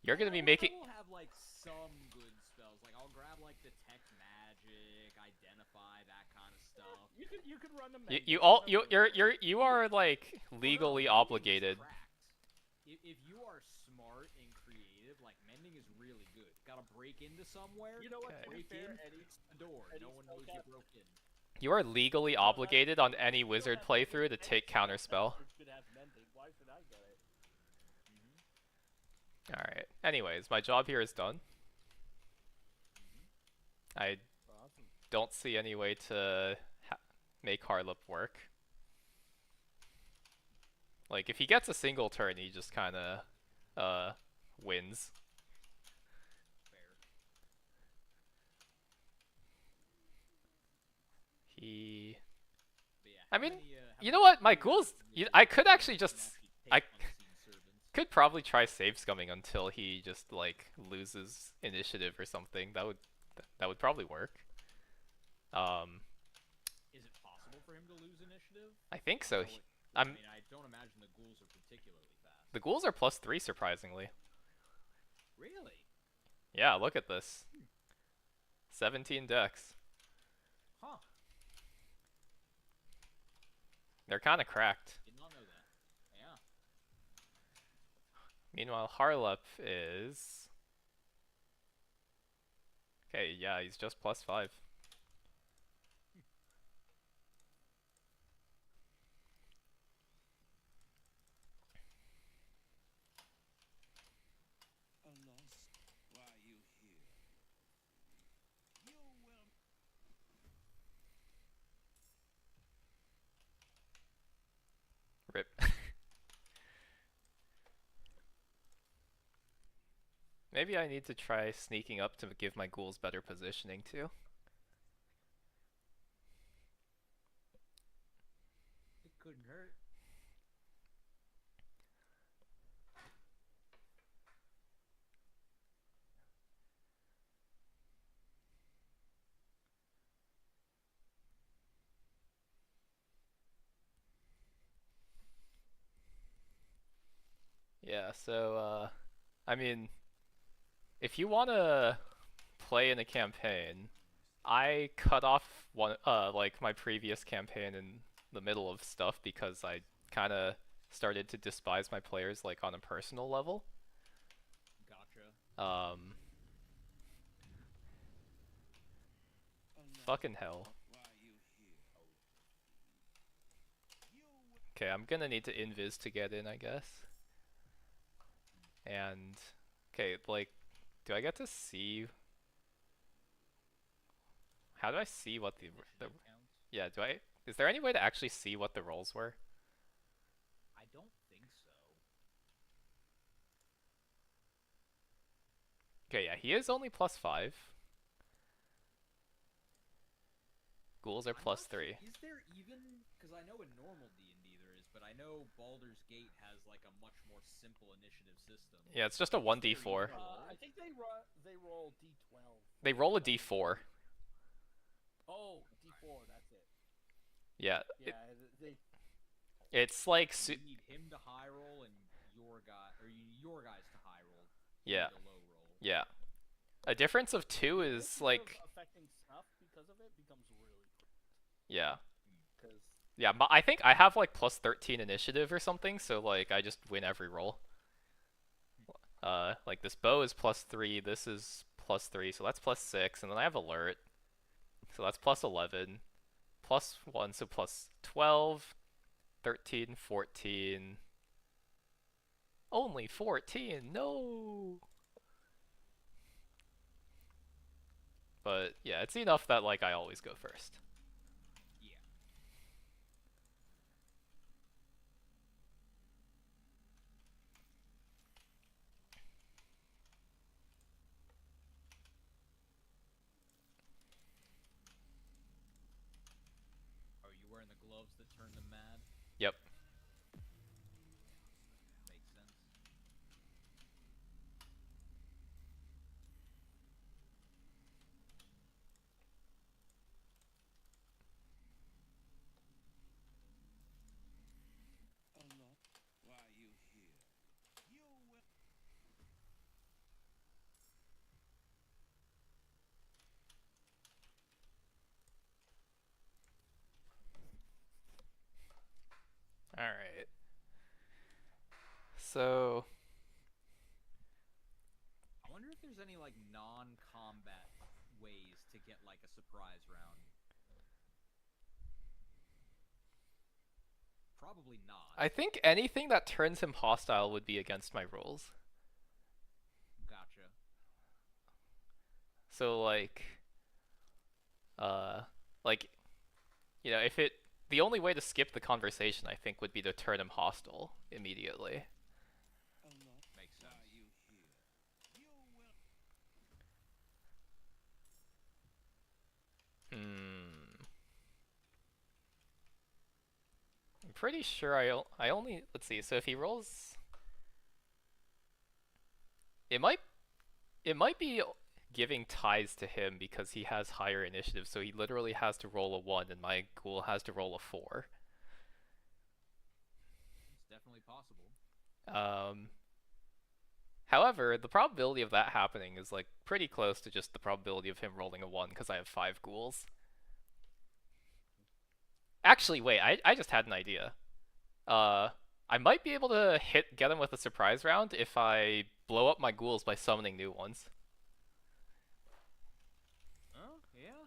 You're gonna be making. I will have like some good spells. Like I'll grab like detect magic, identify, that kind of stuff. You could run a You are like legally obligated. If you are smart and creative, like mending is really good. Gotta break into somewhere. You know what? Okay. Break in the door. No one knows you broke in. You are legally obligated on any wizard playthrough to take counterspell. Why should I get it? Alright. Anyways, my job here is done. I don't see any way to make Harlip work. Like, if he gets a single turn, he just kinda, wins. I mean, you know what? My ghouls. I could actually just. I could probably try save scumming until he just like loses initiative or something. That would probably work. Is it possible for him to lose initiative? I think so. I mean, I don't imagine the ghouls are particularly fast. The ghouls are +3, surprisingly. Really? Yeah, look at this. 17 dex. Huh. They're kind of cracked. Did not know that. Yeah. Meanwhile, Harlep is... Okay, yeah, he's just +5. Rip. Maybe I need to try sneaking up to give my ghouls better positioning too. It couldn't hurt. Yeah, so, I mean, if you want to play in a campaign, I cut off like my previous campaign in the middle of stuff because I kind of started to despise my players, like, on a personal level. Gotcha. Fucking hell. Okay, I'm gonna need to invis to get in, I guess. And, okay, like, do I get to see... How do I see what the yeah, is there any way to actually see what the rolls were? I don't think so. Okay, yeah, he is only +5. ghouls are I'm plus not sure- 3. Is there even? Because I know in normal D&D there is, but I know Baldur's Gate has like a much more simple initiative system. Yeah, it's just a Is there 1d4. even a roll? I think they roll D12. They roll a d4. Oh, D4. That's it. Yeah, Yeah, they. it's like You need him to high roll and your guy, or you need your guys to high roll. You Yeah. need a low roll. yeah. A difference of 2 is initiative like affecting stuff because of it becomes really. yeah. Because Yeah, I think I have like plus 13 initiative or something, so like I just win every roll. Like this bow is plus 3, this is plus 3, so that's plus 6, and then I have alert. So that's plus 11. Plus 1, so plus 12, 13, 14. Only 14, no! But yeah, it's enough that like I always go first. Yeah. Are you wearing the gloves that turn them mad? Yep. Makes sense. Allah, why are you here? You will. Alright. So I wonder if there's any like non-combat ways to get like a surprise round. Probably not. I think anything that turns him hostile would be against my rules. Gotcha. So like you know, if it the only way to skip the conversation I think would be to turn him hostile immediately. Allah, Makes why sense. are you here? You will. I'm pretty sure I only let's see. So if he rolls, it might be giving ties to him because he has higher initiative. So he literally has to roll a 1, and my ghoul has to roll a 4. It's definitely possible. However, the probability of that happening is like pretty close to just the probability of him rolling a 1 because I have 5 ghouls. Actually, wait, I just had an idea. I might be able to get him with a surprise round if I blow up my ghouls by summoning new ones. Oh, yeah.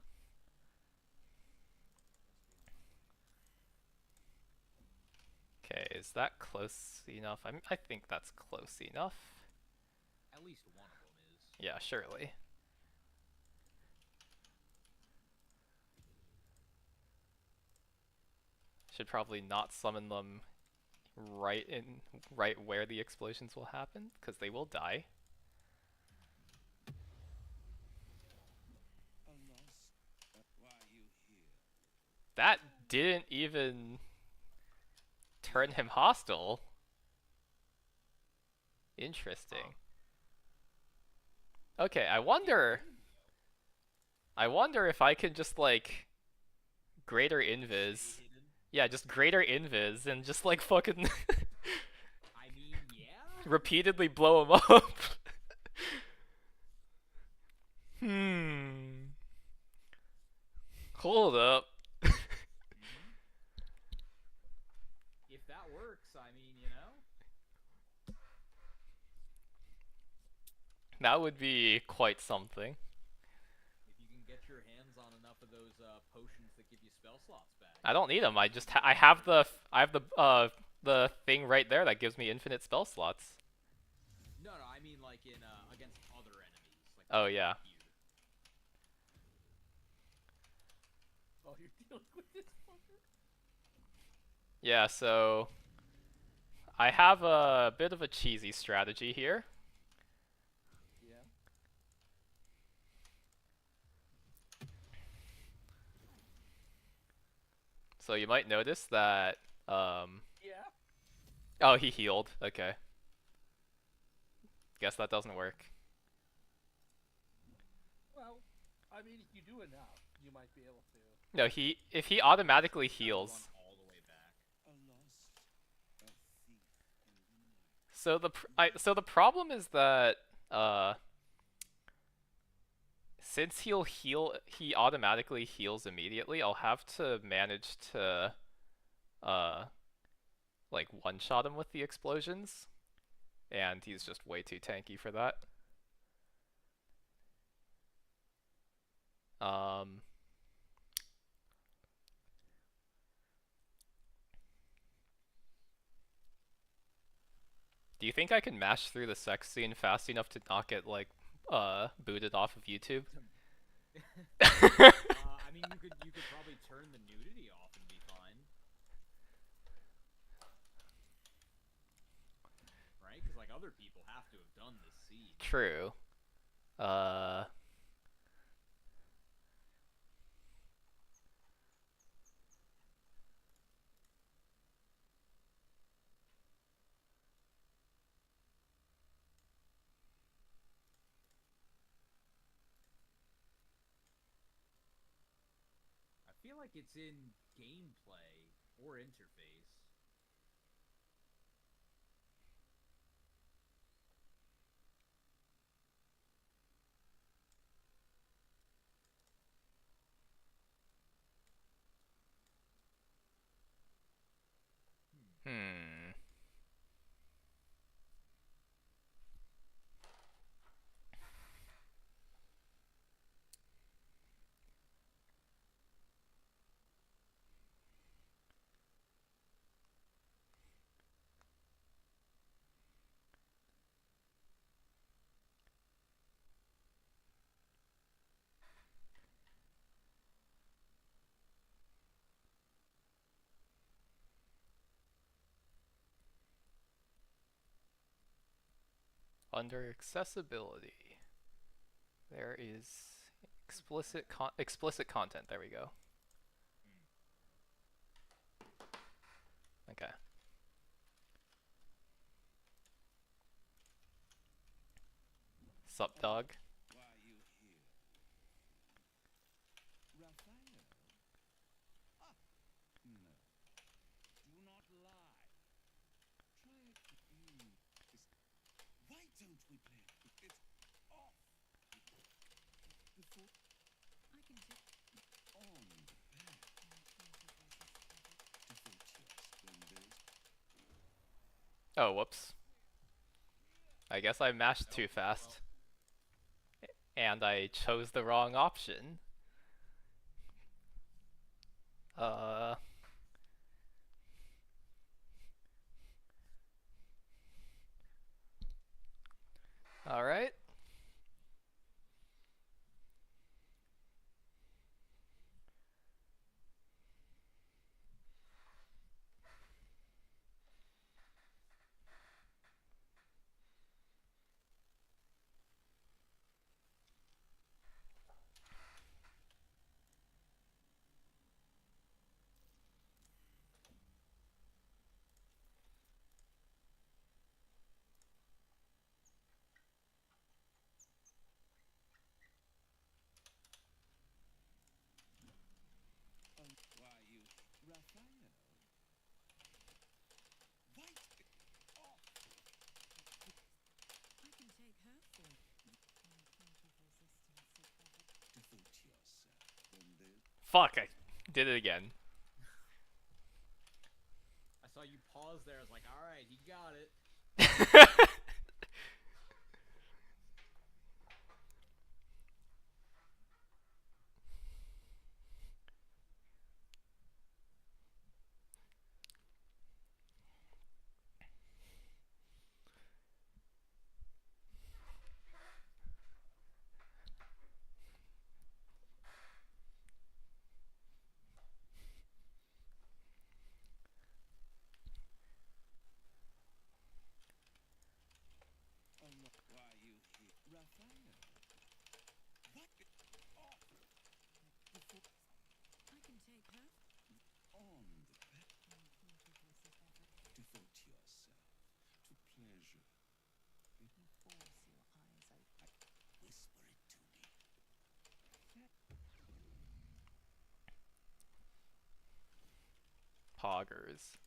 Okay, is that close enough? I think that's close enough. At least one of them is. Yeah, surely. Should probably not summon them right where the explosions will happen, because they will die. Allah, why are you here? That didn't even turn him hostile. Interesting. Okay, I wonder if I can just like greater invis. Yeah, just greater invis and just like fucking I mean, yeah. repeatedly blow him up. Hold up. If that works, I mean, you know. That would be quite something. If you can get your hands on enough of those potions that give you spell slots back. I don't need them. I just I have the thing right there that gives me infinite spell slots. No, I mean like in against other enemies. Like Oh yeah. here. Oh, you're dealing with this fucker? Yeah, so I have a bit of a cheesy strategy here. Yeah. So you might notice that. Yeah. Oh, he healed. Okay. Guess that doesn't work. Well, I mean, if you do enough, you might be able to. No, if he automatically Have to heals. run all the way back. So the problem is that since he automatically heals immediately, I'll have to manage to like one-shot him with the explosions, and he's just way too tanky for that. Do you think I can mash through the sex scene fast enough to not get like booted off of YouTube? I mean, you could probably turn the nudity off and be fine, right? Because like other people have to have done this scene. True. I feel like it's in gameplay or interface. Hmm. Under accessibility, there is explicit content. There we go. Okay. Sup, dog? Why are you here? Raphael? Ah, no. Do not lie. Try it. Why don't we play it? It's off. Before I can take on the back. Oh, whoops. I guess I mashed too fast. And I chose the wrong option. Alright. Why are you, Raphael? Why off? I can take her for my point of resistance. Devote yourself. Then there's Fuck, I did it again. I saw you pause there. I was like, all right, he got it. poggers.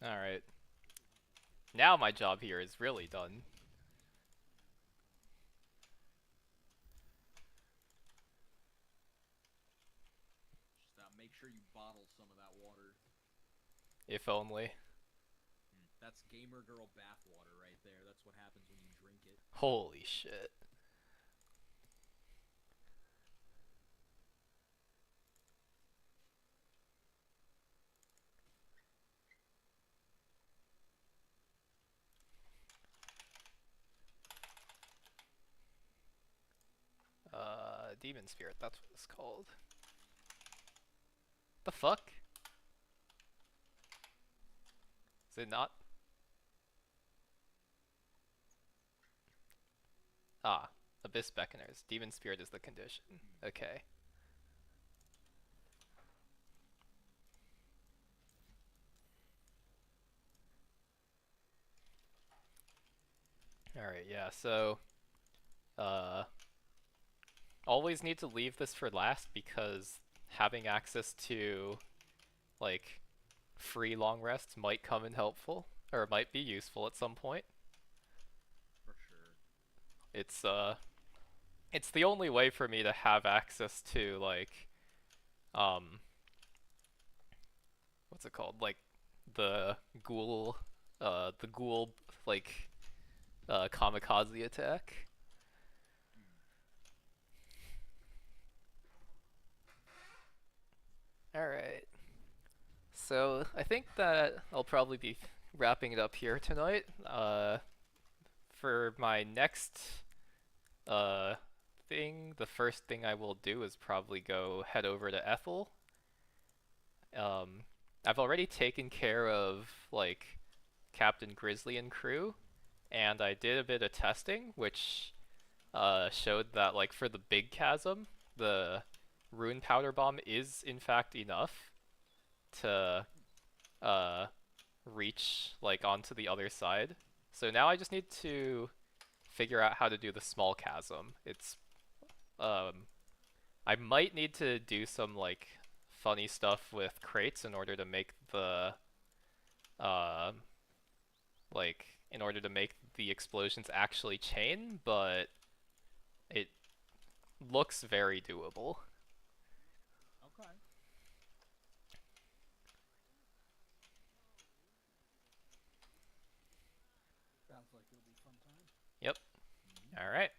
Alright. Now my job here is really done. Just make sure you bottle some of that water. If only. That's gamer girl bath water right there. That's what happens when you drink it. Holy shit. Demon Spirit, that's what it's called. The fuck? Is it not? Ah, Abyss Beckoners. Demon Spirit is the condition. Okay. Alright, yeah, so always need to leave this for last because having access to like free long rests might come in helpful or might be useful at some point. For sure. It's the only way for me to have access to like what's it called? Like the ghoul like kamikaze attack. Alright. So I think that I'll probably be wrapping it up here tonight. For my next thing, the first thing I will do is probably go head over to Ethel. I've already taken care of like Captain Grizzly and crew, and I did a bit of testing, which showed that like for the big chasm, the rune powder bomb is in fact enough to reach like onto the other side. So now I just need to figure out how to do the small chasm. It's I might need to do some like funny stuff with crates in order to make the like in order to make the explosions actually chain, but it looks very doable. Okay. Sounds like it'll be a fun time. Yep. All right.